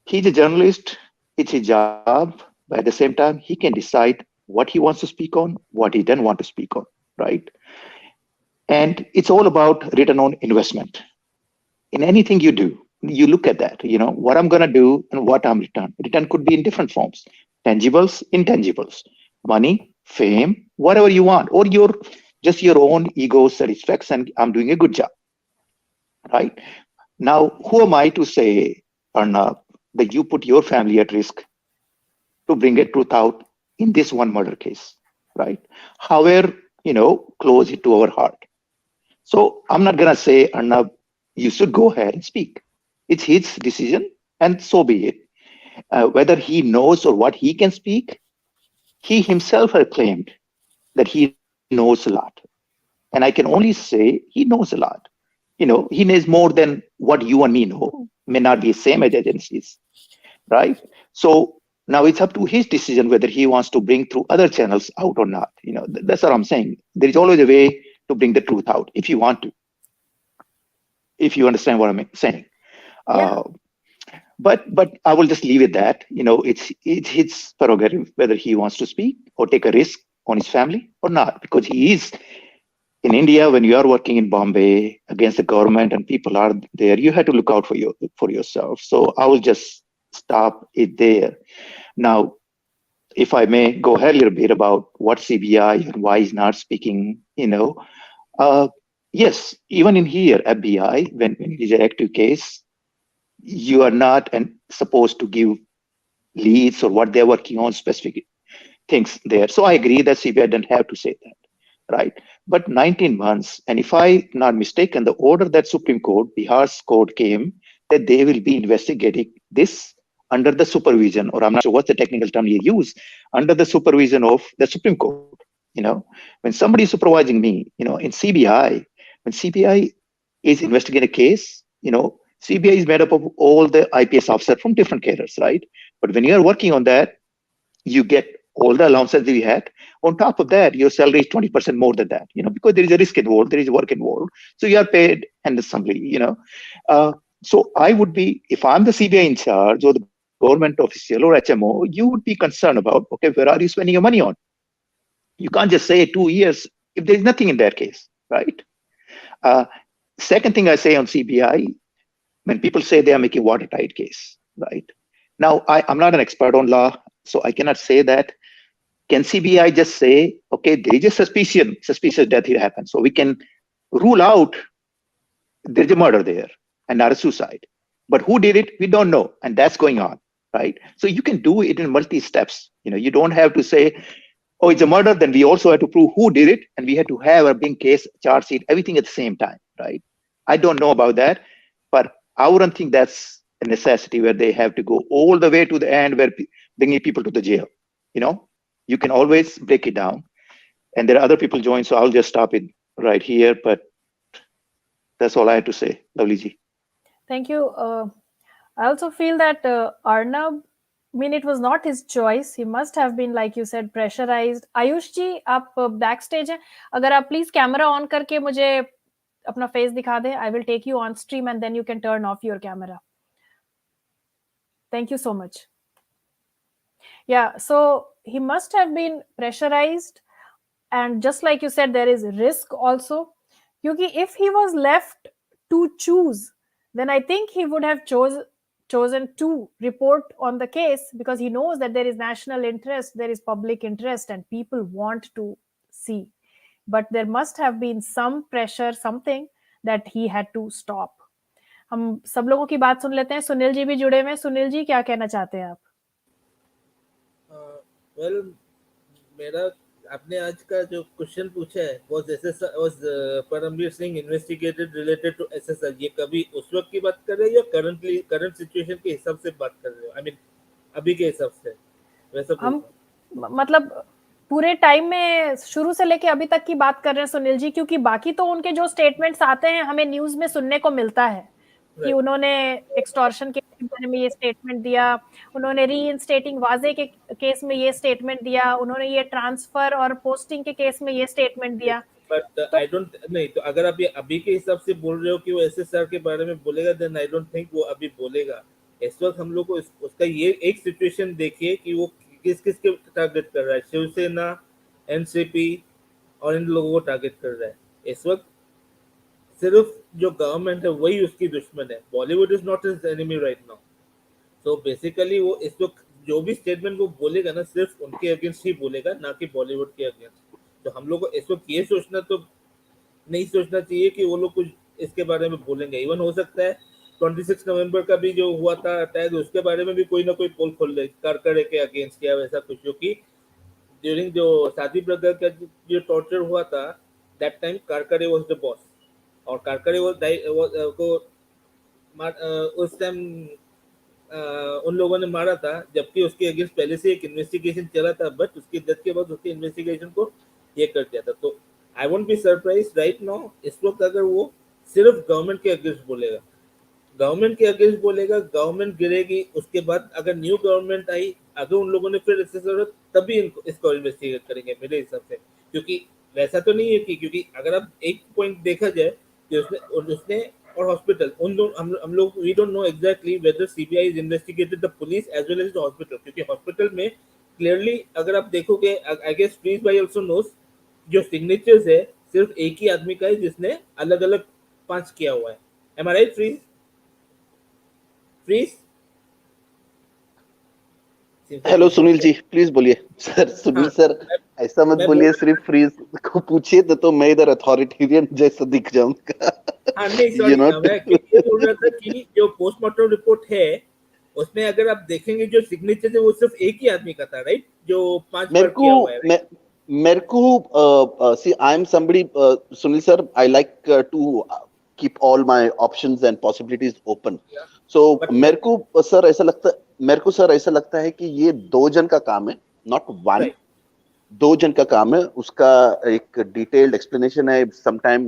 S6: he's a journalist, it's his job, but at the same time, he can decide what he wants to speak on, what he doesn't want to speak on, right? And it's all about return on investment. In anything you do, you look at that, what I'm going to do and what I'm return. Return could be in different forms, tangibles, intangibles, money, fame, whatever you want, or just your own ego satisfaction. I'm doing a good job, right? Now, who am I to say, Arnab, that you put your family at risk to bring a truth out in this one murder case, right? However, close it to our heart. So I'm not going to say, Arnab, you should go ahead and speak. It's his decision, and so be it. Whether he knows or what he can speak, he himself has claimed that he knows a lot. And I can only say he knows a lot. He knows more than what you and me know. May not be the same as agencies, right? So now it's up to his decision whether he wants to bring through other channels out or not. That's what I'm saying. There is always a way to bring the truth out if you want to. If you understand what I'm saying.
S1: Yeah.
S6: But I will just leave it that, it's his prerogative whether he wants to speak or take a risk on his family or not, because he is in India. When you are working in Bombay against the government and people are there, you have to look out for yourself. So I will just stop it there. Now, if I may go ahead a little bit about what CBI and why he's not speaking, yes, even in here, FBI, when it is an active case, you are not supposed to give leads or what they're working on, specific things there. So I agree that CBI doesn't have to say that, right? But 19 months, and if I'm not mistaken, the order that Supreme Court, Bihar's court came, that they will be investigating this under the supervision, or I'm not sure what's the technical term you use, under the supervision of the Supreme Court. When somebody is supervising me, in CBI, when CBI is investigating a case, CBI is made up of all the IPS officers from different cadres, right? But when you are working on that, you get all the allowances that you had. On top of that, your salary is 20% more than that, because there is a risk involved, there is work involved. So you are paid handsomely, So I would be, if I'm the CBI in charge or the government official or HMO, you would be concerned about, okay, where are you spending your money on? You can't just say 2 years if there's nothing in that case, right? Second thing I say on CBI, when people say they are making watertight case, right? Now, I'm not an expert on law, so I cannot say that. Can CBI just say, okay, there is a suspicious death here happened, so we can rule out there's a murder there and not a suicide. But who did it? We don't know, and that's going on, right? So you can do it in multi-steps. You don't have to say, oh, it's a murder, then we also have to prove who did it, and we have to have a big case, charge sheet, everything at the same time, right? I don't know about that, but I wouldn't think that's a necessity where they have to go all the way to the end, where bringing people to the jail. You can always break it down. And there are other people join, so I'll just stop it right here. But that's all I have to say. Lovely ji.
S1: Thank you. I also feel that Arnab, I mean, it was not his choice. He must have been, like you said, pressurized. Ayush जी, आप backstage हैं. अगर आप please camera on करके मुझे अपना face दिखा दें, I will take you on stream and then you can turn off your camera. Thank you so much. Yeah, so he must have been pressurized, and just like you said, there is risk also. Because if he was left to choose, then I think he would have chosen to report on the case, because he knows that there is national interest, there is public interest, and people want to see. But there must have been some pressure, something that he had to stop. हम सब लोगों की बात सुन लेते हैं. सुनील जी भी जुड़े हुए हैं. सुनील जी, क्या कहना चाहते हैं आप?
S7: वेल, मेरा आपने आज का जो क्वेश्चन पूछा है, was Parambir Singh investigated related to SSR, ये कभी उस वक्त की बात कर रहे हो या करंट सिचुएशन के हिसाब से बात कर रहे हो? आई मीन अभी के हिसाब से वैसा
S1: हम मतलब पूरे टाइम में शुरू से लेके अभी तक की बात कर रहे हैं सुनील जी, क्योंकि बाकी तो उनके जो स्टेटमेंट्स आते हैं हमें न्यूज में सुनने को मिलता है कि उन्होंने एक्सटॉर्शन के बारे में ये स्टेटमेंट दिया, उन्होंने रीइंस्टेटिंग वाजे के केस में ये स्टेटमेंट दिया, उन्होंने ये ट्रांसफर और पोस्टिंग के केस में ये स्टेटमेंट दिया.
S7: बट आई डोंट नहीं, तो अगर आप ये अभी के हिसाब से बोल रहे हो कि वो एसएसआर के बारे में बोलेगा, देन आई डोंट थिंक वो अभी बोलेगा. इस वक्त हम लोग को उसका ये एक सिचुएशन देखिए कि वो किस के टारगेट कर रहा है. शिवसेना, एनसीपी और इन लोगों को टारगेट कर रहा है. इस वक्त सिर्फ जो गवर्नमेंट है वही उसकी दुश्मन है. Bollywood is not his enemy right now. So basically वो इस वक्त जो भी स्टेटमेंट वो बोलेगा ना, सिर्फ उनके अगेंस्ट ही बोलेगा, ना कि बॉलीवुड के अगेंस्ट. तो हम लोग को इस वक्त ये सोचना तो नहीं सोचना चाहिए कि वो लोग कुछ इसके बारे में बोलेंगे. इवन हो सकता है 26 नवंबर का भी जो हुआ था अटैक, उसके बारे में भी कोई ना कोई पोल खोल ले कारकरे के अगेंस्ट या वैसा कुछ. क्योंकि ड्यूरिंग जो शादी ब्रदर का जो टॉर्चर हुआ था, that time Karkare was the boss, और कारकरे को उस टाइम उन लोगों ने मारा था, जबकि उसके अगेंस्ट पहले से एक इन्वेस्टिगेशन चला था. बट उसकी डेथ के बाद उसके इन्वेस्टिगेशन को ये कर दिया था. तो I won't be surprise right now इस वक्त अगर वो सिर्फ गवर्नमेंट के अगेंस्ट बोलेगा. गवर्नमेंट गिरेगी, उसके बाद अगर न्यू गवर्नमेंट आई, अगर उन लोगों ने फिर तभी इसको इन्वेस्टिगेट करेंगे मेरे हिसाब से. क्योंकि वैसा तो नहीं है कि, क्योंकि अगर आप एक पॉइंट देखा जाए कि उसने और हॉस्पिटल हम लोग we don't know exactly whether CBI is investigated the police as well as the hospital. क्योंकि हॉस्पिटल में क्लियरली अगर आप देखोगे, आई गेस फ्रीज भाई आल्सो नोस, जो सिग्नेचर्स है सिर्फ एक ही आदमी का है जिसने अलग अलग 5 किया हुआ है. Am I right Freeze?
S4: Hello Sunil ji, please बोलिए. सर सुनील सर ऐसा मत बोलिए, सिर्फ फ्रीज को पूछिए तो मैं इधर अथॉरिटेरियन जैसा दिख जाऊंगा.
S7: नहीं सॉरी, मैं ये बोल रहा था कि जो पोस्टमार्टम रिपोर्ट है उसमें अगर आप देखेंगे जो सिग्नेचर है वो सिर्फ एक ही आदमी का था, राइट? जो 5 बार किया हुआ है.
S4: मेरे को see I am somebody, Sunil sir, I like to keep all my options and possibilities open. So मेरे को सर ऐसा लगता है कि ये 2 जन का काम है, नॉट वन. 2 जन का काम है. उसका एक डिटेल्ड एक्सप्लेनेशन है. Sometime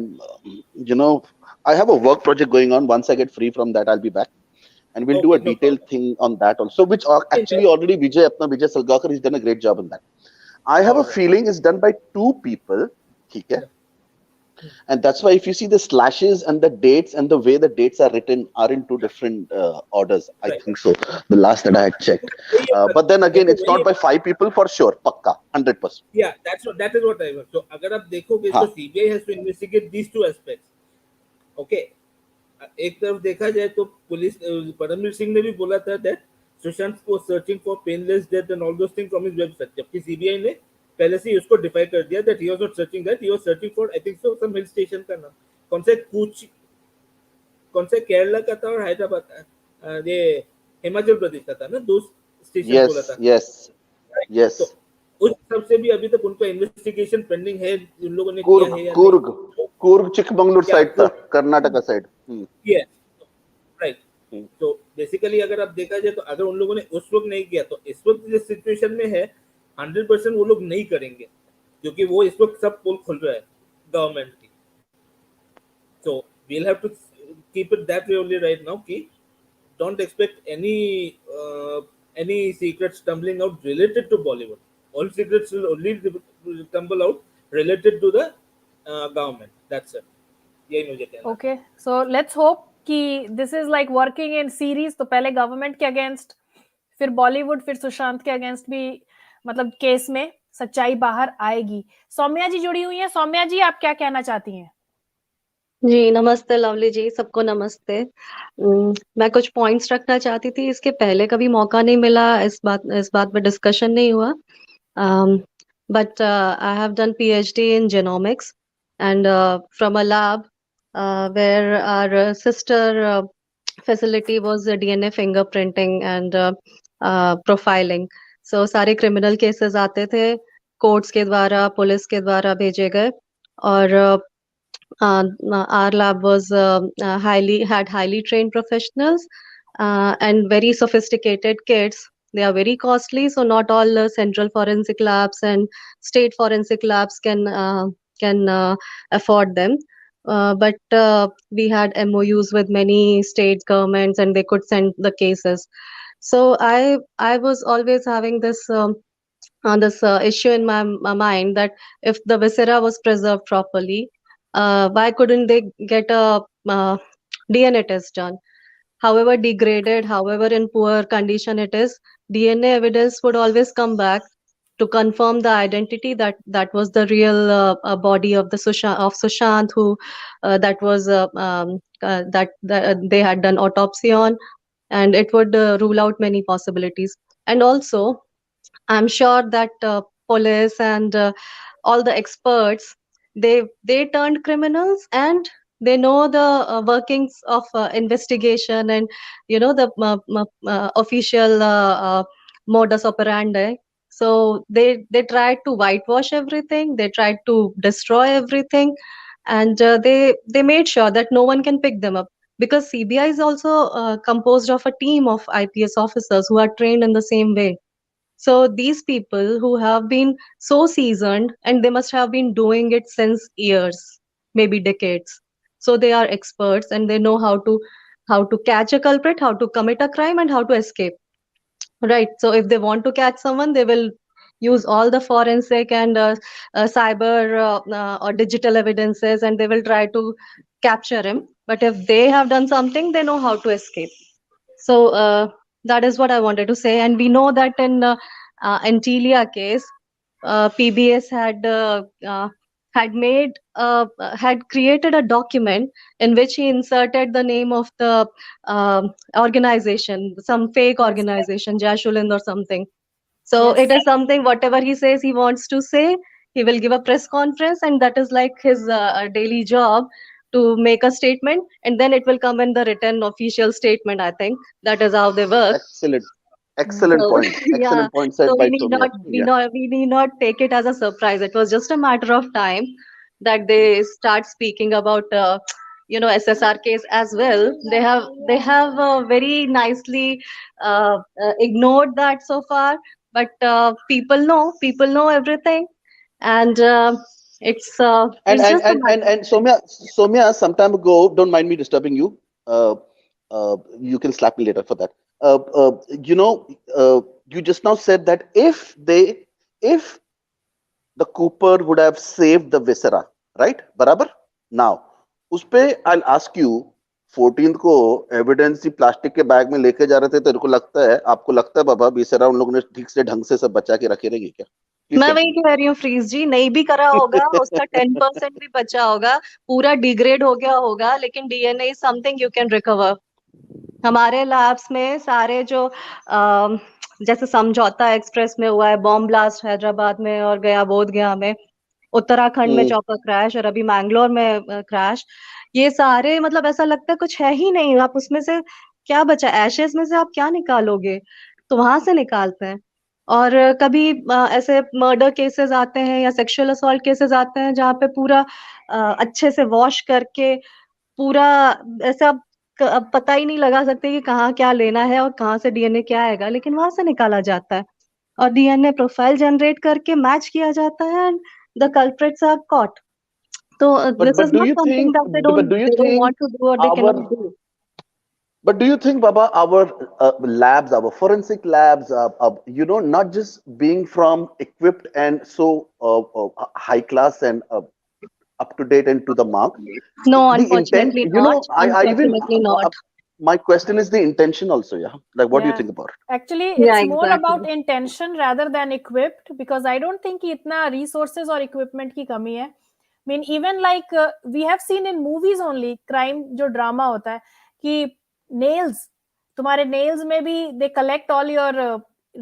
S4: you know I have a work project going on. Once I get free from that I will be back and we'll do a detailed thing on that also, which actually already Vijay Salgaonkar has done a great job on that. I have a feeling it's done by 2 people, okay? And that's why if you see the slashes and the dates and the way the dates are written are in 2 different orders. I think so, the last that I had checked. But then again, it's not by 5 people for sure, pakka 100%.
S7: Yeah, that is what I was. So agar aap dekhoge, so CBI has to investigate these 2 aspects. Okay. एक तरफ देखा जाए तो पुलिस, परमबीर सिंह ने भी बोला था that Sushant was searching for painless death and all those things from his website, जबकि सीबीआई ने पहले से ही उसको डिफाइन कर दिया that he was not searching that, he was searching for I think so some hill station का नाम कौन से केरला का था और हैदराबाद का, ये हिमाचल प्रदेश का था ना, 2 स्टेशन बोला था.
S4: यस.
S7: उस हिसाब से भी अभी तक उनका इन्वेस्टिगेशन पेंडिंग है. उन लोगों ने किया है
S4: कूर्ग चिकमंगलूर साइड था, कर्नाटका साइड.
S7: Yes, right. तो बेसिकली अगर आप देखा जाए तो अगर उन लोगों ने उस वक्त नहीं किया तो इस वक्त जिस सिचुएशन में है 100% वो लोग नहीं करेंगे, क्योंकि वो इस वक्त सब पोल खुल रहा है गवर्नमेंट की. So we'll have to keep it that way only right now. Ki don't expect any secrets stumbling out related to Bollywood. All secrets will only tumble out related to the government. That's it. यही मुझे कहना है.
S1: Okay, so let's hope कि this is like working in series. तो पहले गवर्नमेंट के अगेंस्ट, फिर बॉलीवुड, फिर सुशांत के अगेंस्ट भी मतलब केस में सच्चाई बाहर आएगी. सौम्या जी जुड़ी हुई हैं. सौम्या जी, आप क्या कहना चाहती हैं?
S8: जी नमस्ते लवली जी, सबको नमस्ते. मैं कुछ पॉइंट्स रखना चाहती थी. इसके पहले कभी मौका नहीं मिला, इस बात पे डिस्कशन नहीं हुआ. But I have done PhD in genomics and from a lab where our sister facility was DNA fingerprinting and profiling. So सारे criminal cases आते थे, courts के द्वारा, पुलिस के द्वारा भेजे गए, और our lab was had highly trained professionals and very sophisticated kits. They are very costly, so not all central forensic labs and state forensic labs can afford them. But we had MOUs with many state governments, and they could send the cases. So I was always having this issue in my mind that if the viscera was preserved properly, why couldn't they get a DNA test done? However degraded, however in poor condition it is, DNA evidence would always come back to confirm the identity that was the real body of the Sushant, who that was that they had done autopsy on, and it would rule out many possibilities. And also, I'm sure that police and all the experts, they turned criminals, and they know the workings of investigation, and the official modus operandi. So they tried to whitewash everything. They tried to destroy everything, and they made sure that no one can pick them up, because CBI is also composed of a team of IPS officers who are trained in the same way. So these people who have been so seasoned, and they must have been doing it since years, maybe decades. So they are experts, and they know how to catch a culprit, how to commit a crime, and how to escape. Right. So if they want to catch someone, they will use all the forensic and cyber or digital evidences, and they will try to capture him. But if they have done something, they know how to escape. So that is what I wanted to say. And we know that in Antilia case, PBS had created a document in which he inserted the name of the organization, some fake organization, Jashulind or something. So
S1: Yes.
S8: it is something, whatever he says he wants to say, he will give a press conference, and that is like his daily job, to make a statement, and then it will come in the written official statement. I think that is how they work.
S4: Excellent
S8: So
S4: point.
S8: yeah,
S4: Excellent point said
S8: so
S4: by
S8: we need
S4: Soumya.
S8: we need not take it as a surprise. It was just a matter of time that they start speaking about SSR case as well. They have very nicely ignored that so far, but people know everything, and it's just a matter.
S4: And Soumya, some time ago, don't mind me disturbing you. You can slap me later for that. You just now said that if the Cooper would have saved the viscera, right? Barabar? Now, उसपे I'll ask you, 14th को एविडेंस ही प्लास्टिक के बैग में लेके जा रहे थे, तो आपको लगता है बाबा विसेरा उन लोगों ने ठीक से ढंग से सब बचा के रखे रहेंगे क्या?
S8: मैं वही कह रही हूँ फ्रीज जी, नहीं भी करा होगा, उसका 10% भी बचा होगा, पूरा डिग्रेड हो गया होगा, लेकिन DNA is something you can recover. हमारे लैब्स में सारे जो जैसे समझौता एक्सप्रेस में हुआ है, बॉम्ब ब्लास्ट हैदराबाद में और गया बोध गया में, उत्तराखंड में चौपर क्रैश, और अभी मैंगलोर में क्रैश, ये सारे मतलब ऐसा लगता है कुछ है ही नहीं. आप उसमें से क्या बचा, एशेस में से आप क्या निकालोगे? तो वहां से निकालते हैं. और कभी ऐसे मर्डर केसेस आते हैं या सेक्सुअल असॉल्ट केसेस आते हैं जहाँ पे पूरा अच्छे से वॉश करके पूरा ऐसा अब पता ही नहीं लगा सकते कि कहाँ क्या लेना है और कहाँ से डीएनए क्या आएगा, लेकिन वहां से निकाला जाता है और डीएनए प्रोफाइल जनरेट करके मैच किया जाता है and the culprits are caught. So this is
S4: but do
S8: not
S4: you
S8: something
S4: think
S8: that
S4: but do you
S8: they don't
S4: think
S8: want to do or they
S4: our
S8: cannot do.
S4: But do you think, Baba, our labs, our forensic labs, not just being from equipped and so high class and up to date and to the mark,
S8: No,
S4: the intent,
S8: unfortunately not.
S4: I even,
S8: Unfortunately not.
S4: my question is the intention also, yeah? Like, what do you
S1: Yeah.
S4: think about it?
S1: Actually,
S8: Yeah,
S1: it's more
S8: exactly.
S1: about intention rather than equipped, because I don't think कि इतना resources और equipment की कमी है. I mean, even like we have seen in movies only, crime जो drama होता है कि nails, तुम्हारे nails में भी they collect all your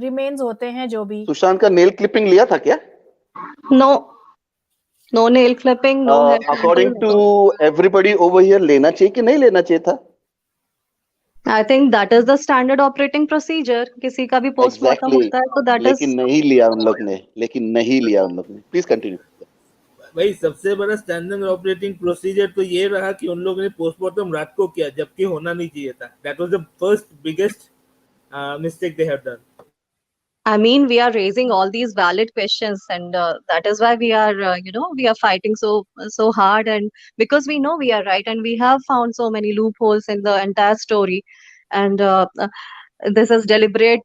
S1: remains होते हैं जो भी.
S4: सुशांत का nail clipping लिया था क्या?
S8: No, no nail clipping, no hair
S4: According
S8: sample.
S4: to everybody over here, लेना चाहिए कि नहीं लेना चाहिए था?
S8: I think that is the standard operating procedure. किसी का भी postmortem
S4: Exactly.
S8: होता है तो that is.
S4: लेकिन नहीं लिया उन लोग ने. Please continue.
S7: भाई सबसे बड़ा स्टैंडर्ड ऑपरेटिंग प्रोसीजर तो ये रहा कि उन लोगों ने पोस्टमार्टम रात को किया, जबकि होना नहीं चाहिए था. That was the first biggest mistake they have done.
S8: I mean, we are raising all these valid questions, and that is why we are, we are fighting so hard, and because we know we are right, and we have found so many loopholes in the entire story, and this is deliberate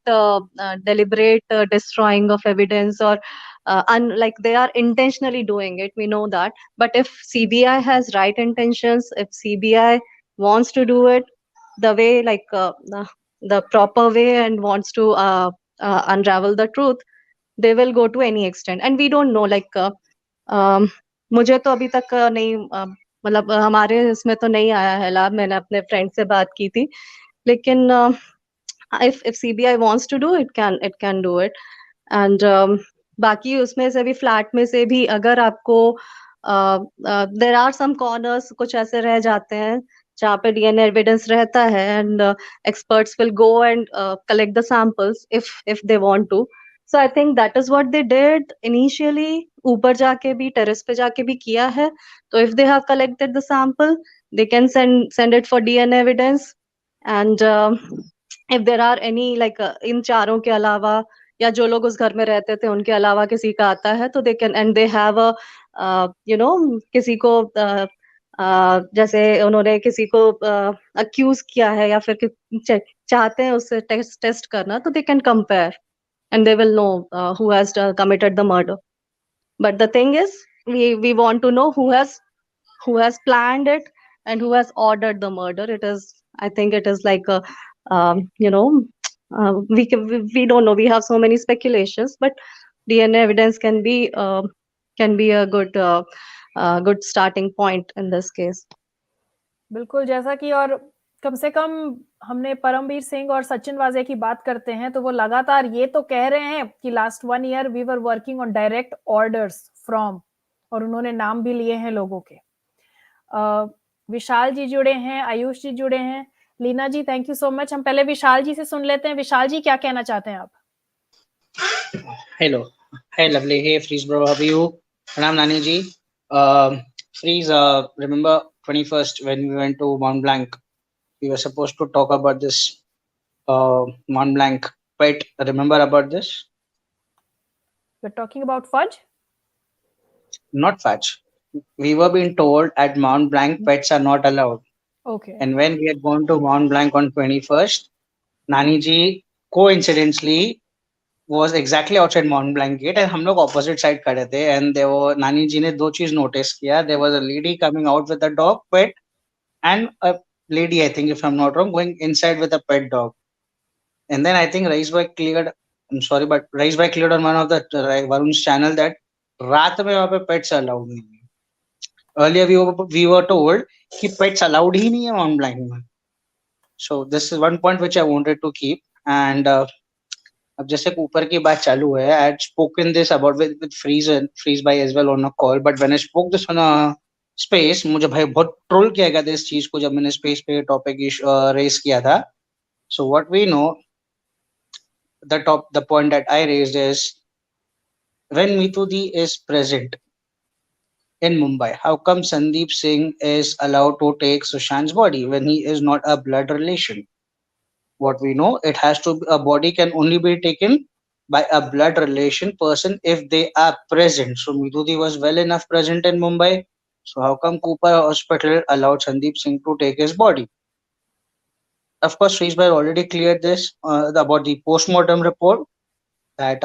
S8: destroying of evidence, or like they are intentionally doing it. We know that, but if CBI has right intentions, if CBI wants to do it the way, like the proper way, and wants to unravel the truth, they will go to any extent. And we don't know, like मुझे तो अभी तक नहीं, मतलब हमारे इसमें तो नहीं आया है लाभ. मैंने अपने फ्रेंड से बात की थी, लेकिन if CBI wants to do it, can do it. And बाकी उसमें से भी फ्लैट में से भी अगर आपको there are some corners कुछ ऐसे रह जाते हैं जहाँ पे DNA evidence रहता है, and experts will go and collect the samples if they want to. So I think that is what they did initially. ऊपर जाके भी, terrace पे जाके भी किया है. So if they have collected the sample, they can send it for DNA evidence. And if there are any, like इन चारों के अलावा या जो लोग उस घर में रहते थे उनके अलावा किसी का आता है तो they can, and they have a किसी को जैसे उन्होंने किसी को accuse किया है या फिर चाहते हैं उससे टेस्ट करना, तो they can compare and they will know who has committed the murder. But the thing is, we want to know who has planned it and who has ordered the murder. I think it is like a we don't know. We have so many speculations, but DNA evidence can be a good starting point in this case.
S1: बिल्कुल, जैसा कि और कम से कम हमने परमबीर सिंह और सचिन वाजे की बात करते हैं तो वो लगातार ये तो कह रहे हैं कि last 1 year we were working on direct orders from, और उन्होंने नाम भी लिए हैं लोगों के. विशाल जी जुड़े हैं, आयुष जी जुड़े हैं, लीना जी थैंक यू सो मच. हम पहले विशाल जी से सुन लेते हैं. विशाल जी क्या कहना चाहते हैं आप?
S9: Hello. Hi, lovely. Hey, Freeze bro. How are you? Pranam Nani ji. Freeze, remember 21st when we went to Mont Blanc, we were supposed to talk about this Mont Blanc pet. Remember about this?
S1: We're talking about fudge?
S9: Not fudge. We were being told at Mont Blanc pets are not allowed.
S1: Okay.
S9: And when we had gone to Mont Blanc on 21st, Nani ji coincidentally was exactly outside Mont Blanc gate and हम लोग opposite side खड़े थे, and there were नानी जी ने दो चीज notice किया. There was a lady coming out with a dog pet and a lady, I think if I'm not wrong, going inside with a pet dog. And then I think Rais Bhai cleared, I'm sorry, but Rais Bhai cleared on one of the Varun's channel that रात में वहाँ पे pets allowed नहीं है. Earlier we were told कि pets allowed ही नहीं है Mont Blanc में. So this is one point which I wanted to keep. And अब जैसे ऊपर की बात चालू है, I had spoken this about with Freeze by as well on a call, but when I spoke this on a space, मुझे भाई बहुत ट्रोल किया गया था इस चीज को जब मैंने स्पेस पे टॉपिक रेस किया था. So what we know, the point that I raised is when Mitudi is present in Mumbai. How come Sandeep Singh is allowed to take Sushant's body when he is not a blood relation? What we know, it has to a body can only be taken by a blood relation person if they are present. So Midudi was well enough present in Mumbai. So how come Cooper Hospital allowed Sandeep Singh to take his body? Of course, Shrishbhai already cleared this about the post-mortem report that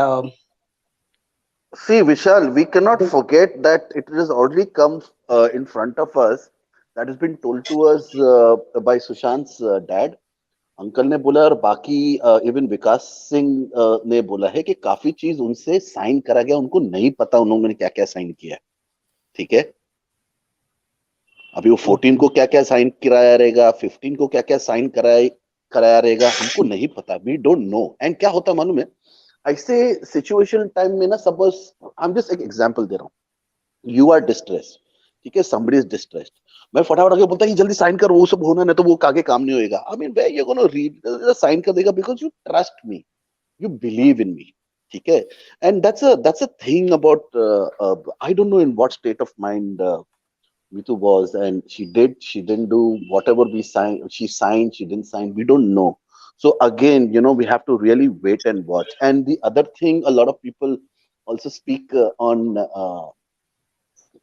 S4: See, Vishal, we cannot forget that it has already come in front of us. That has been told to us by Sushant's dad. Uncle ने बोला और बाकी इवन विकास सिंह ने बोला है कि काफी चीज उनसे साइन करा गया, उनको नहीं पता उन्होंने क्या क्या साइन किया है. ठीक है, अभी वो 14 को क्या क्या साइन कराया रहेगा, 15 को क्या क्या साइन कराया रहेगा, हमको नहीं पता. We don't no. एंड क्या होता मालूम है, ऐसे सिचुएशन टाइम में ना, सपोज आई एम जस्ट एक एग्जांपल दे रहा हूँ. यू आर डिस्ट्रेस्ड, ठीक है, समबडी इज डिस्ट्रेस्ड. मैं फटाफट आके बोलता है जल्दी साइन कर, वो सब होना, नहीं तो वो आगे काम नहीं होएगा. I mean where you gonna read, sign कर देगा because you trust me, you believe in me. ठीक है. And that's a thing about, I don't know in what state of mind Mitu was, and she didn't do whatever we signed. She signed, she didn't sign. We don't know. So again, we have to really wait and watch. And the other thing, a lot of people also speak on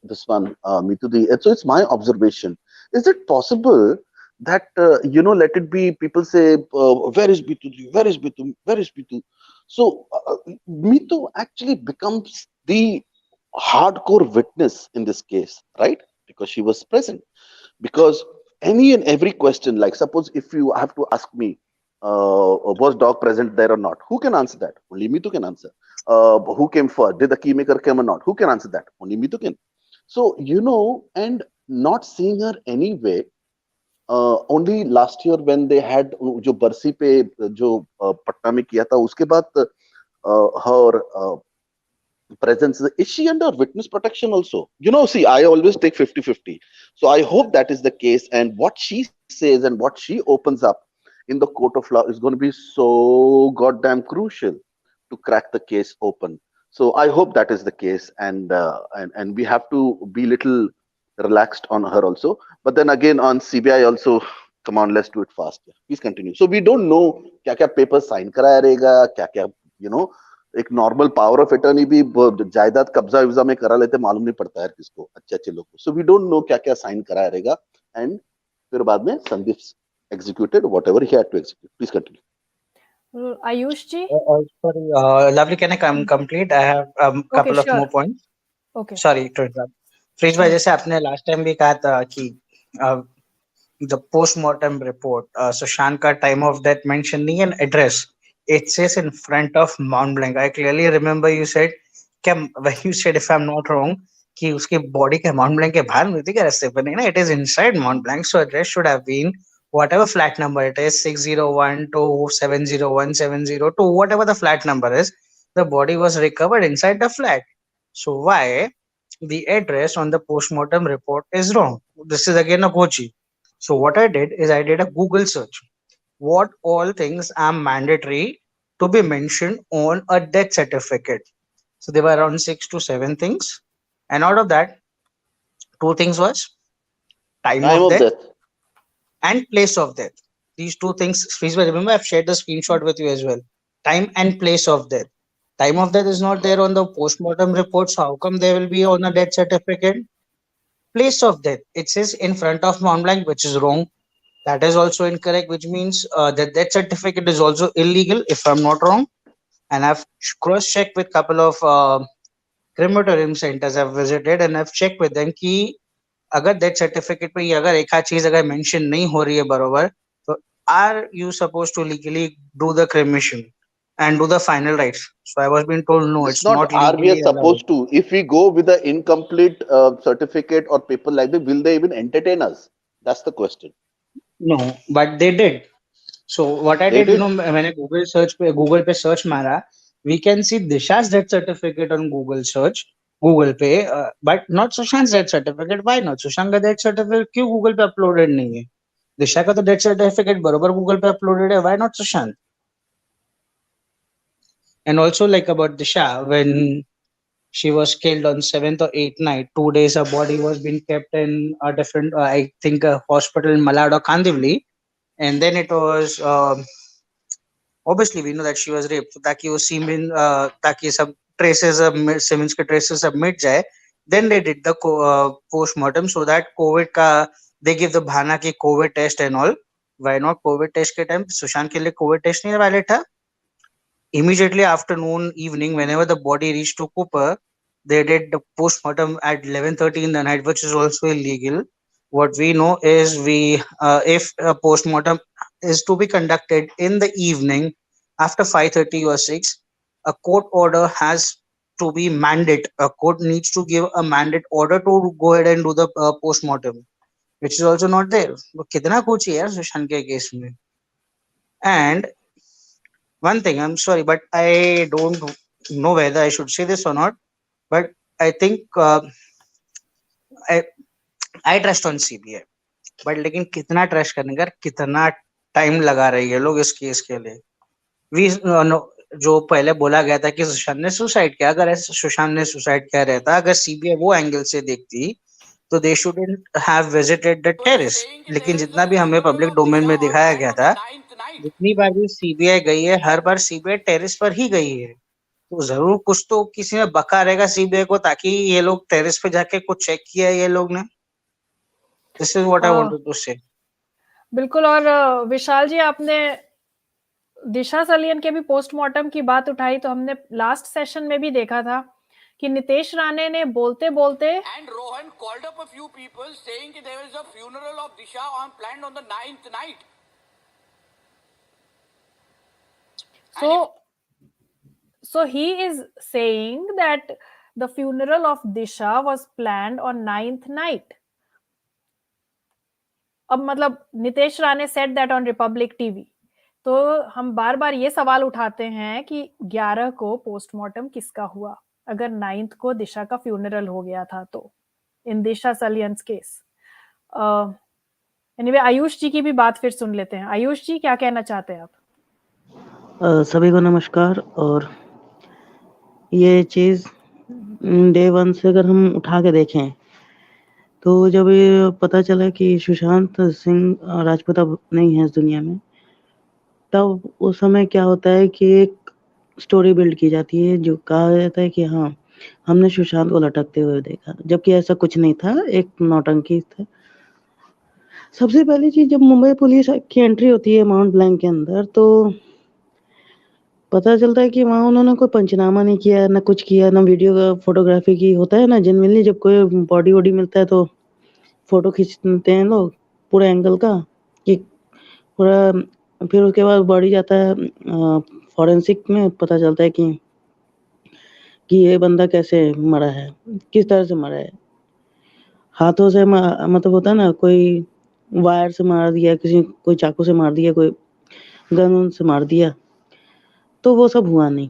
S4: this one, Mitu. So it's my observation. Is it possible that let it be? People say, "Where is Mitu? Where is Mitu? Where is Mitu?" So Mitu actually becomes the hardcore witness in this case, right? Because she was present. Because any and every question, like suppose if you have to ask me, was dog present there or not? Who can answer that? Only Mitu can answer. Who came first? Did the keymaker come or not? Who can answer that? Only Mitu can. So, and not seeing her anyway, only last year when they had जो बरसी पे जो पटना में किया था, उसके बाद her presence, is she under witness protection also? See, I always take 50-50. So I hope that is the case, and what she says and what she opens up in the court of law is going to be so goddamn crucial to crack the case open. So I hope that is the case, and we have to be little relaxed on her also. But then again on CBI also, come on, let's do it fast. Please continue. So we don't know क्या क्या पेपर साइन कराया रहेगा, क्या क्या एक नॉर्मल पावर ऑफ अटर्नी भी जायदाद कब्जा विब्जा में करा लेते, मालूम नहीं पड़ता है किसको, अच्छे लोग को. सो वी डोंट नो क्या क्या साइन कराया रहेगा, एंड फिर बाद में Sandeep executed whatever he had to execute. Please continue.
S1: Ayush ji?
S9: Sorry, Lovely, can I complete? I have a couple of more points.
S1: Okay.
S9: Sorry to interrupt. Friz bhai, जैसे आपने last time भी कहा था कि the post-mortem report, Sushant का time of death mention नहीं है, address. It says in front of Mont Blanc. I clearly remember you said, when you said, if I'm not wrong, कि उसके body के Mont Blanc के बाहर मिलती क्या रास्ते पर नहीं ना, it is inside Mont Blanc. So address should have been whatever flat number it is, 601 to 701, 702, whatever the flat number is, the body was recovered inside the flat. So why the address on the post-mortem report is wrong? This is again a Kochi. So what I did is I did a Google search. What all things are mandatory to be mentioned on a death certificate? So there were around 6 to 7 things. And out of that, 2 things was time of death and place of death. These 2 things, please remember, I've shared the screenshot with you as well. Time and place of death. Time of death is not there on the post-mortem report. So how come they will be on a death certificate? Place of death, it says in front of Mont Blanc, which is wrong. That is also incorrect, which means the death certificate is also illegal, if I'm not wrong. And I've cross-checked with a couple of crematorium centers I've visited, and I've checked with them कि अगर death certificate पे ये अगर एक आध चीज अगर mention नहीं हो रही है बरोबर, तो are you supposed to legally do the cremation and do the final rites? So I was being told no, it's not legally
S4: are we supposed to? If we go with the incomplete certificate or paper like that, will they even entertain us? That's the question.
S9: No, but they did. So what I did, मैंने Google पे search मारा, we can see Disha's death certificate on Google पे, but not Sushant's death certificate. Why not? Sushant का death certificate क्यों Google पे uploaded नहीं है? Disha का तो death certificate बरोबर Google पे uploaded है. Why not Sushant? And also like about Disha, when She was killed on 7th or 8th night. 2 days her body was being kept in a different, I think, a hospital in Malad or Kandivali. And then it was, obviously we know that she was raped. ताकि वो semen, ताकि सब traces of semen के traces सब मिट जाए. Then they did the postmortem so that COVID का, they give the bhana की COVID test and all. Why not COVID test के time सुशांत के लिए COVID test नहीं valid था? Immediately afternoon, evening, whenever the body reached to Cooper, they did the postmortem at 11:30 in the night, which is also illegal. What we know is if a postmortem is to be conducted in the evening after 5:30 or 6, a court order has to be mandate. A court needs to give a mandate order to go ahead and do the postmortem, which is also not there. वो कितना कुछ है यार सुशांत के केस में. And one thing, I'm sorry, but I don't know whether I should say this or not, but I think I trust on CBI. But लेकिन कितना ट्रस्ट करने का, कितना टाइम लगा रही है लोग इस केस के लिए. जो पहले बोला गया था कि सुशांत ने सुसाइड किया, अगर सुशांत ने सुसाइड किया रहता, अगर सीबीआई वो एंगल से देखती तो दे shouldn't have visited the terrace. लेकिन जितना भी हमें पब्लिक डोमेन में दिखाया गया था, जितनी बार भी सीबीआई गई है, हर बार सीबीआई टेरेस पर ही गई है. तो जरूर कुछ तो किसी ने बका रहेगा सीबीआई को, ताकि ये लोग टेरेस पे जाके कुछ चेक किया है ये लोग ने. This is what I wanted to say.
S1: बिल्कुल. और विशाल जी, आपने दिशा सलियन के भी पोस्टमार्टम की बात उठाई, तो हमने लास्ट सेशन में भी देखा था कि नितेश राणे ने बोलते बोलते
S10: and Rohan called up a few people saying that there is a funeral of Disha planned on the 9th night.
S1: So he is saying that the funeral of Disha was planned on 9th night. अब मतलब Nitesh Rane said that on Republic TV. तो हम बार बार ये सवाल उठाते हैं कि 11 को पोस्टमार्टम किसका हुआ, अगर 9th को दिशा का फ्यूनरल हो गया था तो, इन दिशा सलियंस केस. एनीवे, आयुष जी की भी बात फिर सुन लेते हैं. आयुष जी, क्या कहना चाहते हैं आप?
S11: सभी को नमस्कार. और ये चीज डे 1 से अगर हम उठा के देखें तो जब ये पता चला कि सुशांत सिंह राजपूत अब नहीं है इस दुनिया में, तब उस समय क्या होता है कि एक स्टोरी बिल्ड की जाती है जो कहा जाता है कि हाँ, हमने सुशांत को लटकते हुए देखा, जबकि ऐसा कुछ नहीं था, एक नौटंकी था. सबसे पहली चीज, जब मुंबई पुलिस की एंट्री होती है माउंट ब्लैंक के अंदर, तो पता चलता है कि वहाँ उन्होंने कोई पंचनामा नहीं किया, ना कुछ किया, ना वीडियो का फोटोग्राफी की. होता है ना जनरली, जब कोई बॉडी वॉडी मिलता है तो फोटो खींचते हैं लोग पूरे एंगल का, कि पूरा. फिर उसके बाद बॉडी जाता है फॉरेंसिक में, पता चलता है कि ये बंदा कैसे मरा है, किस तरह से मरा है. हाथों से मतलब होता है ना, कोई वायर से मार दिया, किसी कोई चाकू से मार दिया, कोई गन से मार दिया, तो वो सब हुआ नहीं.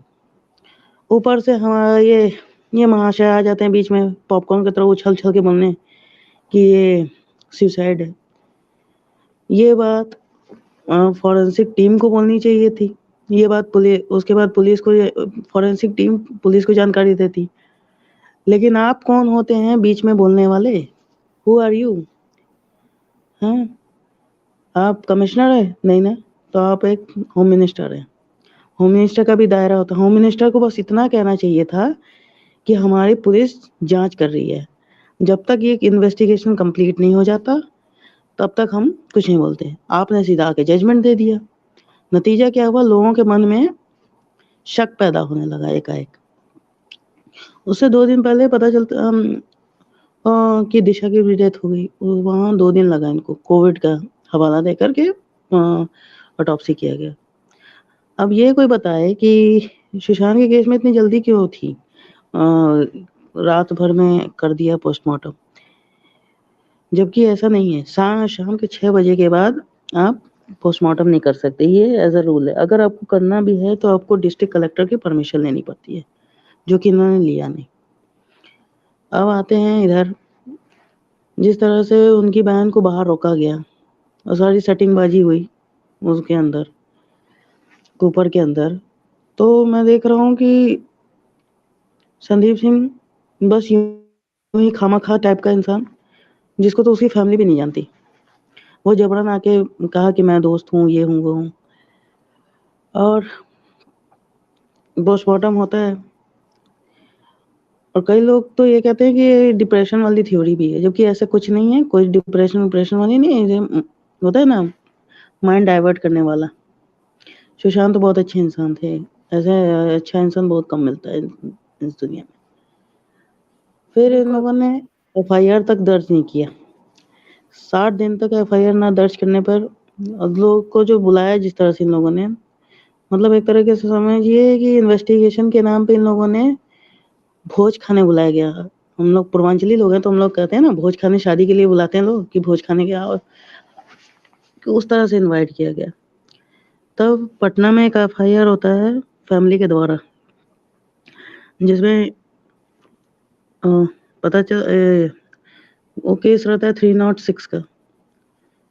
S11: ऊपर से हमारा ये महाशय आ जाते हैं बीच में पॉपकॉर्न की तरह उछल छल के बोलने कि ये सुसाइड है. ये बात फॉरेंसिक टीम को बोलनी चाहिए थी. ये बात उसके बाद पुलिस को, फॉरेंसिक टीम पुलिस को जानकारी देती. लेकिन आप कौन होते हैं बीच में बोलने वाले? Who are you? हैं? आप कमिश्नर है? नहीं ना, तो आप एक होम मिनिस्टर है. होम मिनिस्टर का भी दायरा होता है. होम मिनिस्टर को बस इतना कहना चाहिए था कि हमारी पुलिस जांच कर रही है, जब तक ये इन्वेस्टिगेशन कंप्लीट नहीं हो जाता तब तक हम कुछ नहीं बोलते. आपने सीधा आके जजमेंट दे दिया. नतीजा क्या हुआ? लोगों के मन में शक पैदा होने लगा एकाएक. उससे 2 दिन पहले पता चलता कि दिशा की भी डेथ हो गई. वहाँ 2 दिन लगा इनको, कोविड का हवाला दे करके ऑटोप्सी किया गया. अब ये कोई बताए कि सुशांत के केस में इतनी जल्दी क्यों थी? रात भर में कर दिया पोस्टमार्टम, जबकि ऐसा नहीं है. शाम के 6 बजे के बाद आप पोस्टमार्टम नहीं कर सकते. ये एज अ रूल है. अगर आपको करना भी है तो आपको डिस्ट्रिक्ट कलेक्टर की परमिशन लेनी पड़ती है, जो कि इन्होंने लिया नहीं. अब आते हैं इधर, जिस तरह से उनकी बहन को बाहर रोका गया और सारी सेटिंगबाजी हुई उसके अंदर, कूपर के अंदर, तो मैं देख रहा हूँ कि संदीप सिंह बस यूं ही खामखा टाइप का इंसान, जिसको तो उसकी फैमिली भी नहीं जानती, वो जबरन आके कहा कि मैं दोस्त हूँ, ये हूँ, वो हूँ। और पोस्टमार्टम होता है और कई लोग तो ये कहते हैं कि ये डिप्रेशन वाली थ्योरी भी है, जबकि ऐसा कुछ नहीं है, कोई डिप्रेशन वाली नहीं है। ये होता है ना माइंड डाइवर्ट करने वाला। सुशांत तो बहुत अच्छे इंसान थे, ऐसे अच्छा इंसान बहुत कम मिलता है इस दुनिया में। फिर इन
S1: बिल्कुल
S11: लोगों ने एफआईआर तक दर्ज नहीं किया। 60 दिन तक एफआईआर ना दर्ज करने पर लोगों को जो बुलाया जिस तरह से इन लोगों ने, मतलब एक तरह से समझिए कि इन्वेस्टिगेशन के नाम पे इन लोगों ने भोज खाने बुलाया गया। हम लोग पूर्वांचली लोग हैं तो हम लोग कहते हैं ना भोज खाने, शादी के लिए बुलाते हैं लोग कि भोज खाने के आओ, कि उस तरह से इनवाइट किया गया। तब पटना में एक एफआईआर होता है फैमिली के द्वारा, जिसमें पता चल वो केस रहता है 306 का।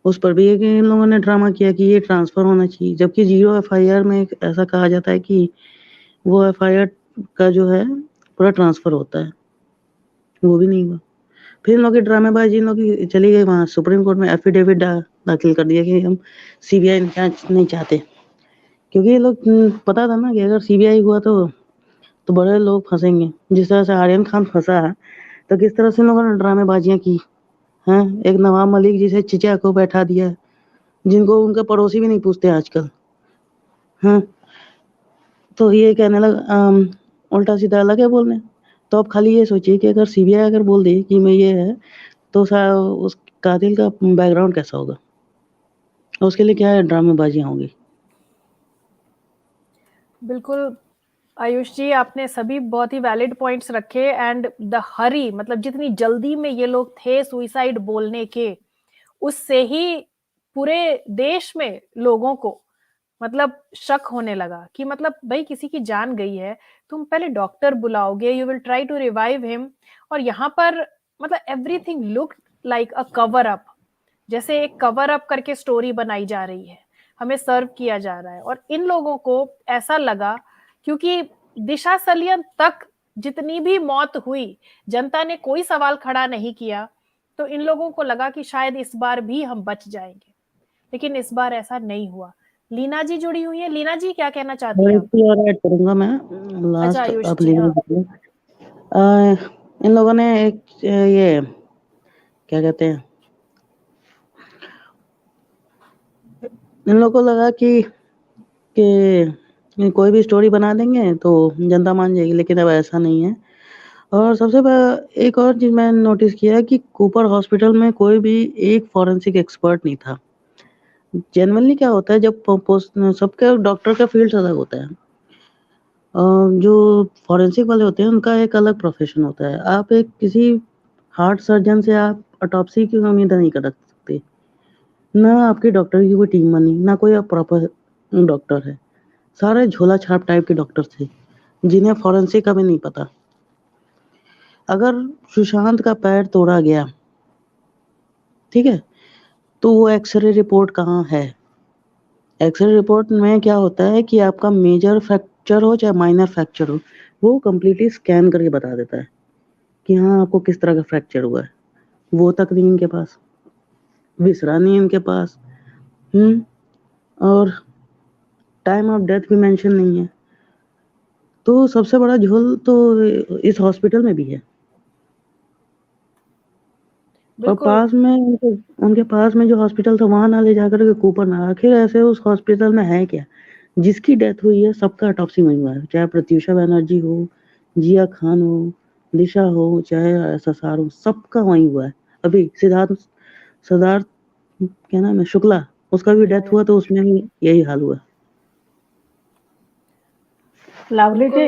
S11: उस पर भी एक इन लोगों ने ड्रामा किया कि ये ट्रांसफर होना चाहिए, जबकि 0 एफआईआर में एक ऐसा कहा जाता है कि वो एफआईआर का जो है पूरा ट्रांसफर होता है, वो भी नहीं हुआ। फिर इन लोग की ड्रामेबाजी, इन लोग की चली गई वहाँ सुप्रीम कोर्ट में एफिडेविट दाखिल कर दिया कि हम सीबीआई जांच नहीं चाहते, क्योंकि ये लोग पता था ना कि अगर सीबीआई हुआ तो बड़े लोग फंसेंगे। जिस तरह से आर्यन खान फंसा है, तो किस तरह से इन लोगों ने ड्रामेबाजियां की हैं। एक नवाब मलिक जिसे चिचा को बैठा दिया, जिनको उनके पड़ोसी भी नहीं पूछते आजकल। हाँ, तो ये कहने लगा उल्टा सीधा अलग है बोलने। तो अब खाली ये सोचिए कि अगर सीबीआई अगर बोल दे कि मैं ये है, तो उस कातिल का बैकग्राउंड कैसा होगा, उसके लिए क्या ड्रामेबाजियां होंगी।
S1: बिल्कुल आयुष जी, आपने सभी बहुत ही वैलिड पॉइंट्स रखे। एंड द हरी, मतलब जितनी जल्दी में ये लोग थे सुइसाइड बोलने के, उससे ही पूरे देश में लोगों को मतलब शक होने लगा कि मतलब भाई किसी की जान गई है, तुम पहले डॉक्टर बुलाओगे, you will try to revive him, और यहाँ पर मतलब everything look like a cover up, जैसे एक कवर अप करके स्टोरी बनाई जा रही है, हमें सर्व किया जा रहा है। और इन लोगों को ऐसा लगा, क्योंकि दिशा सलियन तक जितनी भी मौत हुई, जनता ने कोई सवाल खड़ा नहीं किया, तो इन लोगों को लगा कि शायद इस बार भी हम बच जाएंगे, लेकिन इस बार ऐसा नहीं हुआ। लीना जी जुड़ी हुई है। लीना जी, क्या कहना चाहती हैं आप?
S11: और ऐड करूंगा मैं
S1: अच्छा
S11: लास्ट,
S1: आयुष
S11: आप
S1: जी, हाँ।
S11: इन लोगों ने एक ये क्या कहते हैं, इन लोगों को लगा कि कोई भी स्टोरी बना देंगे तो जनता मान जाएगी, लेकिन अब ऐसा नहीं है। और सबसे एक और चीज मैंने नोटिस किया कि कूपर हॉस्पिटल में कोई भी एक फॉरेंसिक एक्सपर्ट नहीं था। जनरली क्या होता है, जब सबके डॉक्टर का फील्ड अलग होता है, जो फॉरेंसिक वाले होते हैं उनका एक अलग प्रोफेशन होता है। आप एक किसी हार्ट सर्जन से आप ऑटोप्सी की उम्मीद नहीं कर सकते, ना आपकी डॉक्टर की कोई टीम बनी, ना कोई प्रॉपर डॉक्टर है। सारे झोला छाप टाइप के डॉक्टर थे, जिन्हें फॉरेंसिक का भी नहीं पता। अगर सुशांत का पैर तोड़ा गया, ठीक है, तो वो एक्सरे रिपोर्ट कहाँ है? एक्सरे रिपोर्ट में क्या होता है कि आपका मेजर फ्रैक्चर हो चाहे माइनर फ्रैक्चर हो, वो कम्प्लीटली स्कैन करके बता देता है कि हाँ आपको किस तरह का फ्रैक्चर हुआ है। वो तक नहीं इनके पास, विसरा नहीं इनके पास, और टाइम ऑफ डेथ भी मेंशन नहीं है। तो सबसे बड़ा झोल तो इस हॉस्पिटल में भी है। और पास में उनके पास में जो हॉस्पिटल था वहां ना ले जाकर के कूपर ना, आखिर ऐसे उस हॉस्पिटल में है क्या? जिसकी डेथ हुई है सबका ऑटोप्सी वहीं हुआ है, चाहे प्रत्युषा बनर्जी हो, जिया खान हो, दिशा हो, चाहे एसएसआर हो, सबका वहीं हुआ है। अभी सिद्धार्थ क्या नाम है, शुक्ला, उसका भी डेथ हुआ तो उसमें भी यही हाल हुआ।
S1: लवली जी,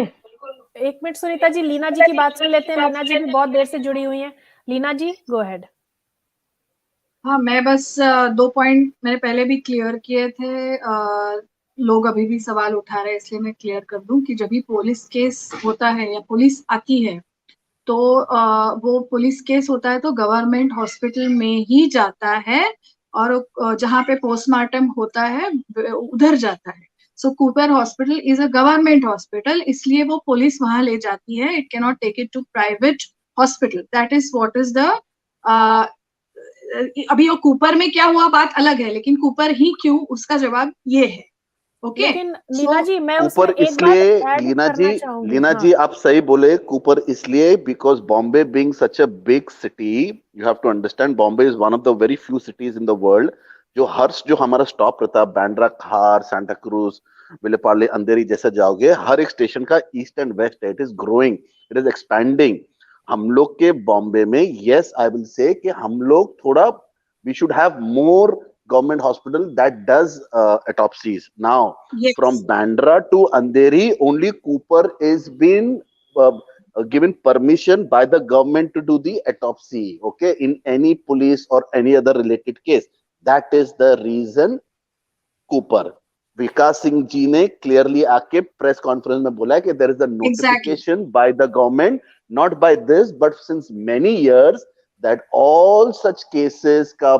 S1: एक मिनट सुनीता जी, लीना जी की बात सुन लेते हैं। लीना जी भी बहुत देर से जुड़ी हुई हैं। लीना जी, गो अहेड।
S12: हाँ, मैं बस 2 पॉइंट मैंने पहले भी क्लियर किए थे। लोग अभी भी सवाल उठा रहे हैं, इसलिए मैं क्लियर कर दूं कि जब भी पुलिस केस होता है या पुलिस आती है, तो वो पुलिस केस होता है तो गवर्नमेंट हॉस्पिटल में ही जाता है, और जहाँ पे पोस्टमार्टम होता है उधर जाता है। So Cooper hospital is a government hospital, इसलिए वो पुलिस वहां ले जाती है. It can not take it to private hospital. That is what is the अभी वो कूपर में क्या हुआ बात अलग है, लेकिन कूपर ही क्यों, उसका जवाब ये है. ओके
S1: लेकिन लीना जी मैं उसमें
S4: कूपर
S1: एक बात
S4: इसलिए
S1: ऐड करना चाहूंगी.
S4: लीना
S1: हाँ
S4: जी आप सही बोले, कूपर इसलिए because Bombay being such a big city, you have to understand Bombay is one of the very few cities in the world जो हमारा स्टॉप रहता है, बैंड्रा, खार, सांता क्रूज, विलेपार्ले, अंधेरी, जैसा जाओगे हर एक स्टेशन का ईस्ट एंड वेस्ट है. It is growing, it is expanding. हम लोग के बॉम्बे में यस आई विल से कि हम लोग थोड़ा we should have more government hospital that does autopsies. Now,
S12: yes.
S4: from Bandra to Andheri, only Cooper is been given permission by the government to do the autopsy. Okay, in any police or any other related case. That is the reason Cooper. विकास सिंह जी ने क्लियरली आके प्रेस कॉन्फ्रेंस में बोला कि there is a notification by the government, not by this, but since many years that all such cases का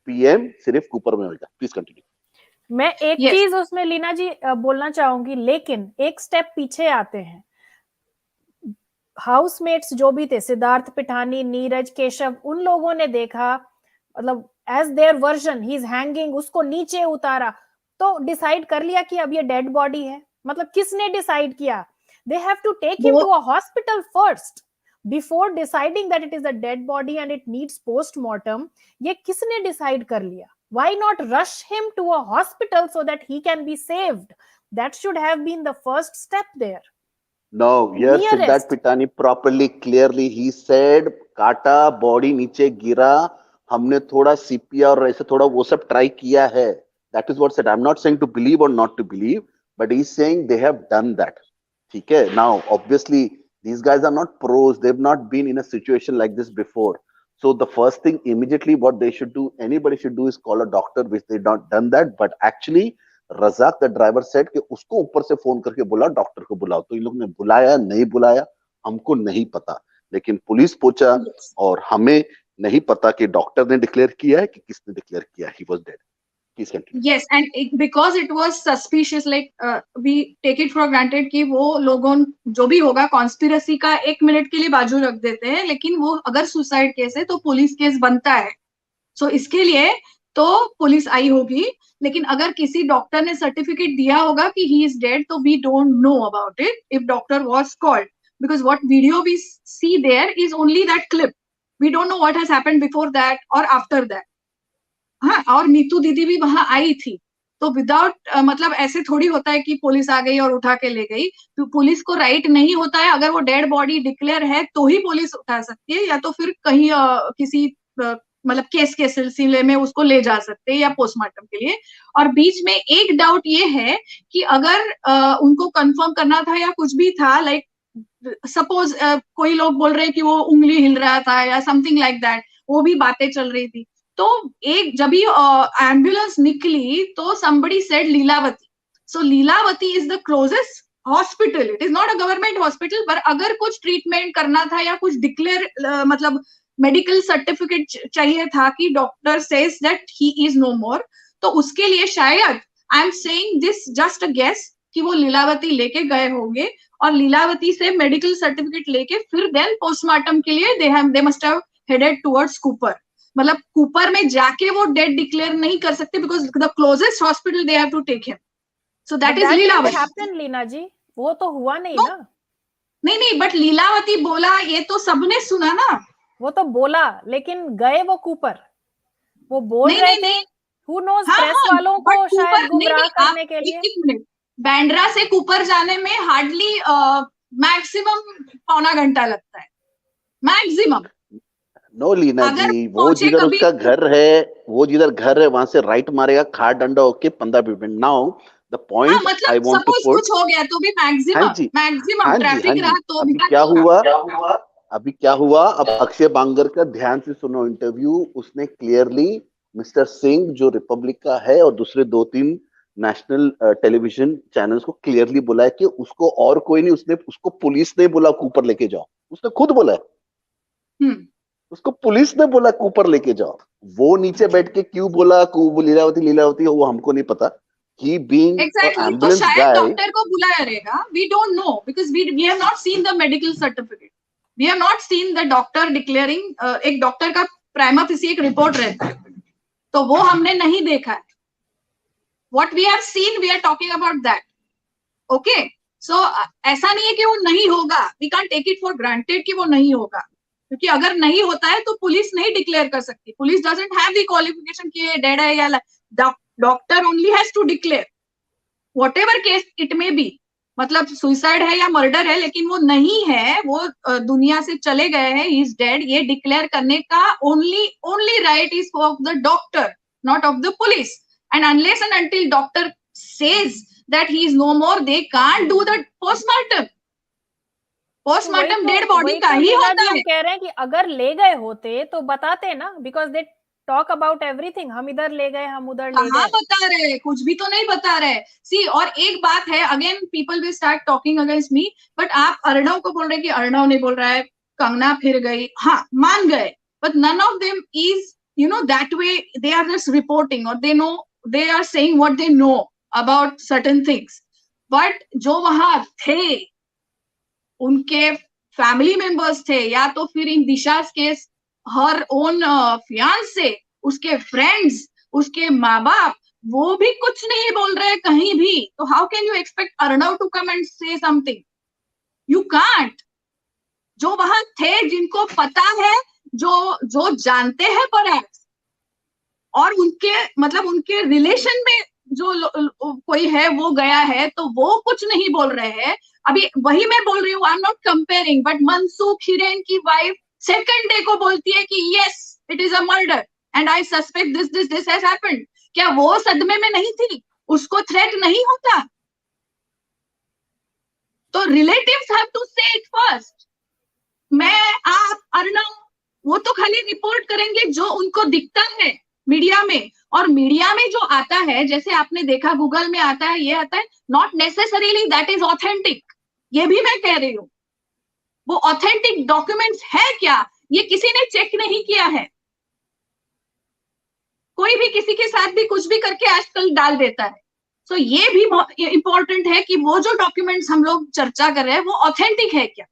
S4: पीएम सिर्फ कूपर में होगा. Please continue.
S1: मैं एक चीज उसमें लीना जी बोलना चाहूंगी, लेकिन एक स्टेप पीछे आते हैं. हाउसमेट्स जो भी थे, सिद्धार्थ पिठानी, नीरज, केशव, उन लोगों ने देखा, मतलब as their version he is hanging, उसको नीचे उतारा तो डिसाइड कर लिया कि अब ये डेड बॉडी है. मतलब किसने डिसाइड किया? They have to take him to a hospital first before deciding that it is a dead body and it needs post-mortem. ये किसने डिसाइड कर लिया? Why not rush him to a hospital so that he can be saved? That should have been the first step there.
S4: No, here Siddharth Pitani properly, clearly he said, काटा, बॉडी नीचे गिरा, हमने थोड़ा सीपीआर और ऐसे थोड़ा वो सब ट्राई किया है. That is what said. I'm not saying to believe or not to believe, but he's saying they have done that. ठीक है. Now, obviously, these guys are not pros. They've not been in a situation like this before. So the first thing immediately what they should do, anybody should do is call a doctor, which they not done that. But actually, Razak, the driver said कि उसको ऊपर से फोन करके बोला डॉक्टर को बुलाओ. तो इन लोग ने बुलाया नहीं बुलाया हमको नहीं पता, लेकिन पुलिस पहुंचा और हमें नहीं पता कि डॉक्टर ने डिक्लेयर किया है कि किसने डिक्लेयर किया. He was dead.
S12: Yes, and because it was suspicious, like we take it for granted कि वो लोगों जो भी होगा कॉन्स्पिरेसी का 1 मिनट के लिए बाजू रख देते हैं, लेकिन वो अगर सुसाइड केस है तो पुलिस केस बनता है. सो इसके लिए तो पुलिस आई होगी, लेकिन अगर किसी डॉक्टर ने सर्टिफिकेट दिया होगा कि ही इज डेड तो we don't know about it if doctor was called, because what video we see there is only that clip. We don't know what has happened before that और आफ्टर दैट. हाँ, और नीतू दीदी भी वहां आई थी, तो विदाउट मतलब ऐसे थोड़ी होता है कि पुलिस आ गई और उठा के ले गई. तो पुलिस को राइट नहीं होता है, अगर वो डेड बॉडी डिक्लेयर है तो ही पुलिस उठा सकती है, या तो फिर कहीं किसी मतलब केस के सिलसिले में उसको ले जा सकते हैं या पोस्टमार्टम के लिए. और बीच में एक डाउट ये है कि अगर उनको कंफर्म करना था या कुछ भी था, लाइक सपोज कोई लोग बोल रहे हैं कि वो उंगली हिल रहा था या समथिंग लाइक दैट, वो भी बातें चल रही थी. तो एक जब भी एम्बुलेंस निकली तो somebody said Lilavati. So Lilavati is the closest hospital. It is not a government hospital, पर अगर कुछ ट्रीटमेंट करना था या कुछ डिक्लेयर मतलब मेडिकल सर्टिफिकेट चाहिए था कि doctor says that he is no more, तो उसके लिए शायद I am saying this just a guess कि वो लीलावती लेके गए होंगे और लीलावती से मेडिकल सर्टिफिकेट लेके फिर देन पोस्टमार्टम के लिए they must have headed towards Cooper. मतलब कूपर में जाके वो डेड डिक्लेयर नहीं कर सकते because the closest hospital they have to take him. So that is Lilavati.
S1: Leena ji वो तो हुआ नहीं
S12: no,
S1: ना.
S12: नहीं बट लीलावती बोला, ये तो सबने सुना ना.
S1: वो तो बोला, लेकिन गए वो कूपर, वो बोल रहे थे. हु नोज, प्रेस वालों को शायद गुमराह करने के लिए.
S12: एक मिनट, बैंड्रा से कूपर जाने में हार्डली मैक्सिमम पौना घंटा लगता है, मैक्सिमम.
S4: नो लीना जी, वो जिधर उसका घर है, वो जिधर घर है वहां से राइट मारेगा, खाट डंडा होके 15 minute. Now the point I want to put,
S12: कुछ हो गया तो भी मैक्सिमम ट्रैफिक रहा तो भी
S4: क्या हुआ. अब अक्षय बांगर का ध्यान से सुनो इंटरव्यू. उसने क्लियरली मिस्टर सिंह जो रिपब्लिक का है और दूसरे 2-3 नेशनल टेलीविजन चैनल्स को क्लियरली बोला है कि उसको और कोई नहीं, उसको पुलिस ने बोला कूपर लेके जाओ. उसने खुद बोला है. उसको पुलिस ने बोला कूपर लेके जाओ. वो नीचे बैठ के क्यों बोला लीलावती हो वो हमको नहीं पता. he being an
S12: एग्जैक्टली तो
S4: ambulance
S12: शायद
S4: guy,
S12: डॉक्टर को बुलाया रहेगा, we don't know because we have not seen the medical certificate, we have not seen the doctor declaring, एक डॉक्टर का प्राइमा फेसी एक रिपोर्ट रहता है, तो वो हमने नहीं देखा है. What we have seen we are talking about that. Okay, so ऐसा नहीं है कि वो नहीं होगा, we can't take it for granted कि वो नहीं होगा, क्योंकि अगर नहीं होता है तो पुलिस नहीं डिक्लेयर कर सकती. Police doesn't have the qualification कि ये डेड है या doctor only has to declare whatever case it may be. मतलब सुसाइड है या मर्डर है, लेकिन वो नहीं है, वो दुनिया से चले गए हैं, ही इज डेड, ये डिक्लेयर करने का only right is of the doctor, not of the police. And unless and until doctor says that he is no more, they can't do the postmortem. Postmortem dead body का ही होता है.
S1: कह रहे हैं कि अगर ले गए होते तो बताते ना, because they talk about everything, हम इधर ले गए, हम उधर ले गए.
S12: बता रहे, कुछ भी तो नहीं बता रहे. सी, और एक बात है, again people will start talking against me, but आप अर्णव को बोल रहे हैं कि अर्णव नहीं बोल रहा है, कंगना फिर गई, हाँ मान गए, but none of them is you know that way. They are just reporting और they know, they are saying what they know about certain things. But जो वहां थे, उनके फैमिली मेंबर्स थे, या तो फिर इन दिशा's केस हर ओन फियांसे, उसके फ्रेंड्स, उसके माँ बाप, वो भी कुछ नहीं बोल रहे कहीं भी. तो how can you expect Arnab to come and say something? You can't. जो वहां थे, जिनको पता है, जो जानते हैं परहैप्स, और उनके मतलब उनके रिलेशन में जो कोई है वो गया है, तो वो कुछ नहीं बोल रहे हैं. अभी वही मैं बोल रही हूँ, आई am not comparing, but Mansukh Hiren की वाइफ सेकंड डे को बोलती है कि yes it is a murder and I suspect this has happened. क्या वो सदमे में नहीं थी? उसको थ्रेट नहीं होता? तो रिलेटिव्स हैव टू से इट फर्स्ट. मैं, आप, अर्णव, वो तो खाली रिपोर्ट करेंगे जो उनको दिखता है मीडिया में. और मीडिया में जो आता है, जैसे आपने देखा गूगल में आता है, ये आता है, not necessarily that is authentic. ये भी मैं कह रही हूँ, वो ऑथेंटिक डॉक्यूमेंट्स है क्या, ये किसी ने चेक नहीं किया है. कोई भी किसी के साथ भी कुछ भी करके आजकल डाल देता है. सो ये भी बहुत इंपॉर्टेंट है कि वो जो डॉक्यूमेंट्स हम लोग चर्चा कर रहे हैं वो ऑथेंटिक है क्या.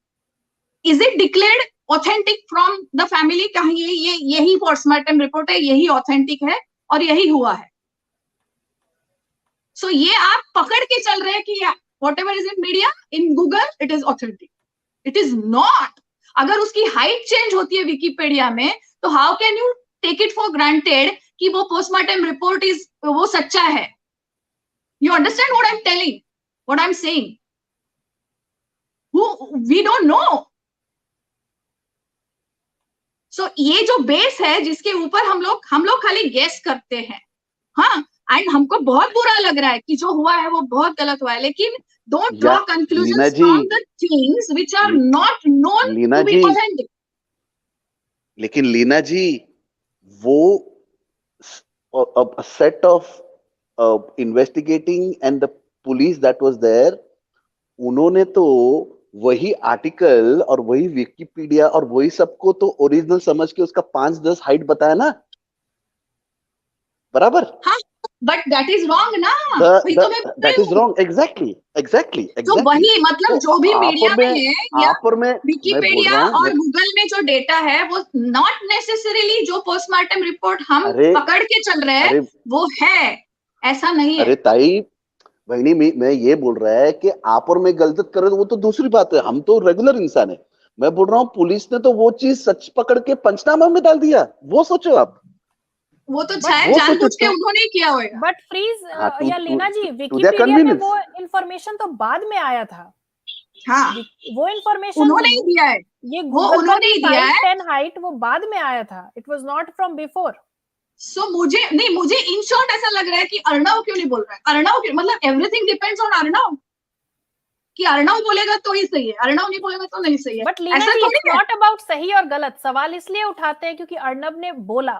S12: Is it declared authentic from the family? कहा ये यही पोस्टमार्टम रिपोर्ट है, यही ऑथेंटिक है और यही हुआ है. सो ये आप पकड़ के चल रहे हैं कि whatever is in media, in Google, it is authentic. It is not. अगर उसकी हाइट चेंज होती है विकिपीडिया में, तो how can you take it for granted कि वो पोस्टमार्टम रिपोर्ट वो सच्चा है? You understand what I am telling, what I am saying? We don't know. So ये जो बेस है जिसके ऊपर हम लोग खाली गेस करते हैं. हाँ, एंड हमको बहुत बुरा लग रहा है कि जो हुआ है वो बहुत गलत हुआ है, लेकिन don't draw conclusions from the things which are not known to be authentic.
S4: लेकिन लीना जी, वो a set of investigating and the police that was there, उन्होंने तो वही आर्टिकल और वही विकिपीडिया और वही सबको तो ओरिजिनल समझ के उसका 5-10 हाइट बताया ना, बराबर?
S12: हाँ, बट दैट इज रॉन्ग ना.
S4: That is wrong. एग्जैक्टली.
S12: तो वही मतलब जो भी मीडिया में है या
S4: में
S12: विकिपीडिया और गूगल में जो डेटा है, वो नॉट नेसेसरीली जो पोस्टमार्टम रिपोर्ट हम पकड़ के चल रहे हैं वो है, ऐसा नहीं है.
S4: अरे ताई बहनी, मैं ये बोल रहा है कि आप और मैं गलत कर रहे, तो वो तो दूसरी बात है, हम तो रेगुलर इंसान है. मैं बोल रहा हूँ पुलिस ने तो वो चीज सच पकड़ के पंचनामा में डाल दिया. वो सोचो आप,
S12: वो तो शायद जानबूझ के उन्होंने किया होगा.
S1: बट फ्रीज या लीना जी, विकिपीडिया में वो इंफॉर्मेशन तो बाद में आया था.
S12: हाँ,
S1: वो इंफॉर्मेशन
S12: उन्होंने ही दिया है.
S1: वो उन्होंने ही दिया है. 10 हाइट वो बाद में आया था. It was not from before.
S12: So मुझे इन शॉर्ट ऐसा लग रहा है कि अर्णव क्यों नहीं बोल रहा है. अर्णव क्यों, मतलब एवरीथिंग डिपेंड्स ऑन अर्णव, कि अर्णव बोलेगा तो ही सही है, अर्णव नहीं बोलेगा तो नहीं सही है.
S1: But Leena ji, it's not about सही और गलत. सवाल इसलिए उठाते हैं क्योंकि अर्णव ने बोला,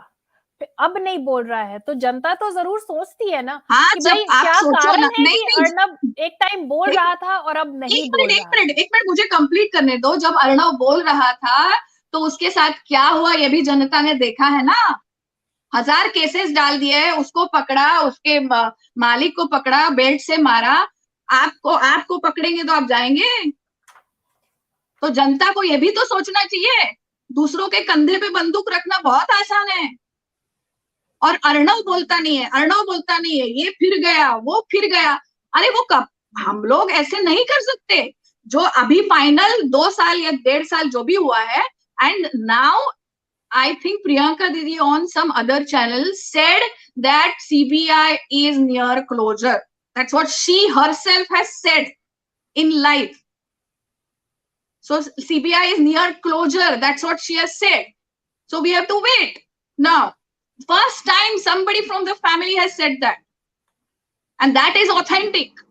S1: अब नहीं बोल रहा है, तो जनता तो जरूर सोचती है ना.
S12: हाँ,
S1: कि भाई क्या कारण है कि अर्णव एक टाइम बोल रहा था और अब नहीं बोल रहा है.
S12: एक मिनट मुझे कंप्लीट करने दो. जब अर्णव बोल रहा था तो उसके साथ क्या हुआ ये भी जनता ने देखा है ना. 1000 केसेस डाल दिए, उसको पकड़ा, उसके मालिक को पकड़ा, बेल्ट से मारा। आपको पकड़ेंगे तो आप जाएंगे? तो जनता को ये भी तो सोचना चाहिए। दूसरों के कंधे पे बंदूक रखना बहुत आसान है। और अर्णव बोलता नहीं है, ये फिर गया, वो फिर गया। अरे वो कब, हम लोग ऐसे नहीं कर सकते। जो अभी फाइनल 2 साल या 1.5 साल जो भी हुआ है, and now I think Priyanka Didi on some other channel said that CBI is near closure. That's what she herself has said in live. So CBI is near closure. That's what she has said. So we have to wait. Now, first time somebody from the family has said that. And that is authentic.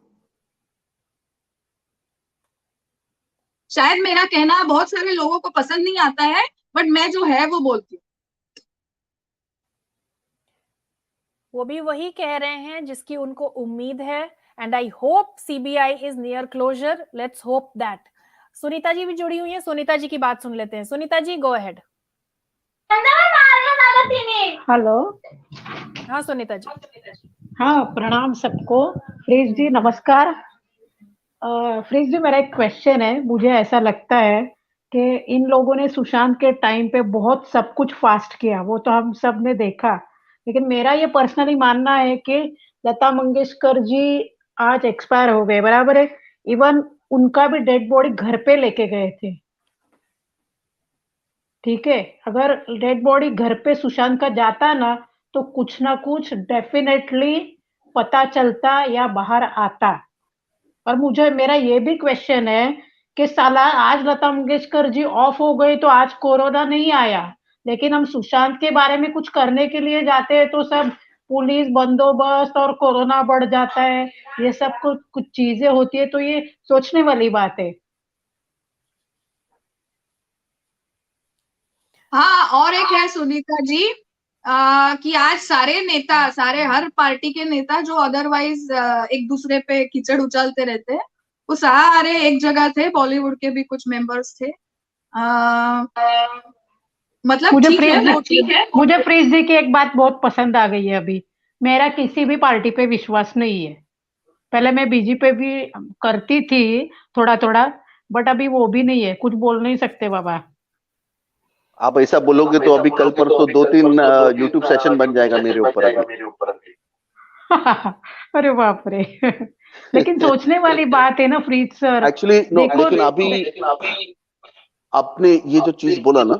S12: शायद मेरा कहना बहुत सारे लोगों को पसंद नहीं आता है, बट मैं जो है वो बोलती हूँ।
S1: वो भी वही कह रहे हैं जिसकी उनको उम्मीद है, and I hope CBI is near closure. Let's hope that. Sunita ji भी जुड़ी हुई है, सुनीता जी की बात सुन लेते हैं। Sunita ji, go ahead.
S13: Hello.
S1: हाँ सुनीता जी।
S13: हाँ, प्रणाम सबको। फ्रीज जी नमस्कार। फ्रीज जी, मेरा एक क्वेश्चन है। मुझे ऐसा लगता है कि इन लोगों ने सुशांत के टाइम पे बहुत सब कुछ फास्ट किया, वो तो हम सब ने देखा। लेकिन मेरा ये पर्सनली मानना है कि लता मंगेशकर जी आज एक्सपायर हो गए, बराबर है। इवन उनका भी डेड बॉडी घर पे लेके गए थे, ठीक है। अगर डेड बॉडी घर पे सुशांत का जाता ना, तो कुछ ना कुछ डेफिनेटली पता चलता या बाहर आता। और मुझे मेरा ये भी क्वेश्चन है कि साला आज लता मंगेशकर जी ऑफ हो गई तो आज कोरोना नहीं आया, लेकिन हम सुशांत के बारे में कुछ करने के लिए जाते हैं तो सब पुलिस बंदोबस्त और कोरोना बढ़ जाता है। ये सब कुछ चीजें होती है, तो ये सोचने वाली बात है।
S12: हाँ, और एक है सुनीता जी, कि आज सारे नेता, सारे हर पार्टी के नेता जो अदरवाइज एक दूसरे पे कीचड़ उछालते रहते हैं, वो सारे एक जगह थे। बॉलीवुड के भी कुछ मेंबर्स थे। मतलब
S13: मुझे
S12: ठीक है।
S13: मुझे फ्रीज जी की एक बात बहुत पसंद आ गई है। अभी मेरा किसी भी पार्टी पे विश्वास नहीं है। पहले मैं बीजेपी भी करती थी थोड़ा थोड़ा, बट अभी वो भी नहीं है। कुछ बोल नहीं सकते बाबा।
S4: आप ऐसा बोलोगे तो अभी कल परसों 2-3 यूट्यूब सेशन बन जाएगा मेरे ऊपर अभी।
S13: अरे बाप रे। लेकिन सोचने वाली बात है ना फ्रीज सर।
S4: एक्चुअली नो, लेकिन अभी आपने ये जो चीज बोला ना,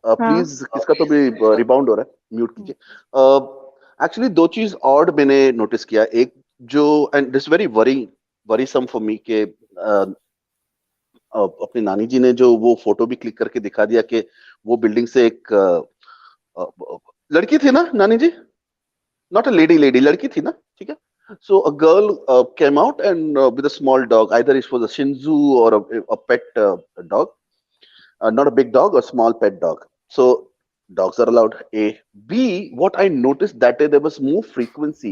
S4: प्लीज किसका तो भी रिबाउंड हो रहा है, म्यूट कीजिए। एक्चुअली 2 चीज और मैंने नोटिस किया। एक जो, and this very worrisome for me, के अपनी नानी जी ने जो वो फोटो भी क्लिक करके दिखा दिया कि वो बिल्डिंग से एक लड़की थी ना, नानी जी, नॉट अ लेडी, लड़की थी ना, ठीक है। So a girl came out and with a small dog, either it was a shih tzu or a pet dog, not a big dog, a small pet dog. So dogs are allowed. A. B. What I noticed that day, there was more frequency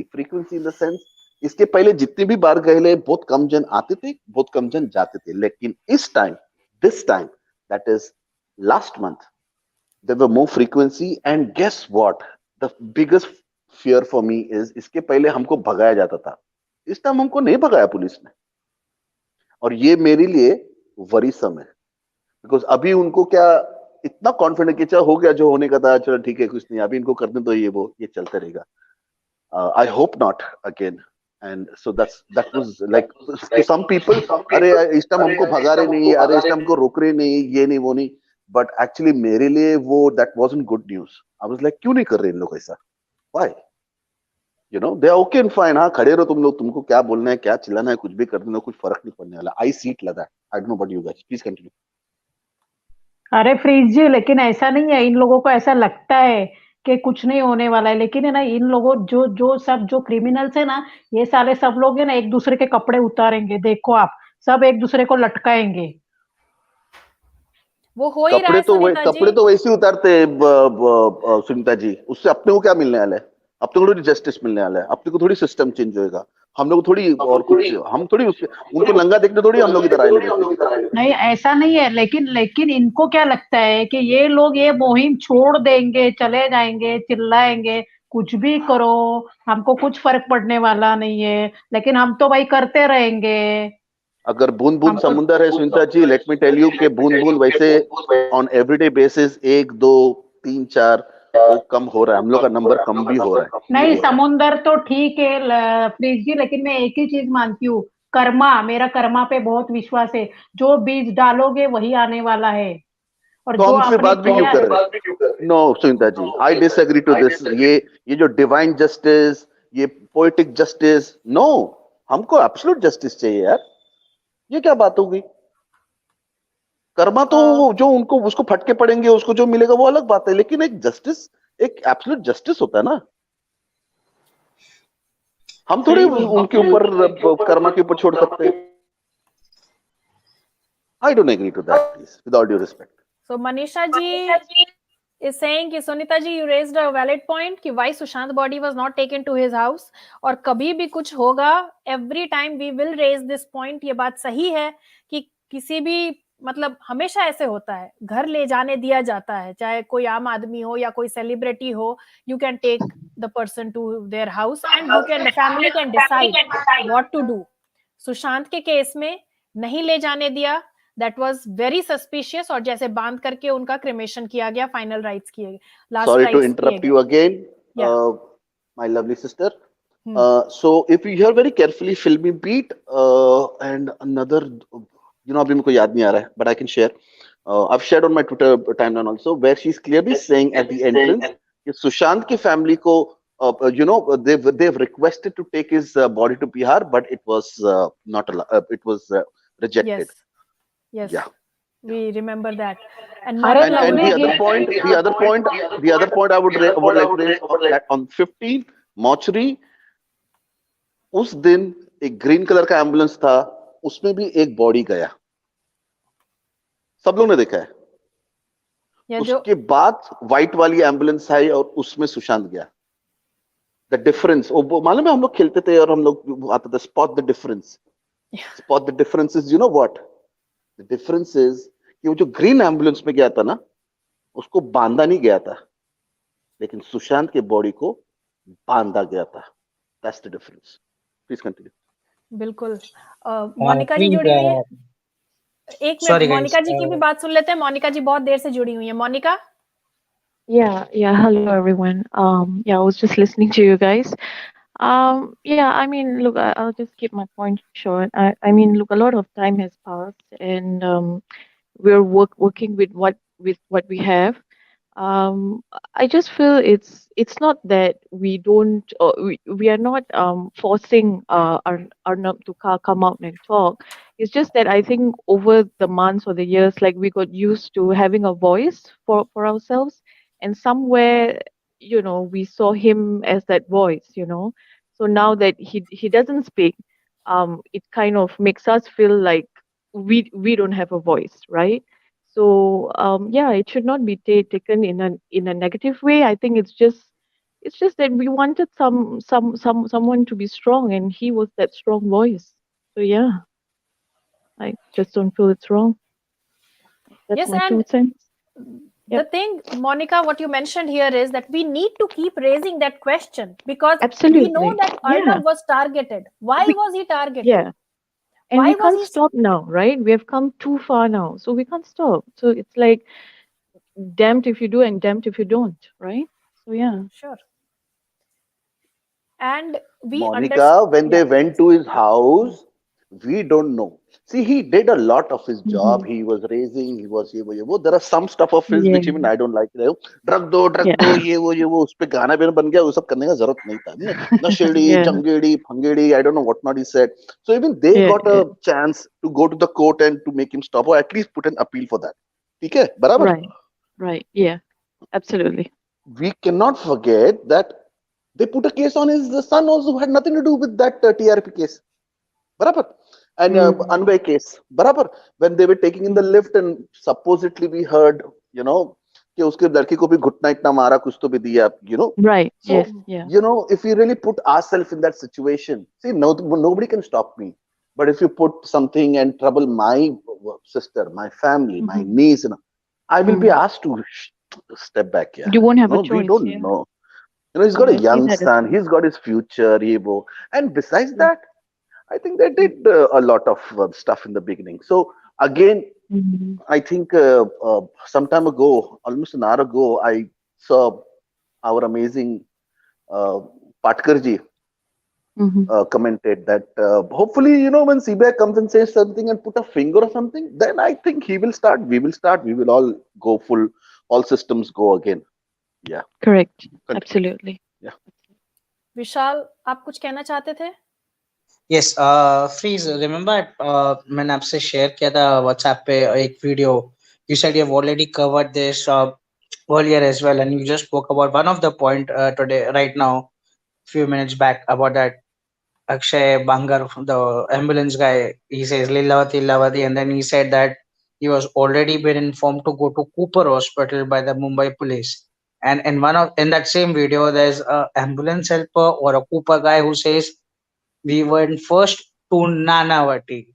S4: in the sense, इसके पहले जितने भी बार गए बहुत कम जन आते थे, बहुत कम जन जाते थे। लेकिन इस time, this time, that is last month, there were more frequency. And guess what? The biggest fear for me is, इसके पहले हमको भगाया जाता था, इस टाइम हमको नहीं भगाया पुलिस ने, और ये मेरे लिए वरीसम है। बिकॉज अभी उनको क्या इतना कॉन्फिडेंट कि चलो हो गया जो होने का था, चलो ठीक है, कुछ नहीं, अभी इनको करने तो ये चलते रहेगा। I hope not again. And so that was like to some people, अरे इस टाइम हमको भगा रहे नहीं, अरे इस टाइम हमको रोक रहे नहीं, ये नहीं वो नहीं। बट एक्चुअली मेरे लिए वो that wasn't good news. I was like, क्यों नहीं कर रहे इन लोग ऐसा? Why? You know, they are okay and fine. हाँ, खड़े रहो तुम लोग, तुमको क्या बोलना है, क्या चिल्लाना है, कुछ भी कर देना, कुछ फर्क नहीं पड़ने वाला। I see it like that. I don't know about you guys, please continue.
S13: अरे फ्रीज जी, लेकिन ऐसा नहीं है। इन लोगों को ऐसा लगता है कि कुछ नहीं होने वाला है, लेकिन है ना, इन लोगों जो क्रिमिनल्स है ना, ये साले सब लोग है ना, एक दूसरे के कपड़े उतारेंगे। देखो आप, सब एक दूसरे को लटकाएंगे।
S1: वो हो ही रहा है सुनीता जी।
S4: कपड़े तो वैसे उतारते सुनीता जी, उससे अपने को क्या मिलने वाला है? अपने को थोड़ी जस्टिस मिलने वाला है, अपने को थोड़ी सिस्टम चेंज होएगा। हम लोग थोड़ी और कुछ हम थोड़ी उनको नंगा देखने थोड़ी हम लोग इधर आए लोग
S13: नहीं ऐसा नहीं है, लेकिन इनको क्या लगता है कि ये लोग ये मुहिम छोड़ देंगे, चले जाएंगे, चिल्लाएंगे, कुछ भी करो, हमको कुछ फर्क पड़ने वाला नहीं है, लेकिन हम तो भाई करते रहेंगे।
S4: अगर बूंद बूंद समुंदर है Sunita ji, let me tell you के बूंद बूंद वैसे ऑन एवरीडे बेसिस 1 2 3 4 वो कम हो रहा है, हम लोग का नंबर कम भी हो रहा है।
S13: नहीं समुंदर तो ठीक है प्रीत जी, लेकिन मैं एक ही चीज मानती हूँ, कर्मा, मेरा कर्मा पे बहुत विश्वास है, जो बीज डालोगे वही आने वाला है। और
S4: तो
S13: जो
S4: हम पे
S13: आपने
S4: बात भी क्यों
S13: किया,
S4: कर रहे हैं? No Sunita ji, I disagree to this. ये जो डिवाइन जस्टिस, ये पोएटिक जस्टिस, नो, हमको एब्सोल्यूट जस्टिस चाहिए यार। ये क्या बात होगी? कर्मा तो जो उनको उसको फटके पड़ेंगे, उसको जो मिलेगा वो अलग बात है, लेकिन एक जस्टिस, एक एब्सोल्यूट जस्टिस होता है ना। हम थोड़ी उनके ऊपर कर्मा के ऊपर छोड़ सकते हैं। I don't agree to that, please, with all due respect.
S1: So Manisha ji is saying कि Sunita ji, you raised a valid point कि why Sushant body was not taken to his house, और कभी भी कुछ होगा, every time we will raise this point। ये बात सही है कि किसी भी मतलब हमेशा ऐसे होता है, घर ले जाने दिया जाता है, चाहे कोई आम आदमी हो या कोई सेलिब्रिटी हो, you can take the person to their house and you can, the family can decide what to do। Sushant के केस में नहीं ले जाने दिया, दैट वाज वेरी सस्पिशियस, और जैसे बांध करके उनका क्रिमेशन किया गया, फाइनल राइट्स किए गए, last
S4: Sorry to
S1: rights
S4: interrupt
S1: किए
S4: you again,
S1: Yeah.
S4: my lovely sister. So if you hear very carefully, Filmy Beat and another, अभी मेरे को याद नहीं आ रहा है, but I can share. I've shared on my Twitter timeline also, where she's clearly saying at the entrance कि सुशांत की फैमिली को they've requested to take his body to Bihar, but it was not allowed, it was rejected.
S1: Yes.
S4: Yeah.
S1: We remember that. And
S4: the other point I would like to raise that on 15 mortuary, उस दिन एक ग्रीन कलर का एम्बुलेंस था, उसमें भी एक बॉडी गया, सब लोग ने देखा है। उसके बाद व्हाइट वाली एम्बुलेंस आई और उसमें सुशांत गया। द डिफरेंस, मालूम है हम लोग खेलते थे और हम लोग आते थे, spot the difference, spot the differences. You know what the difference is कि वो जो ग्रीन एम्बुलेंस में गया था ना, उसको बांधा नहीं गया था, लेकिन सुशांत के बॉडी को बांधा गया था। That's the difference. Please continue.
S1: बिल्कुल। मोनिका जी जुड़ी हुई है, एक मिनट मोनिका जी की भी बात सुन लेते हैं। मोनिका जी बहुत देर से जुड़ी हुई है। Monika.
S14: Yeah, hello everyone. I was just listening to you guys. I mean, look, I'll just keep my point short. I mean, look, a lot of time has passed, and we're working with what we have. I just feel it's not that we don't, we are not forcing Arnab to come out and talk. It's just that I think over the months or the years, like, we got used to having a voice for ourselves, and somewhere, we saw him as that voice. So now that he doesn't speak, it kind of makes us feel like we don't have a voice, right? So it should not be taken in a negative way. I think it's just that we wanted someone to be strong, and he was that strong voice. So yeah, I just don't feel it's wrong. That's
S1: Yes,
S14: my
S1: and
S14: 2 cents.
S1: the thing, Monica, what you mentioned here is that we need to keep raising that question, because
S14: Absolutely.
S1: we know that Arnab was targeted. Why was he targeted?
S14: Yeah. And we can't stop now, right? We have come too far now, so we can't stop. So it's like, damned if you do and damned if you don't, right? So yeah.
S1: Sure. And we
S4: Monica, when they went to his house, we don't know. See, he did a lot of his job. He was raising, he was ये वो. There are some stuff of his which even I don't like. Drug do, ये वो. उस पे गाना भी बन गया. वो सब करने का जरूरत नहीं था. नशेड़ी, जंगेड़ी, फंगेड़ी, I don't know what not he said. So even they got a chance to go to the court and to make him stop, or at least put an appeal for that. ठीक है, बराबर?
S14: Right. Yeah. Absolutely.
S4: We cannot forget that they put a case on his son also, who had nothing to do with that TRP case. Barabar. And Anvay case. Barabar. When they were taking in the lift and supposedly we heard, कि उसके लड़की को भी घुटना इतना मारा, कुछ तो भी दिया,
S14: Right.
S4: So,
S14: Yes. Yeah.
S4: if we really put ourselves in that situation, see, nobody can stop me. But if you put something and trouble my sister, my family, my
S14: Mhm.
S4: niece, I will be
S14: Mm.
S4: asked to step back. Yeah,
S14: You won't have a
S4: we
S14: choice.
S4: don't
S14: Yeah.
S4: know. He's got a
S14: Yeah. We've
S4: young
S14: had a
S4: son.
S14: choice.
S4: He's got his future. And besides
S14: Mm.
S4: that, I think they did a lot of stuff in the beginning. So again,
S14: Mhm.
S4: I think some time ago, almost an hour ago, I saw our amazing uh, Patkarji
S14: Mhm.
S4: commented that hopefully, when CBI comes and says something and put a finger or something, then I think he will start, we will start, we will all go full, all systems go again. Yeah.
S14: Correct.
S4: Continue.
S14: Absolutely.
S4: Yeah.
S1: विशाल, आप कुछ कहना चाहते थे?
S9: Yes, Freeze, remember मैंने आपसे शेयर किया था WhatsApp पे एक video. You said you have already covered this earlier as well, and you just spoke about one of the point today, right now, few minutes back, about that Akshay Bangar, the ambulance guy. He says Lilavati, Lilavati, and then he said that he was already been informed to go to Cooper Hospital by the Mumbai police. And in that same video, there's a ambulance helper or a Cooper guy who says we went first to Nanavati.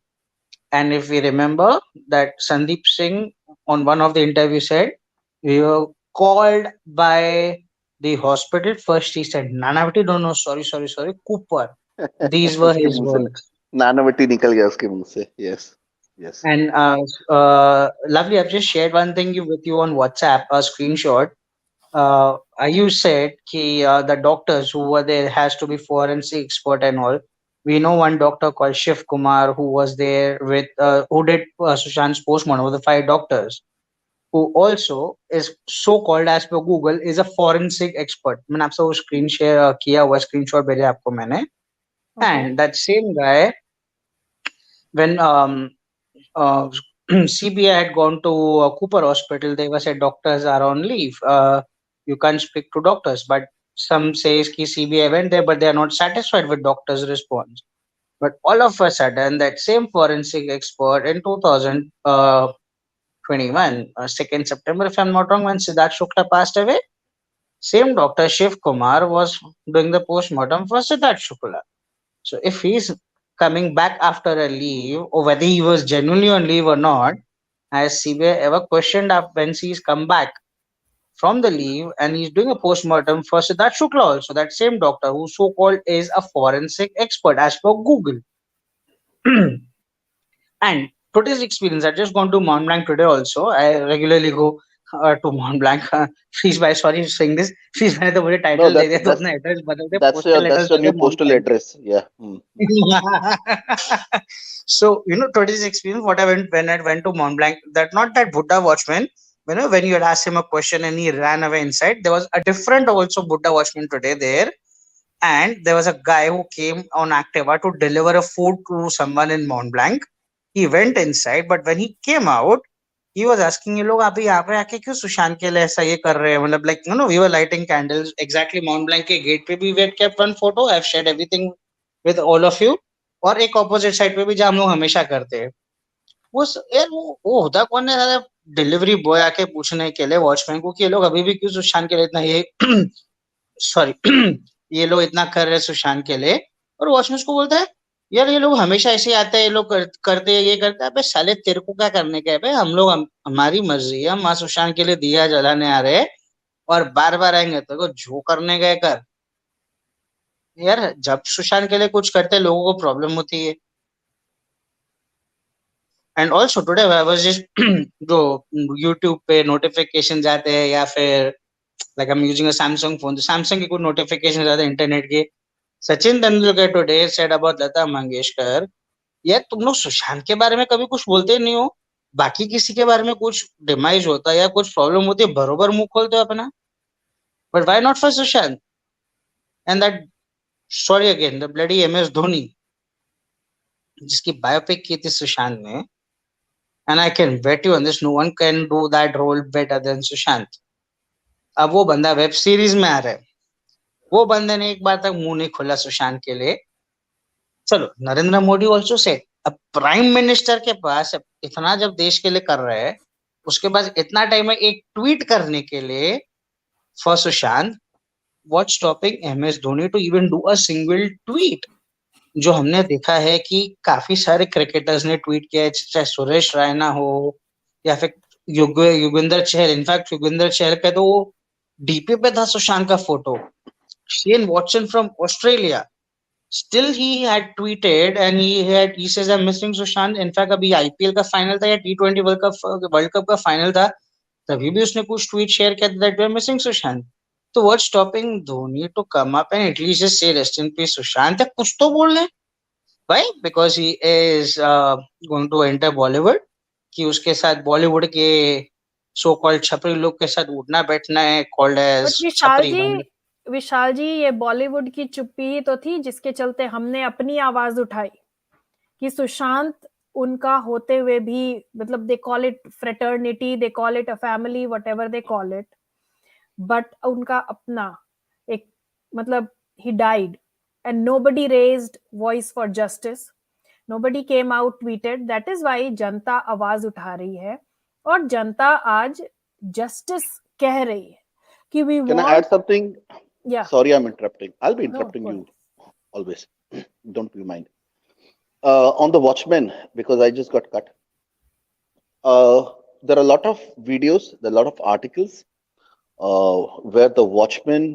S9: And if we remember that Sandeep Singh on one of the interviews said, we were called by the hospital. First he said Nanavati, no, sorry, Cooper. These were
S4: उसके
S9: his
S4: मुंह से
S9: words.
S4: नानावटी निकल गया उसके मुंह से. Yes.
S9: And lovely, I've just shared one thing with you on WhatsApp, a screenshot. You said ki, the doctors who were there has to be forensic expert and all. We know one doctor called Shiv Kumar who was there with who did Sushant's postmortem of the 5 doctors, who also is so called as per Google is a forensic expert. मैंने आपसे वो screen share किया हुआ screenshot भेजा आपको मैंने. And that same guy, when CBI had gone to Cooper Hospital, they were said doctors are on leave. You can't speak to doctors. But some says ki CBI went there, but they are not satisfied with doctors' response. But all of a sudden, that same forensic expert in 2021, 2nd September, if I'm not wrong, when Siddharth Shukla passed away, same doctor Shiv Kumar was doing the postmortem for Siddharth Shukla. So if he's coming back after a leave, or whether he was genuinely on leave or not, has CBI ever questioned up when he's come back from the leave and he's doing a postmortem for Siddharth Shukla also, that same doctor who so-called is a forensic expert as per Google. And today's experience, I just gone to Mont Blanc today also. I regularly go to Mont Blanc. Please, by sorry saying this. Please, मैंने तो मुझे
S4: No,
S9: title दे दिया तो अपना address बदल दे, postal address
S4: that's your
S9: they
S4: new
S9: they Mont
S4: postal
S9: Blanc.
S4: address. Yeah.
S9: So today's experience, what I went when I went to Mont Blanc, that not that Buddha watchman, when you had asked him a question and he ran away inside, there was a different also Buddha watchman today there, and there was a guy who came on Activa to deliver a food to someone in Mont Blanc. He went inside, but when he came out, he was asking, ये लोग अभी यहाँ पे आके क्यों सुशांत के लिए ऐसा ये कर रहे हैं, मतलब like we were lighting candles exactly Mont Blanc के गेट पे भी we had kept one photo. I've shared everything with all of you. और एक ऑपोजिट साइड पे भी जहाँ हम लोग हमेशा करते हैं, यार वो होता कौन है, डिलीवरी बॉय आके पूछने के लिए वॉचमैन को कि ये लोग अभी भी क्यों सुशांत के लिए इतना ये सॉरी ये लोग इतना कर रहे हैं सुशांत के लिए, और वॉचमैन को बोलता है यार ये लोग हमेशा ऐसे ही आते हैं, ये लोग करते हैं, ये करते हैं. अबे साले तेरे को क्या करने का है बे, हम लोग हमारी मर्जी है, हम माँ सुशांत के लिए दिया जलाने आ रहे हैं और बार बार आएंगे तो जो करने गए कर. यार जब सुशांत के लिए कुछ करते हैं लोगों को प्रॉब्लम होती है. And also today I was just जो यूट्यूब पे नोटिफिकेशन जाते हैं या फिर like I am using a Samsung phone, तो सैमसंग के कुछ नोटिफिकेशन जाते हैं इंटरनेट के. Sachin Tendulkar today said about Lata Mangeshkar, यार तुम लोग सुशांत के बारे में कभी कुछ बोलते नहीं हो, बाकी किसी के बारे में कुछ डिमाइज होता है या कुछ प्रॉब्लम होती है बरोबर मुंह खोलते हो अपना, but why not for Sushant. And that sorry again the bloody MS Dhoni जिसकी बायोपिक की थी सुशांत ने, and I can bet you on this, no one can do that role better than Sushant. अब वो बंदा वेब सीरीज में आ रहा है, वो बंदे ने एक बार तक मुंह नहीं खोला सुशांत के लिए. चलो नरेंद्र मोदी ऑल्सो सेड, अब प्राइम मिनिस्टर के पास इतना जब देश के लिए कर रहे हैं उसके बाद इतना टाइम है एक ट्वीट करने के लिए for Sushant. What's stopping MS Dhoni to even do a single tweet? जो हमने देखा है कि काफी सारे क्रिकेटर्स ने ट्वीट किया है, चाहे सुरेश रैना हो या फिर युगेंद्र चहल. इनफैक्ट युगेंद्र चहल का तो डीपी पे था सुशांत का photo. Shane Watson from Australia, still he had tweeted and he says I'm missing Sushant. In fact अभी IPL का फाइनल था या T20 वर्ल्ड कप का फाइनल था, तभी भी उसने कुछ ट्वीट शेयर किया that we are missing Sushant. तो what's stopping Dhoni to come up and at least just say rest in peace Sushant? या कुछ तो बोल रहे. Why? Because he is going to enter Bollywood, कि उसके साथ बॉलीवुड के सो कॉल्ड छपरी लोग के साथ उठना बैठना है, कॉल्ड एज छपरी.
S1: विशाल जी, ये बॉलीवुड की चुप्पी ही तो थी जिसके चलते हमने अपनी आवाज उठाई कि सुशांत उनका होते हुए भी, मतलब they call it fraternity, they call it a family, whatever they call it, but उनका अपना एक, मतलब he died and nobody raised voice for justice, nobody came out tweeted. That is why जनता आवाज उठा रही है और जनता आज जस्टिस कह रही है कि we
S4: Can I add something?
S1: Yeah.
S4: Sorry, I'm interrupting. I'll be interrupting you always. Don't be mind. On the Watchmen, because I just got cut. There are a lot of videos, there are a lot of articles where the Watchman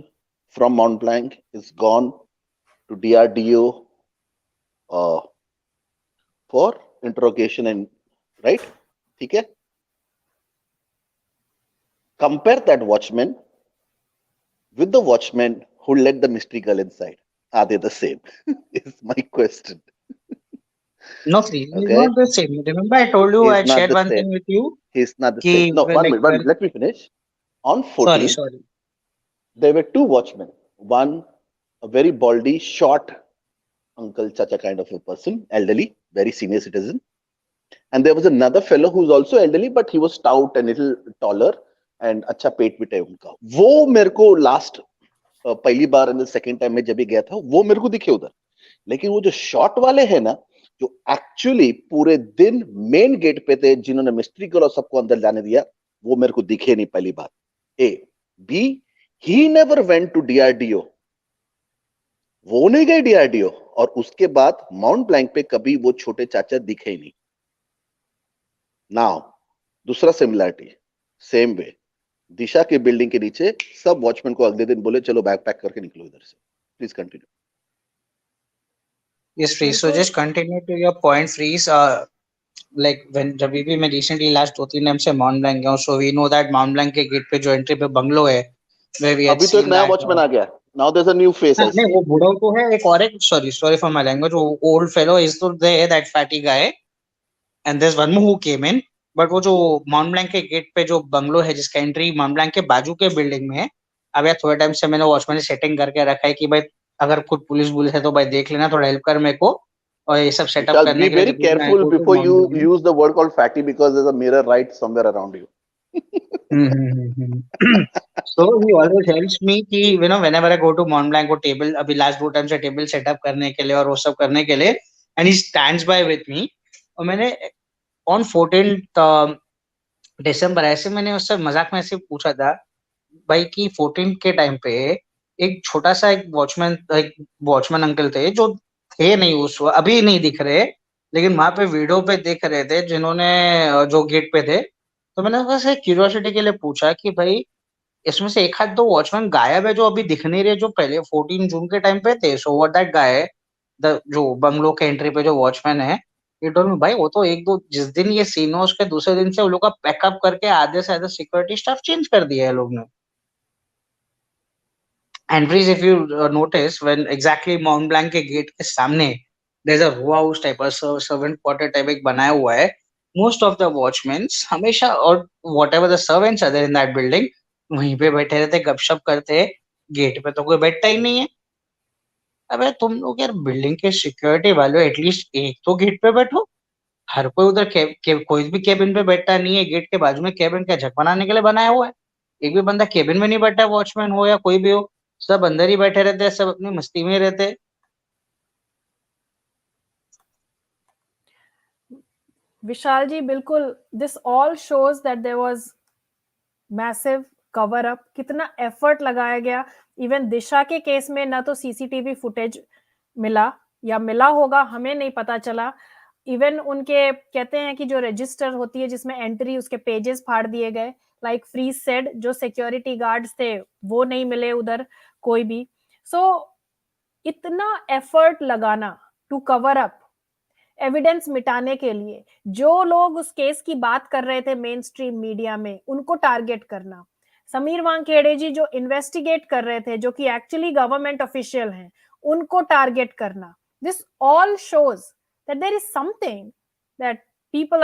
S4: from Mont Blanc is gone to DRDO for interrogation and right. Okay. Compare that Watchman with the Watchman who let the mystery girl inside. Are they the same? Is my question.
S9: No, please, okay. Not the same. Remember, I told you I shared one thing with you.
S4: He's not the same. No, one minute. Let me finish. On 14,
S9: sorry.
S4: There were two watchmen. One, a very baldy, short uncle, chacha kind of a person, elderly, very senior citizen. And there was another fellow who's also elderly, but he was stout and little taller. And अच्छा पेट भी है उनका. वो मेरे को लास्ट पहली बार एंड सेकंड टाइम में जब भी गया था वो मेरे को दिखे उधर. लेकिन वो जो शॉर्ट वाले हैं ना, जो एक्चुअली पूरे दिन मेन गेट पे थे, जिन्होंने मिस्ट्री गर्ल और सबको अंदर जाने दिया, वो मेरे को दिखे नहीं पहली बार. A B, he never went to DRDO. वो नहीं गए डीआरडीओ. और उसके बाद माउंट ब्लैंक पे कभी वो छोटे चाचा दिखे ही नहीं. नाउ दूसरा सिमिलरिटी, सेम वे दिशा के बिल्डिंग के नीचे सब वॉचमैन को अगले दिन बोले चलो बैग पैक करके निकलो इधर से. Please continue.
S9: Yes, Freeze. So just continue to your point, Freeze. Like when जब भी मैं recently last 2-3 टाइम से माउंट ब्लैंक गया हूँ, so we know that mount blank के गेट पे जो एंट्री पे बंगलो है, where we had
S4: अभी तो एक नया वॉचमैन आ गया. Now there's a new face.
S9: नहीं, वो बूढ़ा तो है, एक और एक, sorry for my language, वो old fellow is तो there, that fatty guy, and there's one more who came in. But वो जो माउंट ब्लैंक के गेट पे जो बंगलो है जिसका एंट्री माउंट ब्लैंक के बाजू के बिल्डिंग में है, अब यार थोड़े टाइम से मैंने वॉचमैन सेटिंग करके रखा है कि भाई अगर कुछ पुलिस है तो भाई देख लेना, थोड़ा हेल्प कर मेरे को और ये सब सेटअप करने के लिए.
S4: Be very careful before you use the word called fatty because there's a mirror right somewhere around you.
S9: So he always helps me कि you know whenever I go to Mont Blanc, वो टेबल अभी लास्ट 2 टाइम से टेबल सेटअप करने के लिए और वो सब करने के लिए, and he stands by with me. और मैंने ऑन 14 दिसंबर ऐसे मैंने उससे मजाक में ऐसे पूछा था भाई कि 14 के टाइम पे एक छोटा सा एक वॉचमैन अंकल थे जो थे नहीं उस वक्त, अभी नहीं दिख रहे, लेकिन वहां पे वीडियो पे दिख रहे थे जिन्होंने जो गेट पे थे. तो मैंने बस एक क्यूरियोसिटी के लिए पूछा कि भाई इसमें से एक आध दो वॉचमैन गायब है जो अभी दिख नहीं रहे, जो पहले 14 जून के टाइम पे थे. So what that guy, the जो बंगलो के एंट्री पे जो वॉचमैन है, ये टोल्ड मी भाई वो तो एक दो जिस दिन ये सीन हो उसके दूसरे दिन से वो लोग का पैकअप करके आधे से आधे सिक्योरिटी स्टाफ चेंज कर दिया है लोग ने. And please, if you notice, when exactly Mount Blanc के गेट के सामने there's a row house type, a servant quarter type एक बनाया हुआ है. Most of the watchmen हमेशा और whatever the servants are there in that building, वहीं पे बैठे रहते, गपशप करते. गेट पे तो कोई बैठता ही नहीं है. अबे तुम लोग यार बिल्डिंग के सिक्योरिटी वालों, एटलीस्ट एक तो गेट पे बैठो. हर कोई उधर कोई भी केबिन पे बैठता नहीं है. गेट के बाजू में केबिन का झक बनाने के लिए बनाया हुआ है. एक भी बंदा केबिन में नहीं बैठा, वॉचमैन हो या कोई भी हो, सब अंदर ही बैठे रहते हैं, सब अपनी मस्ती में रहते.
S1: विशाल जी बिल्कुल, this all shows that there was massive cover up, कितना एफर्ट लगाया गया। इवन दिशा के केस में ना तो सीसीटीवी फुटेज मिला, या मिला होगा हमें नहीं पता चला। इवन उनके कहते हैं कि जो रजिस्टर होती है जिसमें एंट्री, उसके पेजेस फाड़ दिए गए। लाइक फ्रीज सेड, जो सिक्योरिटी गार्ड्स थे वो नहीं मिले उधर कोई भी। सो इतना एफर्ट लगाना टू कवर अप, एविडेंस मिटाने के लिए, जो लोग उस केस की बात कर रहे थे मेन स्ट्रीम मीडिया में, उनको टारगेट करना। समीर वानखेड़े जी जो इन्वेस्टिगेट कर रहे थे, जो कि एक्चुअली गवर्नमेंट ऑफिशियल हैं, उनको टारगेट करना। This all shows that there is something that people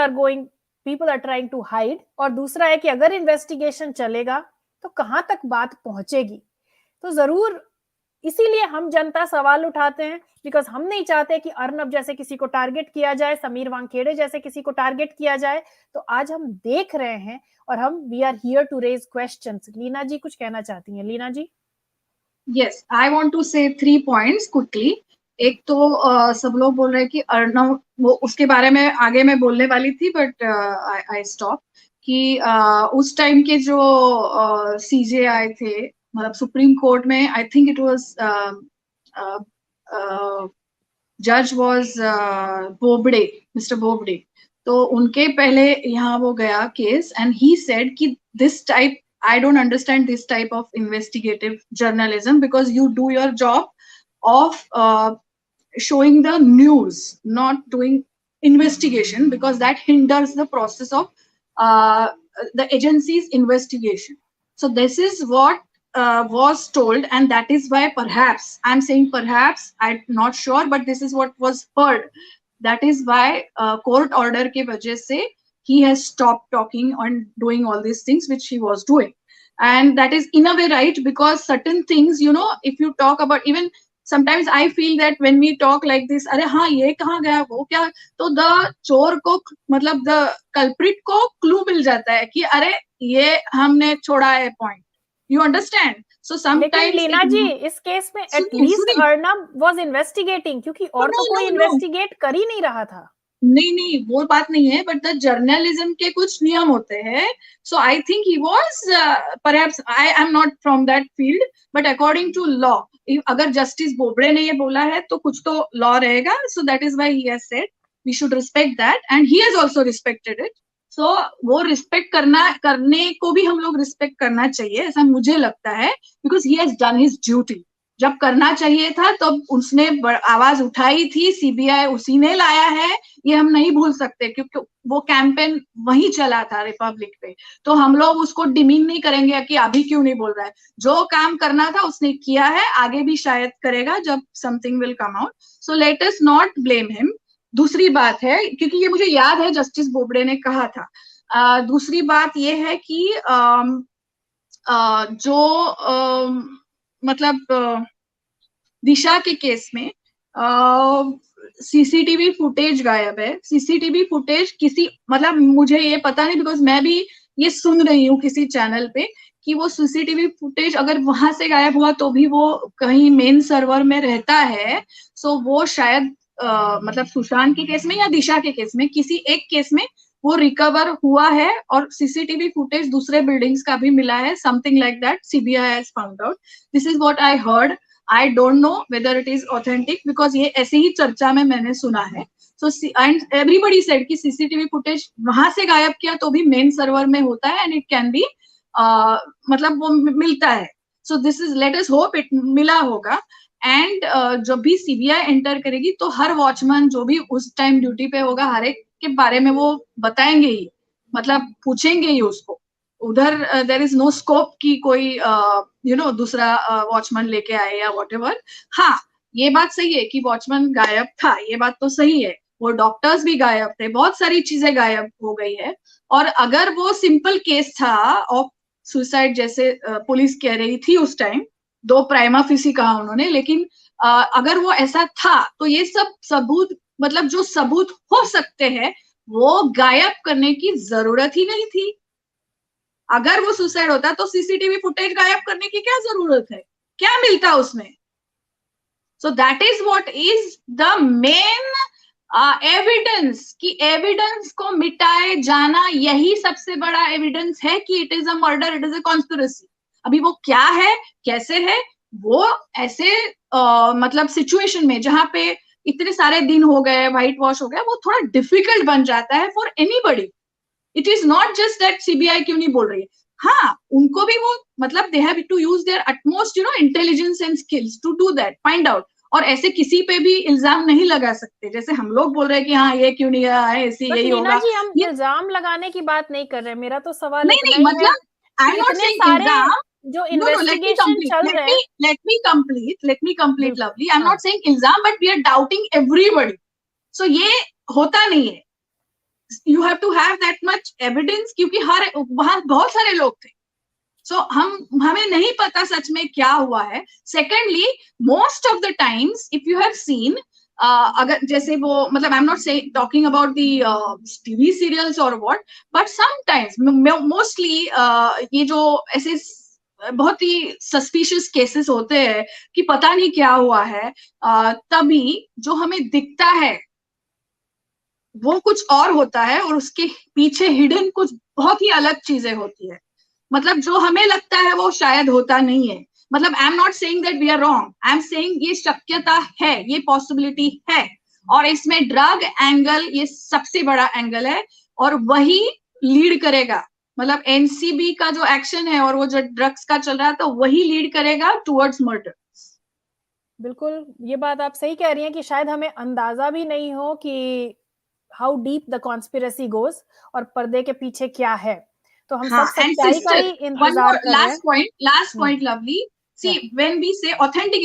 S1: are trying to hide. और दूसरा है कि अगर इन्वेस्टिगेशन चलेगा तो कहां तक बात पहुंचेगी। तो जरूर इसीलिए हम जनता सवाल उठाते हैं, बिकॉज हम नहीं चाहते कि अर्नब जैसे किसी को टारगेट किया जाए, समीर वानखेड़े जैसे किसी को टारगेट किया जाए। तो आज हम देख रहे हैं और हम we are here to raise questions. Leena ji कुछ कहना चाहती हैं? Leena ji.
S12: Yes, I want to say 3 points quickly. एक तो सब लोग बोल रहे हैं कि अर्नब, वो उसके बारे में आगे मैं बोलने वाली थी बट आई स्टॉप, कि उस टाइम के जो सीजे आए थे, मतलब सुप्रीम कोर्ट में, आई थिंक इट वाज जज वाज बोबडे, मिस्टर बोबडे। तो उनके पहले यहाँ वो गया केस, एंड ही सेड कि this type, I don't understand this type of investigative journalism, because you do your job of showing the news, not doing investigation, because that hinders the process of the agency's investigation. So this is what was told, and that is why perhaps, I'm saying perhaps, I'm not sure, but this is what was heard. That is why court order ke wajah se he has stopped talking and doing all these things which he was doing. And that is in a way right, because certain things, you know, if you talk about, even sometimes I feel that when we talk like this, अरे हाँ ये कहाँ गया, वो क्या, तो the चोर को, मतलब the culprit को clue मिल जाता है कि अरे ये हमने छोड़ा है point. You understand? So sometimes,
S1: लेकिन लीना जी इस केस में एटलीस्ट अर्नब वाज इन्वेस्टिगेटिंग, क्योंकि और तो कोई इन्वेस्टिगेट कर ही नहीं रहा था।
S12: नहीं वो बात नहीं है, बट द जर्नलिज्म के कुछ नियम होते हैं। So I think he was, perhaps, I am not from that field, but according to law, अगर जस्टिस बोबड़े ने ये बोला है तो कुछ तो लॉ रहेगा। So that is why he has said we should respect that, and he has also respected it. So वो रिस्पेक्ट करने को भी हम लोग रिस्पेक्ट करना चाहिए, ऐसा मुझे लगता है, because he has done his duty. जब करना चाहिए था तब तो उसने आवाज उठाई थी, सीबीआई उसी ने लाया है, ये हम नहीं भूल सकते, क्योंकि वो कैंपेन वही चला था रिपब्लिक पे। तो हम लोग उसको डिमीन नहीं करेंगे कि अभी क्यों नहीं बोल रहा है। जो काम करना था उसने किया है, आगे भी शायद करेगा जब something will come out. So let us not blame him. दूसरी बात है, क्योंकि ये मुझे याद है जस्टिस बोबड़े ने कहा था। दूसरी बात ये है कि मतलब दिशा के केस में सीसीटीवी फुटेज गायब है। सीसीटीवी फुटेज किसी, मतलब मुझे ये पता नहीं, बिकॉज मैं भी ये सुन रही हूँ किसी चैनल पे कि वो सीसीटीवी फुटेज अगर वहां से गायब हुआ तो भी वो कहीं मेन सर्वर में रहता है। सो वो शायद मतलब सुशांत के केस में या दिशा के केस में, किसी एक केस में वो रिकवर हुआ है, और सीसीटीवी फुटेज दूसरे बिल्डिंग्स का भी मिला है, something like that CBI has found out. This is what I heard. I don't know whether it is authentic, because ये ऐसे ही चर्चा में मैंने सुना है। So and everybody said कि सीसीटीवी फुटेज वहां से गायब किया तो भी मेन सर्वर में होता है, and it can be मतलब वो मिलता है। So this is, let us hope it मिला होगा। एंड जब भी सीबीआई एंटर करेगी तो हर वॉचमैन जो भी उस टाइम ड्यूटी पे होगा, हर एक के बारे में वो बताएंगे ही, मतलब पूछेंगे ही उसको। उधर देयर इज नो स्कोप कि कोई यू नो दूसरा वॉचमैन लेके आए या व्हाटएवर। हाँ, ये बात सही है कि वॉचमैन गायब था, ये बात तो सही है। वो डॉक्टर्स भी गायब थे, बहुत सारी चीजें गायब हो गई है। और अगर वो सिंपल केस था ऑफ सुसाइड जैसे पुलिस कह रही थी उस टाइम, 2 प्राइमा फेसी कहा उन्होंने, लेकिन अगर वो ऐसा था तो ये सब सबूत, मतलब जो सबूत हो सकते हैं, वो गायब करने की जरूरत ही नहीं थी। अगर वो सुसाइड होता तो सीसीटीवी फुटेज गायब करने की क्या जरूरत है, क्या मिलता उसमें? सो that is what is the main evidence कि एविडेंस को मिटाए जाना यही सबसे बड़ा एविडेंस है कि it is a murder, it is a conspiracy. अभी वो क्या है, कैसे है, वो ऐसे मतलब सिचुएशन में जहां पे इतने सारे दिन हो गए, व्हाइट वॉश हो गया, वो थोड़ा डिफिकल्ट बन जाता है for anybody. It is not just that CBI क्यों नहीं बोल रही है, हाँ उनको भी वो मतलब they have to use their utmost intelligence and skills to do that, find out. और ऐसे किसी पे भी इल्जाम नहीं लगा सकते, जैसे हम लोग बोल रहे हैं कि हाँ ये क्यों नहीं आया है, ऐसे यही
S1: लीना
S12: होगा।
S1: जी, हम इल्जाम लगाने की बात नहीं कर रहे, मेरा तो सवाल
S12: नहीं
S1: इतना
S12: नहीं,
S1: ही है
S12: मतलब आई एम
S1: कि
S12: नॉट
S1: इतने
S12: सेइंग
S1: सारे
S12: इल्जाम,
S1: जो
S12: no no, let me
S1: investigation
S12: complete,
S1: चल रहे हैं।
S12: let me complete lovely, I'm
S1: हाँ।
S12: not saying ilzam, but we are doubting everybody, so ये होता नहीं है। you have to have that much evidence क्योंकि हर वहां बहुत सारे लोग थे, so हमें नहीं पता सच में क्या हुआ है। secondly, most of the times if you have seen अगर जैसे वो मतलब I am not say talking about the TV serials और व्हाट, बट समटाइम्स मोस्टली ये जो ऐसे बहुत ही सस्पिशियस केसेस होते हैं कि पता नहीं क्या हुआ है, तभी जो हमें दिखता है वो कुछ और होता है और उसके पीछे हिडन कुछ बहुत ही अलग चीजें होती है। मतलब जो हमें लगता है वो शायद होता नहीं है। मतलब I am not saying that we are wrong, I am saying ये शक्यता है, ये पॉसिबिलिटी है, और इसमें ड्रग एंगल ये सबसे बड़ा एंगल है और वही लीड करेगा। मतलब एनसीबी का जो एक्शन है और वो जो ड्रग्स का चल रहा है तो वही लीड करेगा टुवर्ड्स मर्डर।
S1: बिल्कुल, ये बात आप सही कह रही हैं कि शायद हमें अंदाजा भी नहीं हो कि how deep the conspiracy goes और पर्दे के पीछे क्या है, तो हम सब सच्चाई का ही इंतजार कर रहे हैं।
S12: Last point, lovely. See, when we say authentic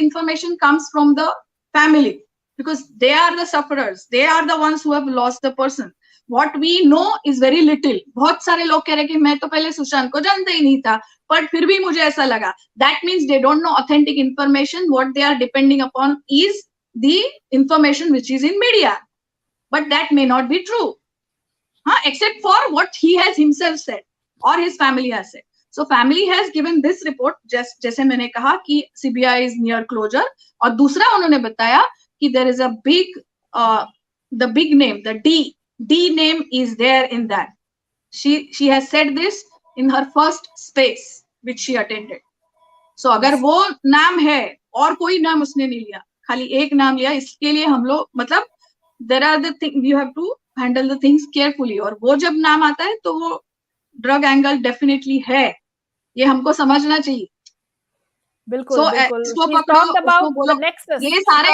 S12: information comes from the family because they are the sufferers, they are the ones who have lost the person. What we know is very little. बहुत सारे लोग कह रहे हैं कि मैं तो पहले सुशांत को जानता ही नहीं था, पर फिर भी मुझे ऐसा लगा। That means they don't know authentic information. What they are depending upon is the information which is in media, but that may not be true. Except for what he has himself said or his family has said. So family has given this report, just जैसे मैंने कहा कि CBI is near closure, और दूसरा उन्होंने बताया कि there is a big the big name, the D name is there in that. She has said this in her first space which she attended. So अगर वो नाम है और कोई नाम उसने नहीं लिया, खाली एक नाम लिया, इसके लिए हम लोग मतलब there are the things you have to handle the things carefully, और वो जब नाम आता है तो वो ड्रग एंगल डेफिनेटली है, ये हमको समझना चाहिए।
S1: बिल्कुल,
S12: so,
S1: बिल्कुल।
S12: उसको
S1: She
S12: पकड़ो,
S1: talked about
S12: उसको बोलो,
S1: the nexus.
S12: ये सारे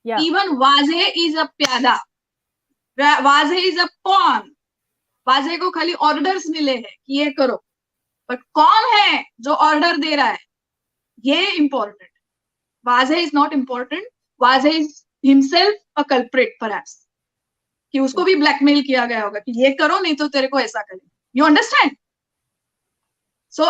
S1: Yeah.
S12: even वाजे is a प्यादा, वाजे is a pawn, वाजे को खाली ऑर्डर्स मिले हैं कि ये करो, बट कौन है जो ऑर्डर दे रहा है ये इंपॉर्टेंट। वाजे इज नॉट इम्पोर्टेंट, वाजे is himself a culprit perhaps, कि उसको भी ब्लैकमेल किया गया होगा कि ये करो नहीं तो तेरे को ऐसा करेंगे। You understand? सो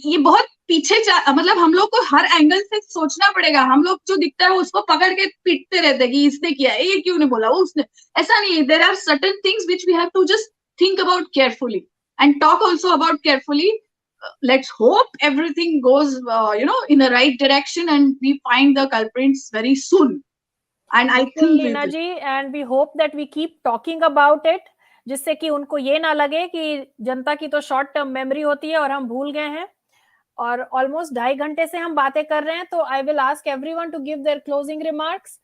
S12: ये बहुत पीछे मतलब हम लोग को हर एंगल से सोचना पड़ेगा। हम लोग जो दिखता है उसको पकड़ के पीटते रहते हैं कि इसने किया है, ये क्यों नहीं बोला, वो उसने, ऐसा नहीं है। There are certain things which we have to just think about carefully and talk also about carefully. Let's hope everything goes in the right direction and we find the culprits very soon, and I think
S1: Leena ji, and we hope that we keep talking about it, जिससे कि उनको ये ना लगे कि जनता की तो शॉर्ट टर्म मेमोरी होती है और हम भूल गए हैं। और ऑलमोस्ट 2.5 घंटे से हम बातें कर रहे हैं, तो I will ask everyone to give their closing remarks.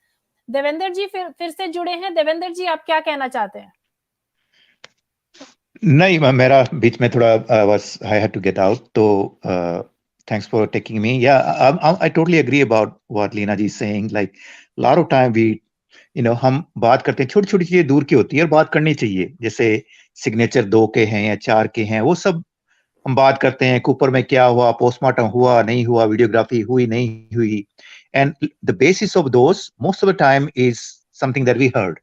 S1: Devendra ji फिर से जुड़े हैं। देवेंद्र जी, आप क्या कहना चाहते हैं?
S6: नहीं, मेरा बीच में थोड़ा I had to get out, तो thanks for taking me. Yeah, I totally agree about what Leena ji is saying. Like a lot of time we, हम बात करते हैं, छोटी छोटी चीजें दूर की होती है और बात करनी चाहिए। जैसे सिग्नेचर 2 के हैं या 4 के हैं, वो सब हम बात करते हैं। कूपर में क्या हुआ, पोस्टमार्टम हुआ नहीं हुआ, वीडियोग्राफी हुई नहीं हुई, and the basis of those most of the time is something that we heard.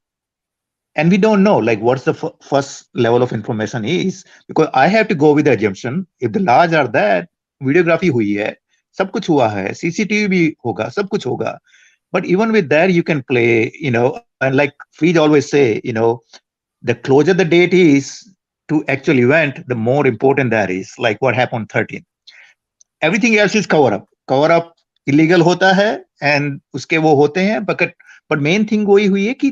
S6: And we don't know like what's the first level of information is, because I have to go with the assumption if the laws are that videography hui hai, sab kuch hua hai, CCTV bhi hoga, sab kuch hoga, but even with that you can play, and like Freed always say, the closer the date is to actual event, the more important that is. Like what happened 13, everything else is cover up illegal hota hai, and uske wo hote hain, but
S15: but main thing वही हुई है कि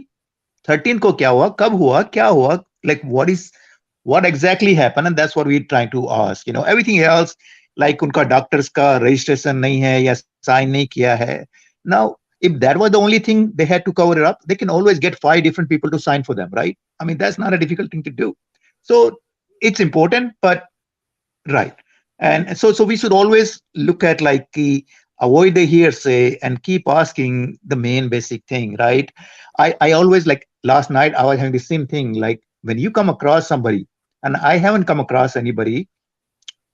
S15: 13 को क्या हुआ, कब हुआ, क्या हुआ, like what exactly happened, and that's what we're trying to ask. Everything else, like उनका डॉक्टर्स का रजिस्ट्रेशन नहीं है या साइन नहीं किया है. Now, if that was the only thing they had to cover it up, they can always get 5 different people to sign for them, right? I mean, that's not a difficult thing to do. So it's important, but right. And so we should always look at avoid the hearsay and keep asking the main basic thing, right? I always, like last night, I was having the same thing. Like when you come across somebody, and I haven't come across anybody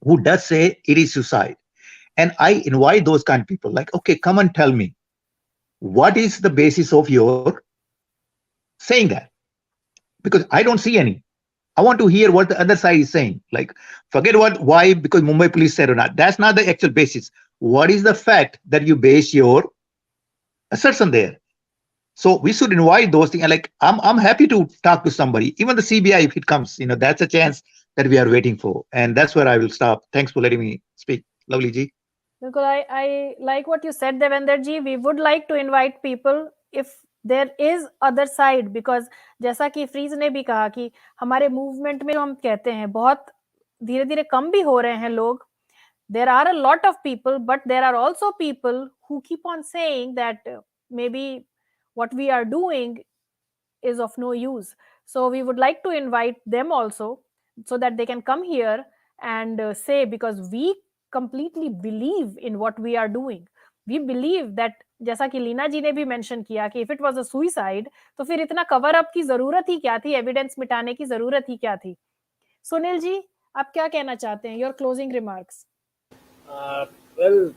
S15: who does say it is suicide. And I invite those kind of people, like, okay, come and tell me, what is the basis of your saying that? Because I don't see any. I want to hear what the other side is saying. Like, forget why, because Mumbai police said or not. That's not the actual basis. What is the fact that you base your assertion there? So we should invite those things. Like, I'm happy to talk to somebody, even the CBI, if it comes. That's a chance that we are waiting for. And that's where I will stop. Thanks for letting me speak. Lovely ji.
S1: Because I like what you said, Devender ji. We would like to invite people if there is other side, because जैसा कि फ्रीज ने भी कहा कि हमारे मूवमेंट में जो हम कहते हैं बहुत धीरे धीरे कम भी हो रहे हैं लोग. There are a lot of people, but there are also people who keep on saying that maybe what we are doing is of no use. So we would like to invite them also, so that they can come here and say, because we completely believe in what we are doing. We believe that, जैसा कि लीना जी ने भी मेंशन किया कि if it was a suicide, तो फिर इतना कवर अप की जरूरत ही क्या थी, एविडेंस मिटाने की जरूरत ही क्या थी. सुनील जी, आप क्या कहना चाहते हैं? Your closing remarks.
S7: वेल,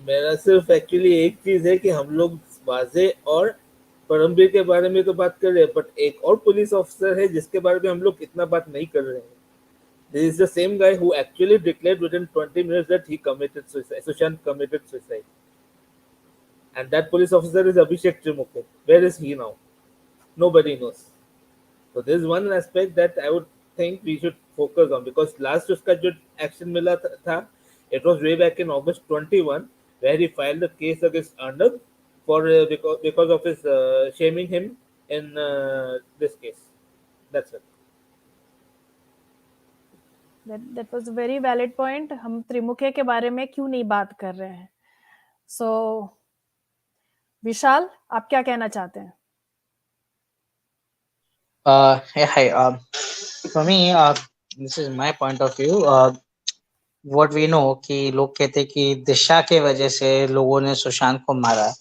S7: मेरा सिर्फ एक्चुअली एक चीज है कि हम लोग वाजे और परमबीर के बारे में तो बात कर रहे हैं, बट एक और पुलिस ऑफिसर है जिसके बारे में हम लोग इतना बात नहीं कर रहे हैं. This is the same guy who actually declared within 20 minutes that he committed suicide. Sushant committed suicide. And that police officer is Abhishek Trimuke. Where is he now? Nobody knows. So there is one aspect that I would think we should focus on, because last उसका जो action मिला था, it was way back in August 21, where he filed a case against Arnab for because of his shaming him in this case. That's it.
S1: That was a very valid point. हम त्रिमुखे के बारे में क्यों नहीं बात कर रहे हैं? So विशाल, आप क्या कहना चाहते हैं?
S9: Yeah, hi. For me, this is my point of view. What we know कि लोग कहते कि दिशा के वजह से लोगों ने सुशांत को मारा.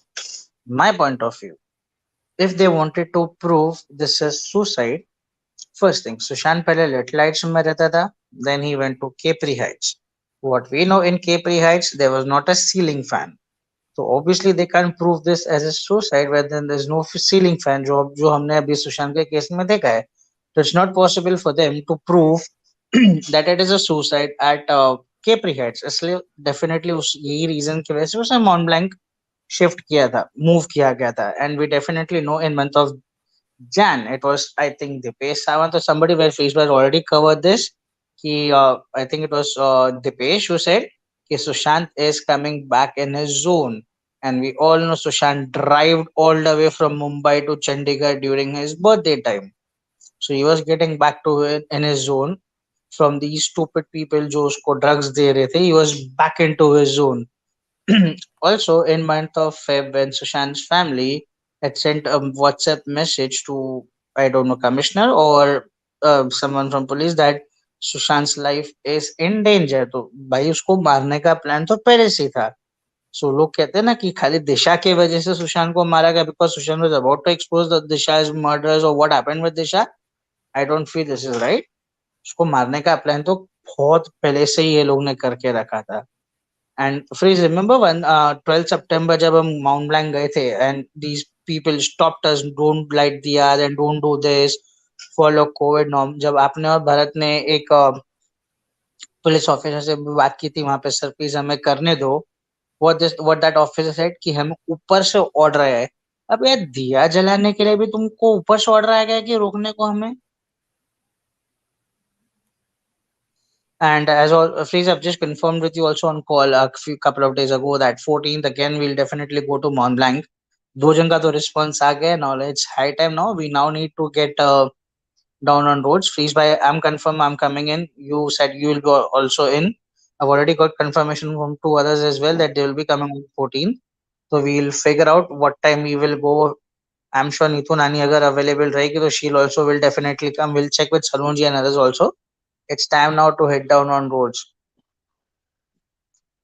S9: My point of view, if they wanted to prove this is suicide, first thing, Sushant पहले Little Heights में रहता था, then he went to Capri Heights. What we know, in Capri Heights there was not a ceiling fan, so obviously they can't prove this as a suicide where then there's no ceiling fan जो हमने अभी सुशांत के केस में देखा है. So it's not possible for them to prove that it is a suicide at Capri Heights. इसलिए definitely यही reason की वजह से उसे Mont Blanc shift किया था, move किया गया था. And we definitely know in month of Jan, it was, I think, Dipesh Sawant or somebody where Facebook already covered this. I think it was Dipesh who said that Sushant is coming back in his zone. And we all know Sushant drove all the way from Mumbai to Chandigarh during his birthday time. So he was getting back to it in his zone from these stupid people जो उसको drugs दे रहे थे. He was back into his zone. Also, in month of Feb, when Sushant's family had sent a WhatsApp message to, I don't know, commissioner or someone from police that Sushant's life is in danger. तो भाई उसको मारने का प्लान तो पहले से था. So लोग कहते हैं ना कि खाली दिशा के वजह से सुशांत को मारा गया because Sushant was about to expose the Disha's murders or what happened with Disha. I don't feel this is right. उसको मारने का प्लान तो बहुत पहले से ही ये लोग ने करके रखा था. And please remember when 12 September जब हम Mount Blanc गए थे and these people stopped us, don't light diyas and don't do this, follow COVID norm. जब आपने और भरत ने एक पुलिस ऑफिसर से बात की थी वहां पे, सर प्लीज हमें करने दो, what that officer said कि हम ऊपर से ऑर्डर आया है. अब यार दिया जलाने के लिए भी तुमको ऊपर से ऑर्डर आ गया कि रोकने को हमें. And as all, Freeze, I've just confirmed with you also on call a couple of days ago that 14th again we'll definitely go to Mont Blanc. दो जन का तो रिस्पॉन्स आ गया. Now it's high time now. We now need to get down on roads. Freeze by, I'm confirmed, I'm coming in. You said you will be also in. I've already got confirmation from 2 others as well that they will be coming on 14. So we'll figure out what time we will go. I'm sure Neetu Nani agar available रहेगी तो she'll also will definitely come. We'll check with Salonji and others also. It's time now to head down on roads.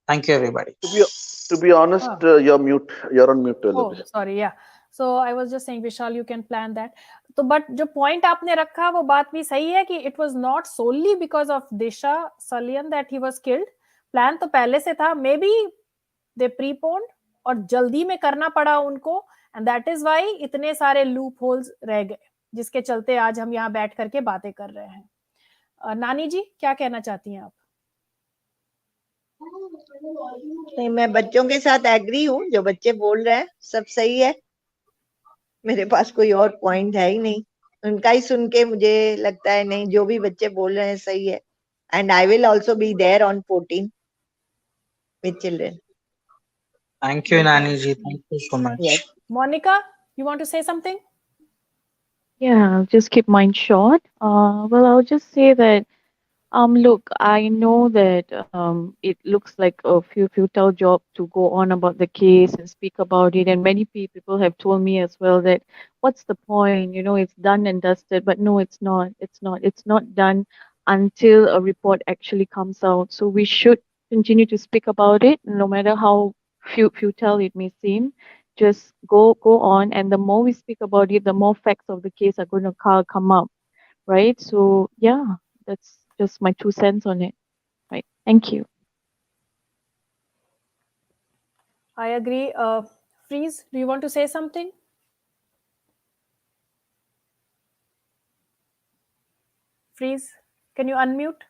S9: Thank you, everybody.
S4: To be honest, you're mute. You're on mute.
S1: Oh, sorry, yeah. So I was just saying, Vishal, you can plan that. तो but जो point आपने रखा वो बात भी सही है कि it was not solely because of Disha Salian that he was killed. Plan तो पहले से था. Maybe they preponed और जल्दी में करना पड़ा उनको, and that is why इतने सारे loopholes रह गए जिसके चलते आज हम यहाँ बैठ करके बातें कर रहे हैं. नानी जी क्या कहना चाहती हैं आप?
S2: नहीं, मैं बच्चों के साथ एग्री हूँ. जो बच्चे बोल रहे हैं सब सही है. मेरे पास कोई और पॉइंट है ही नहीं. उनका ही सुन के मुझे लगता है नहीं, जो भी बच्चे बोल रहे हैं सही है. And I will also be there on 14 with children.
S9: Thank you, Nani ji. Thank you so much.
S2: Yes.
S1: Monica, you want to say something?
S14: Yeah, I'll just keep mine short. Well, I'll just say that look, I know that it looks like a futile job to go on about the case and speak about it, and many people have told me as well that what's the point? You know, it's done and dusted. But no, it's not. It's not. It's not done until a report actually comes out. So we should continue to speak about it, no matter how futile it may seem. Just go on, and the more we speak about it, the more facts of the case are going to come up, right? So yeah, that's just my 2 cents on it. Right. Thank you.
S1: I agree. Freeze, do you want to say something? Freeze, can you unmute?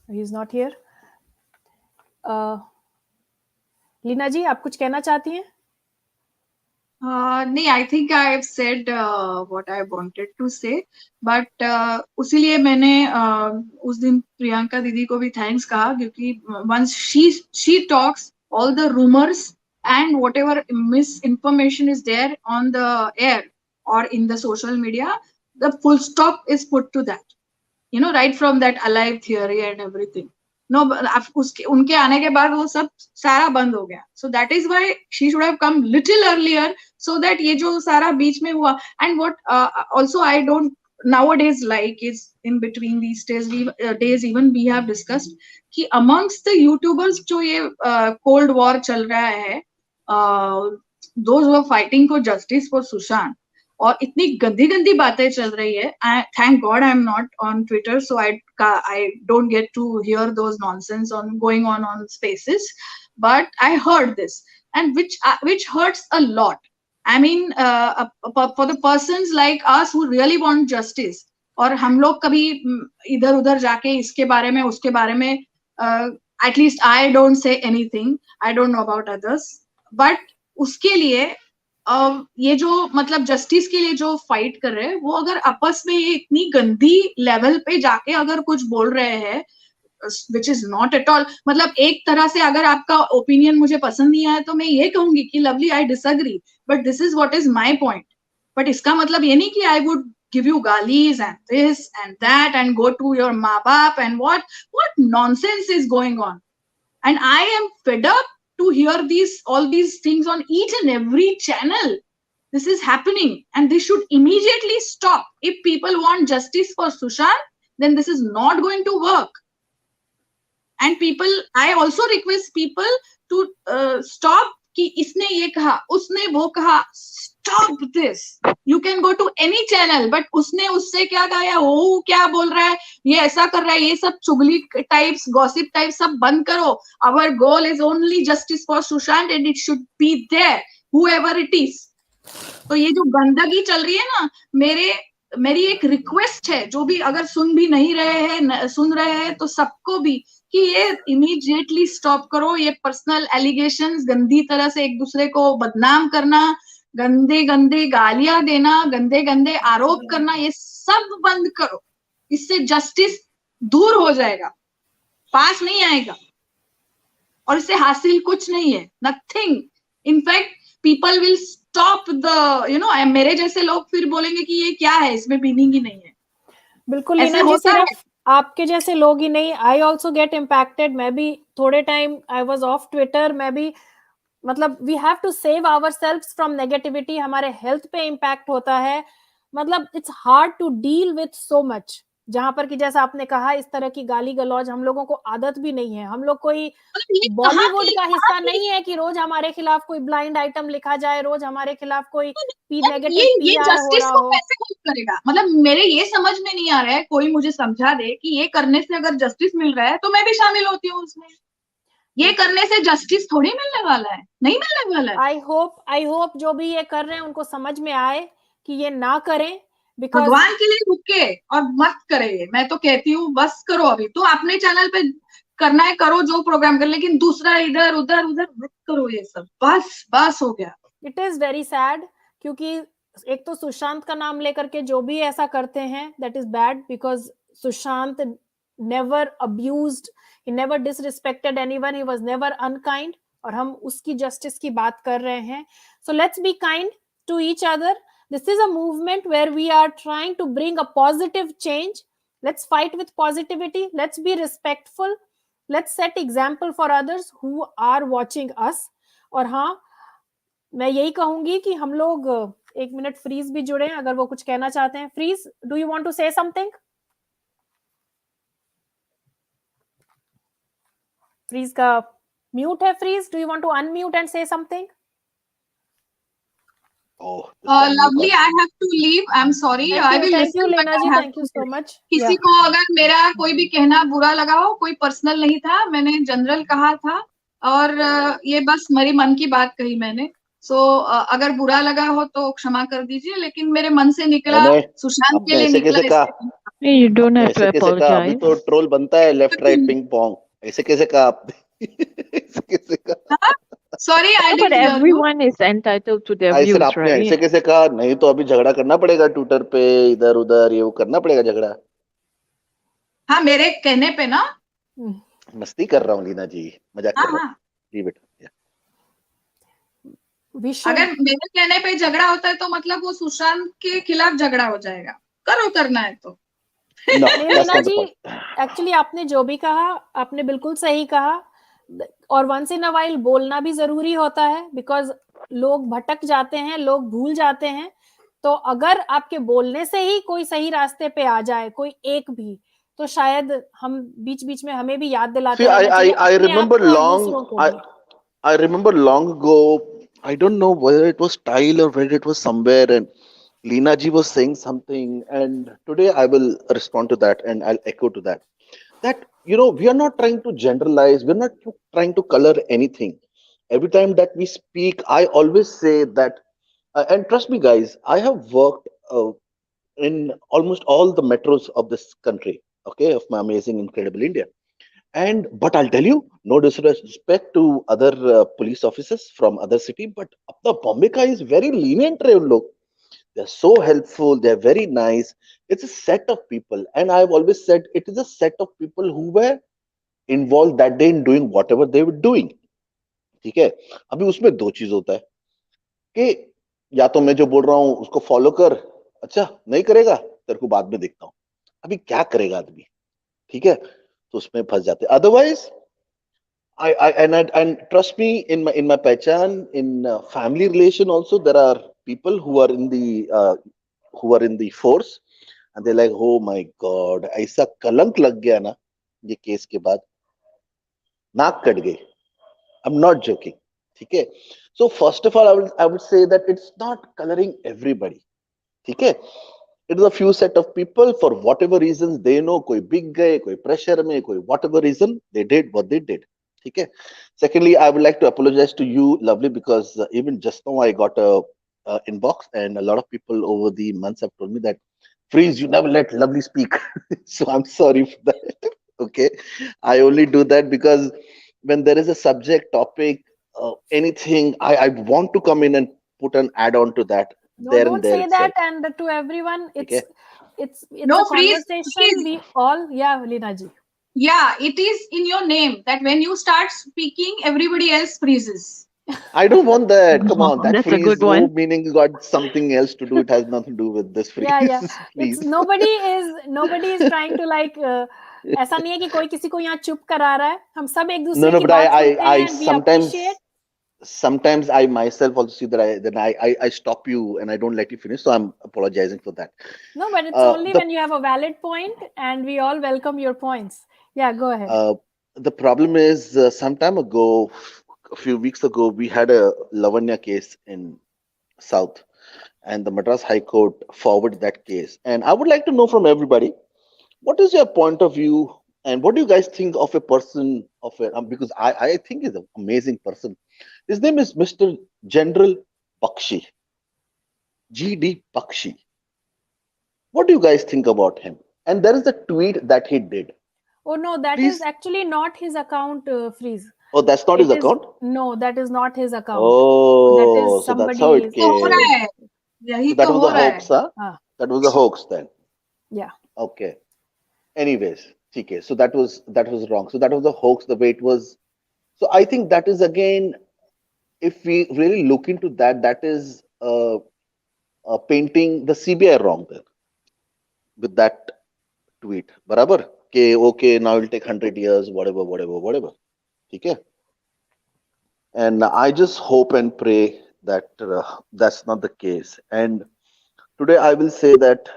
S1: He's not here. Leena ji, आप कुछ कहना चाहती हैं?
S12: नहीं, I think I have said what I wanted to say, but उसीलिए मैंने उस दिन प्रियंका दीदी को भी थैंक्स कहा, क्योंकि once she talks all the rumours and whatever misinformation is there on the air or in the social media, the full stop is put to that, you know, right from that alive theory and everything. No, उसके उनके आने के बाद वो सब सारा बंद हो गया. So that is why she should have come little earlier, so that ये जो सारा बीच में हुआ. And what also I don't nowadays like is, in between these days even we have discussed कि amongst the YouTubers जो ये cold war चल रहा है, those who are fighting for justice for Sushant, और इतनी गंदी गंदी बातें चल रही है. Thank God I'm not on Twitter, so I don't get to hear those nonsense going on spaces. But I heard this, and which hurts a lot. I mean, for the persons like us who really want justice, और हम लोग कभी इधर उधर जाके इसके बारे में उसके बारे में, at least I don't say anything. I don't know about others, but उसके लिए ये जो मतलब जस्टिस के लिए जो फाइट कर रहे हैं, वो अगर आपस में ये इतनी गंदी लेवल पे जाके अगर कुछ बोल रहे हैं, which is not at all, मतलब एक तरह से अगर आपका ओपिनियन मुझे पसंद नहीं आया तो मैं ये कहूंगी कि lovely I disagree, but this is what is my point. But इसका मतलब ये नहीं कि I would give you galis and this and that and go to your maa baap and what nonsense is going on. And I am fed up to hear all these things on each and every channel. This is happening and this should immediately stop. If people want justice for Sushant, then this is not going to work. And I also request people to stop कि इसने ये कहा, उसने वो कहा. Stop this. You can go to any channel, but उसने उससे क्या कहा, वो क्या बोल रहा है, ये ऐसा कर रहा है, ये सब चुगली टाइप्स, गॉसिप टाइप्स सब बंद करो. Our goal is only justice for Sushant and it should be there, whoever it is. तो ये जो गंदगी चल रही है ना, मेरी एक रिक्वेस्ट है, जो भी अगर सुन रहे हैं तो सबको भी, कि ये इमीडिएटली स्टॉप करो. ये पर्सनल एलिगेशंस, गंदी तरह से एक दूसरे को बदनाम करना, गंदे गंदे गालियां देना, गंदे गंदे आरोप करना, ये सब बंद करो. इससे जस्टिस दूर हो जाएगा, पास नहीं आएगा. और इससे हासिल कुछ नहीं है, nothing. In fact people will stop the मेरे जैसे लोग फिर बोलेंगे कि ये क्या है, इसमें मीनिंग ही नहीं है।
S1: बिल्कुल
S12: ऐसे
S1: लीना जी,
S12: होता है।
S1: सिर्फ आपके जैसे लोग ही नहीं, आई ऑल्सो गेट इम्पैक्टेड। मैं भी थोड़े time I was off Twitter, मैं भी मतलब we have to save ourselves from negativity. हमारे हेल्थ पे इम्पैक्ट होता है, मतलब it's hard to deal with so much. जहां पर कि जैसा आपने कहा, इस तरह की गाली गलौज हम लोगों को आदत भी नहीं है। हम लोग कोई बॉलीवुड का हिस्सा नहीं है कि रोज हमारे खिलाफ कोई ब्लाइंड आइटम लिखा जाए, रोज हमारे खिलाफ कोई नेगेटिव
S12: ये
S1: पीआर हो
S12: जस्टिस
S1: रहा
S12: को
S1: हो।
S12: कैसे हेल्प करेगा? मतलब मेरे ये समझ में नहीं आ रहा है, कोई मुझे समझा दे कि ये करने से अगर जस्टिस मिल रहा है तो मैं भी शामिल होती हूँ उसमें। ये करने से जस्टिस थोड़ी मिलने वाला है, नहीं मिलने वाला है।
S1: आई होप जो भी ये कर रहे हैं उनको समझ में आए कि ये ना करें, बिकॉज
S12: भगवान के लिए रुके और मत करे। मैं तो कहती हूँ बस करो, अभी तो अपने चैनल पे करना है करो जो प्रोग्राम कर, लेकिन दूसरा इधर उधर उधर मत करो ये सब, बस बस हो गया।
S1: इट इज वेरी सैड, क्योंकि एक तो सुशांत का नाम लेकर के जो भी ऐसा करते हैं that is bad, because Sushant never abused, he never disrespected anyone, he was never unkind, और हम उसकी जस्टिस की बात कर रहे हैं। So let's be kind to each other. This is a movement where we are trying to bring a positive change. Let's fight with positivity. Let's be respectful. Let's set example for others who are watching us. और हाँ, मैं यही कहूंगी कि हम लोग, एक मिनट, फ्रीज भी जुड़े हैं अगर वो कुछ कहना चाहते हैं. Freeze, do you want to say something? Freeze का म्यूट है. Freeze, do you want to unmute and say something?
S12: Lovely, I have to leave. I'm sorry. I will
S1: Thank you,
S12: listen, but
S1: Leena
S12: I
S1: ji.
S12: have
S1: Thank you
S12: to
S1: so
S12: leave.
S1: much.
S12: किसी को अगर मेरा कोई भी कहना बुरा लगा हो, कोई पर्सनल नहीं था, मैंने जनरल कहा था, और ये बस मेरी मन की बात कही मैंने। सो अगर बुरा लगा हो तो क्षमा कर दीजिए, लेकिन मेरे मन से निकला, सुशांत के लिए निकला।
S14: You don't have to
S4: ऐसे कैसे कहा? अभी
S14: apologize.
S4: तो ट्रोल बनता है लेफ्ट राइट पिंग पोंग। ऐसे कैसे कहा आपने? ऐसे कैसे कहा?
S12: Sorry, I
S14: No, but
S12: didn't here you.
S14: everyone is entitled to their
S4: I sir
S14: views,
S4: आपने ऐसे
S14: right?
S4: कैसे कहा? नहीं तो अभी झगड़ा करना पड़ेगा ट्विटर पे, इधर उधर ये वो करना पड़ेगा झगड़ा।
S12: हाँ, मेरे कहने पे ना।
S4: मस्ती कर रहा हूँ लीना जी, मजाक कर रहा हूँ। Leave it.
S12: अगर मेरे कहने पे झगड़ा होता है तो मतलब वो सुशांत के खिलाफ झगड़ा हो जाएगा। करो, करना है तो।
S1: नहीं लीना जी, एक्चुअली आपने जो भी कहा आपने बिल्कुल सही कहा, और वंस इन अ वाइल बोलना भी जरूरी होता है, बिकॉज लोग भटक जाते हैं, लोग भूल जाते हैं। तो अगर आपके बोलने से ही कोई सही रास्ते पे आ जाए, कोई एक भी, तो शायद हम बीच बीच में हमें भी याद दिलाते रहना चाहिए अपने आप को और दूसरों को भी.
S4: I remember long ago, I don't know whether it was Tile or whether it was somewhere, and Leena ji was saying something, and today I will respond to that and I'll echo to that. That, we are not trying to generalize, we're not trying to color anything. Every time that we speak, I always say that, and trust me, guys, I have worked in almost all the metros of this country, okay, of my amazing, incredible India. But I'll tell you, no disrespect to other police officers from other city, but apna Bombay ka is very lenient rahe un log. They're so helpful, they're very nice. It's a set of people, and I've always said it is a set of people who were involved that day in doing whatever they were doing. ठीक है? अभी उसमें दो चीज होता है कि या तो मैं जो बोल रहा हूं उसको फॉलो कर, अच्छा नहीं करेगा तेरे को बाद में देखता हूं, अभी क्या करेगा आदमी, ठीक है? तो उसमें फंस जाते. Otherwise and trust me, in my pehchan, in family relation also, there are people who are in the force, and they're like, oh my god, ऐसा कलंक लग गया ना ये केस के बाद, नाक कट गई. I'm not joking. ठीक है? So first of all, I would say that it's not coloring everybody. ठीक है? It is a few set of people, for whatever reasons they know, कोई बिक गए, कोई प्रेशर में, कोई whatever reason, they did what they did. ठीक है? Secondly, I would like to apologize to you, Lovely, because even just now I got a inbox, and a lot of people over the months have told me that, Freeze, you never let Lovely speak. So I'm sorry for that. Okay? I only do that because when there is a subject, topic, anything, I want to come in and put an add-on to that.
S1: No, don't say that, and to everyone, it's
S12: No,
S1: a conversation.
S12: please.
S1: We all, yeah, Leena ji.
S12: Yeah, it is in your name that when you start speaking, everybody else freezes.
S4: I don't want that. Come on, that
S14: That's a good
S4: freeze, oh,
S14: one.
S4: meaning you got something else to do. It has nothing to do with this
S1: Yeah, yeah.
S4: freeze,
S1: It's
S4: please.
S1: nobody is trying to like ऐसा नहीं है कि कोई किसी को यहाँ चुप करा रहा है. हम सब एक
S4: No,
S1: दूसरे
S4: no,
S1: की
S4: but
S1: बात सुनते
S4: I
S1: हैं and we appreciate.
S4: sometimes I myself also see that I stop you and I don't let you finish. So I'm apologizing for that.
S1: No, but it's only
S4: The
S1: when you have a valid point, and we all welcome your points. Yeah, go ahead.
S4: the problem is some time ago, a few weeks ago, we had a Lavanya case in South, and the Madras High Court forwarded that case. And I would like to know from everybody, what is your point of view, and what do you guys think of a person of a because I think he's an amazing person. His name is Mr. General Bakshi, G.D. Bakshi. What do you guys think about him? And there is a tweet that he did.
S1: Oh no, that is
S4: Please.
S1: actually not his account, Freeze.
S4: Oh, that's not his account?
S1: No, that is not his account.
S4: Oh,
S1: that is
S4: so that's how it
S1: somebody's.
S4: came.
S12: यही
S4: So that
S12: तो
S4: was
S12: हो
S4: a
S12: रहा
S4: hoax,
S12: है.
S4: huh? That was a hoax then.
S1: Yeah.
S4: Okay. Anyways, okay. So that was wrong. So that was a hoax the way it was. So I think that is again, if we really look into that, that is painting the CBI wrong then with that tweet. Barabar? Okay, now it'll take 100 years, whatever. Okay. And I just hope and pray that that's not the case. And today I will say that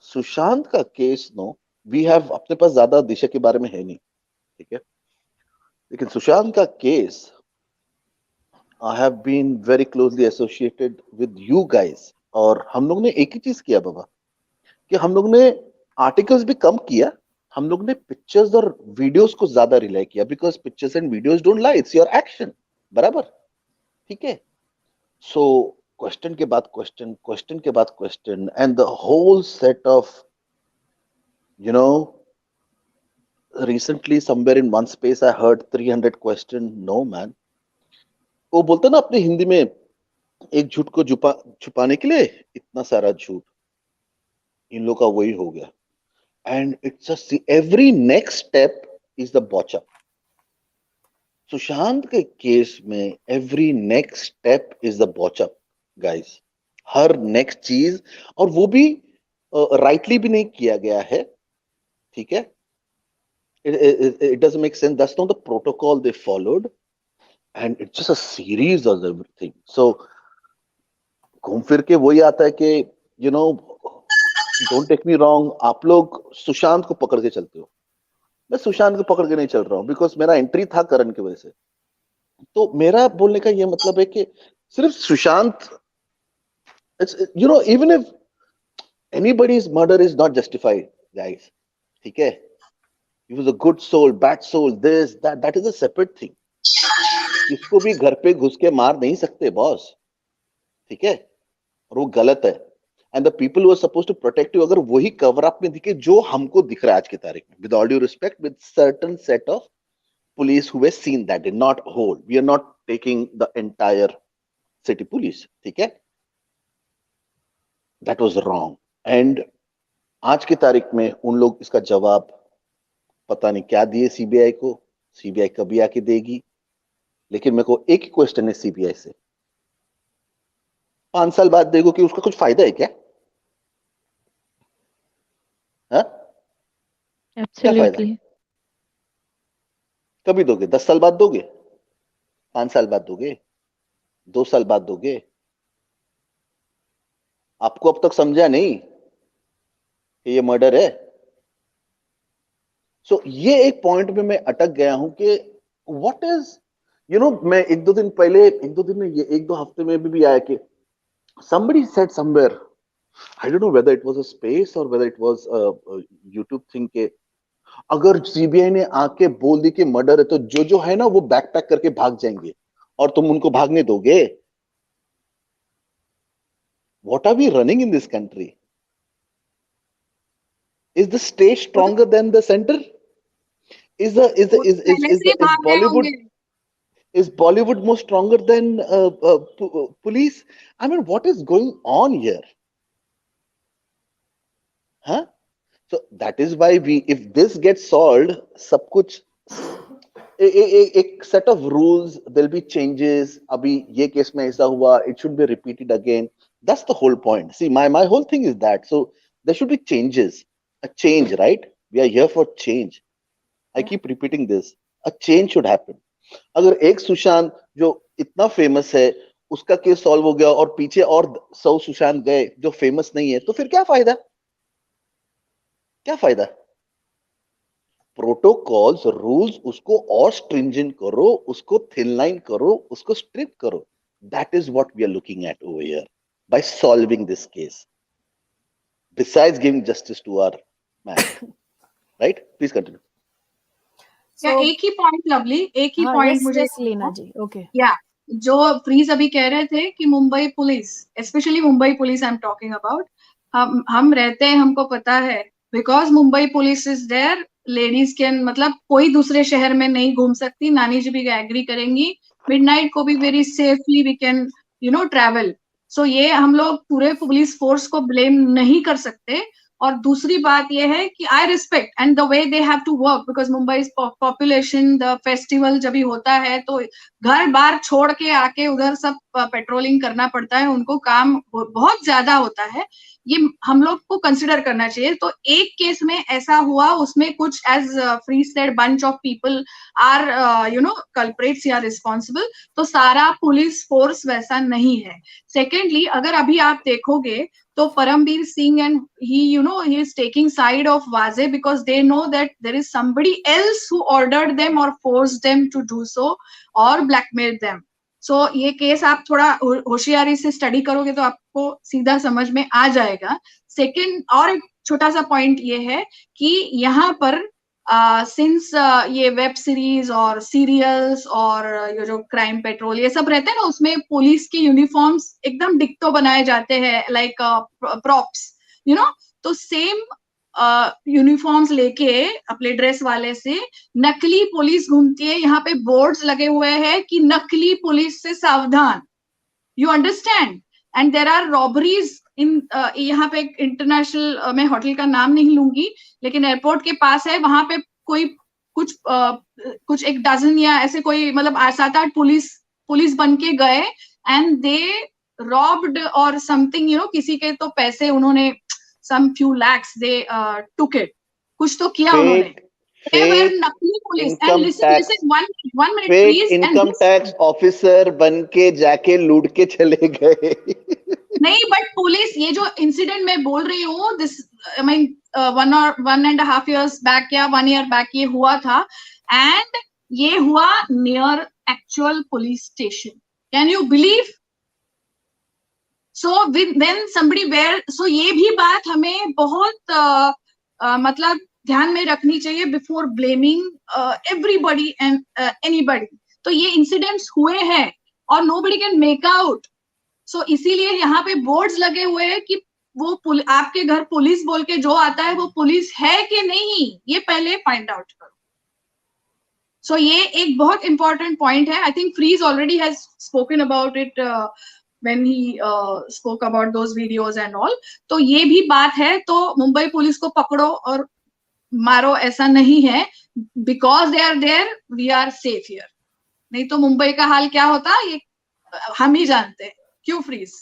S4: Sushant का केस नो वी हैव अपने पास ज्यादा दिशा के बारे में है नहीं, ठीक है, लेकिन सुशांत का case I have been very closely associated with you guys. और हम लोग ने एक ही चीज किया बाबा कि हम लोग ने आर्टिकल्स भी कम किया, हम लोग ने पिक्चर्स और वीडियोस को ज्यादा रिलाई किया, because pictures and videos don't lie, it's your action. बराबर, ठीक है. सो क्वेश्चन के बाद क्वेश्चन, क्वेश्चन के बाद question, and the whole set of recently somewhere in one space I heard 300 question. No man, वो बोलते ना अपने हिंदी में, एक झूठ को छुपाने के लिए इतना सारा झूठ, इन लोग का वही हो गया. And it's just every next step is the botch up. Sushant के केस में every next step is the botch up guys. हर नेक्स्ट चीज, और वो भी राइटली भी नहीं किया गया है, ठीक है. It doesn't make sense. That's not the protocol they followed, and it's just a series of everything. So घूम फिर के वही आता है कि don't take me wrong, आप लोग सुशांत को पकड़ के चलते हो, मैं सुशांत को पकड़ के नहीं चल रहा हूँ, बिकॉज मेरा एंट्री था करण की वजह से. तो मेरा बोलने का ये मतलब है कि सिर्फ Sushant, even if anybody's murder is not justified, guys, ठीक है. He was a good soul, bad soul, this, that is a separate thing. इसको भी घर पे घुस के मार नहीं सकते बॉस, ठीक है, और वो गलत है. And the people who are supposed to protect you, अगर वही कवर अप में दिखे जो हमको दिख रहा है आज की तारीख में, with all due respect, with certain set of police who have seen that, did not hold, we are not taking the entire city police, ठीक है, दैट वाज रॉन्ग. एंड आज की तारीख में उन लोग इसका जवाब पता नहीं क्या दिए सीबीआई को, सीबीआई कभी आके देगी. लेकिन मेरे को एक ही क्वेश्चन है सीबीआई से, 5 साल बाद देखो कि उसका कुछ फायदा है क्या? हाँ, क्या फायदा? कभी दोगे? 10 साल बाद दोगे? 5 साल बाद दोगे? 2 साल बाद दोगे? आपको अब तक समझा नहीं कि ये मर्डर है. सो ये एक पॉइंट पे मैं अटक गया हूं कि व्हाट इज, मैं एक दो दिन में, ये 1-2 हफ्ते में भी आया कि somebody said somewhere, I don't know whether it was a space or whether it was a YouTube thing, के अगर सीबीआई ने आके बोल दी कि मर्डर है तो जो है ना वो बैक पैक करके भाग जाएंगे और तुम उनको भागने दोगे. What are we running in this country? Is the state stronger than the center? Is Bollywood more stronger than police? I mean, what is going on here? Huh? So That is why we, if this gets solved, सब कुछ एक set of rules, there'll be changes. अभी ये केस में ऐसा हुआ, it should be repeated again. That's the whole point. See, my whole thing is that. So there should be changes, a change, right? We are here for change. I keep repeating this. A change should happen. अगर एक सुशांत जो इतना फेमस है उसका केस सॉल्व हो गया और पीछे और 100 सुशांत गए जो फेमस नहीं है, तो फिर क्या फायदा? क्या फायदा? प्रोटोकॉल्स, रूल्स, उसको और स्ट्रिंजेंट करो, उसको थिन लाइन करो, उसको स्ट्रिक्ट करो. That is what we are looking at over here by solving this case. Besides giving justice to our man, right? Please continue.
S12: या एक ही पॉइंट लवली, एक ही पॉइंट मुझे
S1: लीना जी. ओके,
S12: या जो फ्रीज अभी कह रहे थे कि Mumbai police, specially Mumbai police I am talking about, हम रहते हैं, हमको पता है, because Mumbai police is there, ladies can, मतलब कोई दूसरे शहर में नहीं घूम सकती, नानी जी भी एग्री करेंगी, मिडनाइट को भी very safely we can travel. So ये हम लोग पूरे पुलिस फोर्स को ब्लेम नहीं कर सकते. और दूसरी बात ये है कि I respect and the way they have to work, because Mumbai population, the festival जब भी होता है तो घर बार छोड़ के आके उधर सब पेट्रोलिंग करना पड़ता है, उनको काम बहुत ज्यादा होता है, ये हम लोग को कंसिडर करना चाहिए. तो एक केस में ऐसा हुआ, उसमें कुछ as Freeze said bunch of people are culprits या रिस्पॉन्सिबल, तो सारा पुलिस फोर्स वैसा नहीं है. सेकेंडली, अगर अभी आप देखोगे तो Parambir Singh and he is taking side of Vaze because they know that there is somebody else who ordered them or forced them to do so or blackmailed them. So ये केस आप थोड़ा होशियारी से स्टडी करोगे तो आपको सीधा समझ में आ जाएगा. सेकंड, और एक छोटा सा पॉइंट ये है कि यहाँ पर सिंस ये वेब सीरीज और सीरियल्स और ये जो क्राइम पेट्रोल ये सब रहते हैं ना, उसमें पुलिस के यूनिफॉर्म्स एकदम डिक्टो बनाए जाते हैं, लाइक प्रॉप्स, तो सेम यूनिफॉर्म्स लेके अपने ड्रेस वाले से नकली पुलिस घूमती है. यहाँ पे बोर्ड्स लगे हुए हैं कि नकली पुलिस से सावधान. You understand? And there are robberies in यहाँ पे इंटरनेशनल, मैं होटल का नाम नहीं लूंगी, लेकिन एयरपोर्ट के पास है, वहां पे कोई कुछ एक डजन या ऐसे कोई, मतलब 7-8 पुलिस बन के गए एंड दे रॉब्ड और समथिंग, किसी के तो पैसे उन्होंने some few lakhs they took it, कुछ तो किया उन्होंने. They were नकली police. And listen, one minute please.
S4: Income tax officer बन के जाके लूट के चले गए.
S12: नहीं, बट पुलिस, ये जो इंसिडेंट मैं बोल रही हूँ, this I mean 1.5 years back या 1 year बैक ये हुआ था, एंड ये हुआ near actual police station. Can you believe? So when somebody wear, so ये भी बात हमें बहुत मतलब ध्यान में रखनी चाहिए before blaming everybody and anybody. तो ये इंसिडेंट्स हुए हैं और नोबडी कैन मेक आउट. सो इसीलिए यहाँ पे बोर्ड्स लगे हुए हैं कि वो आपके घर पुलिस बोल के जो आता है वो पुलिस है कि नहीं, ये पहले फाइंड आउट करो. सो ये एक बहुत इंपॉर्टेंट पॉइंट है. I think Freeze already has spoken about it when he spoke about those videos and all. तो ये भी बात है, तो मुंबई पुलिस को पकड़ो और मारो ऐसा नहीं है, because they are there we are safe here. नहीं तो मुंबई का हाल क्या होता ये हम ही जानते हैं. क्यों फ्रीज?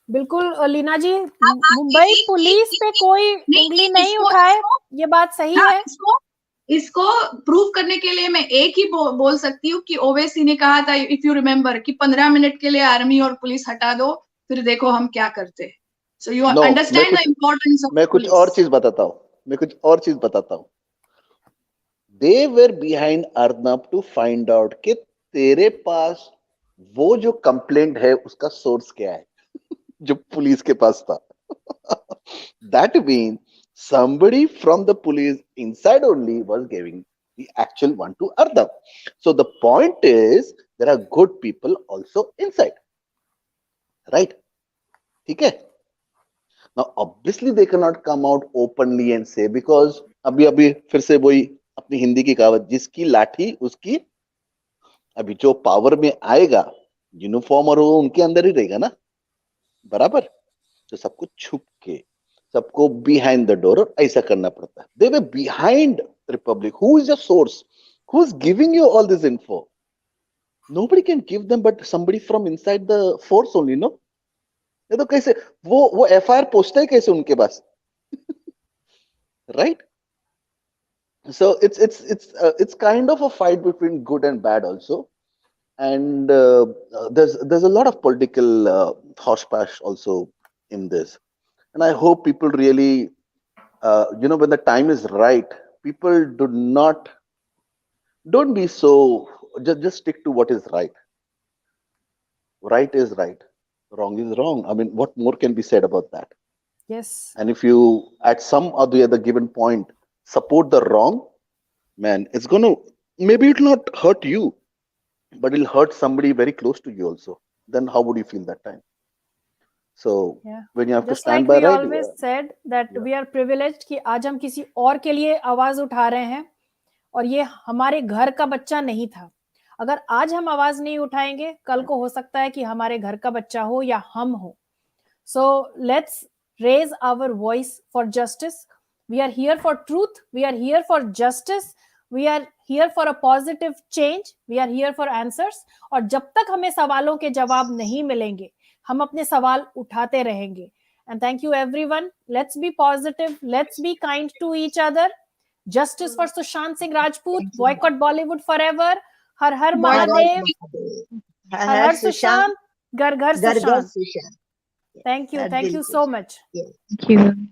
S1: बिल्कुल लीना जी, मुंबई पुलिस पे कोई उंगली नहीं उठाए, ये बात सही है.
S12: इसको प्रूव करने के लिए मैं एक ही बोल सकती हूँ कि ओवैसी ने कहा था, इफ यू रिमेम्बर, कि 15 मिनट के लिए आर्मी और पुलिस हटा दो, फिर देखो हम क्या करते हैं. So you understand the importance of.
S4: मैं कुछ और चीज बताता हूँ. They were behind Arnab to find out कि तेरे पास वो जो कंप्लेंट है उसका सोर्स क्या है जो पुलिस के पास था. That mean somebody from the police inside only was giving the actual one to Arnab. So the point is there are good people also inside, right? Okay. Now obviously they cannot come out openly and say, because अभी फिर से वही अपनी हिंदी की कहावत, जिसकी लाठी उसकी. अभी जो पावर में आएगा यूनिफॉर्म और वो उनके अंदर ही रहेगा ना, बराबर. तो सब कुछ छुप के, सबको behind the door और ऐसा करना पड़ता है. They were behind Republic. Who is your source? Who's giving you all this info? Nobody can give them but somebody from inside the force only, no? ये तो कैसे वो FIR पोस्ट है कैसे उनके पास? Right? So it's kind of a fight between good and bad also, and there's a lot of political hosh-posh also in this, and I hope people really, when the time is right, people don't be so, just stick to what is right. Right is right, wrong is wrong. I mean, what more can be said about that?
S1: Yes.
S4: And if you at some or the other given point support the wrong, man, it's gonna, maybe it'll not hurt you, but it'll hurt somebody very close to you also. Then how would you feel that time? So when you have
S1: just
S4: to stand
S1: like
S4: by
S1: we
S4: right,
S1: always said that we are privileged कि आज हम किसी और के लिए आवाज उठा रहे हैं और ये हमारे घर का बच्चा नहीं था. अगर आज हम आवाज नहीं उठाएंगे, कल को हो सकता है कि हमारे घर का बच्चा हो या हम हो. So let's raise our voice for justice. We are here for truth. We are here for justice. We are here for a positive change. We are here for answers. और जब तक हमें सवालों के जवाब नहीं मिलेंगे, हम अपने सवाल उठाते रहेंगे. And thank you everyone. Let's be positive. Let's be kind to each other. Justice for Sushant Singh Rajput. Boycott Bollywood forever. Har har Mahadev. Har har Sushant. Gar gar Sushant. Thank you so much.
S14: Thank you.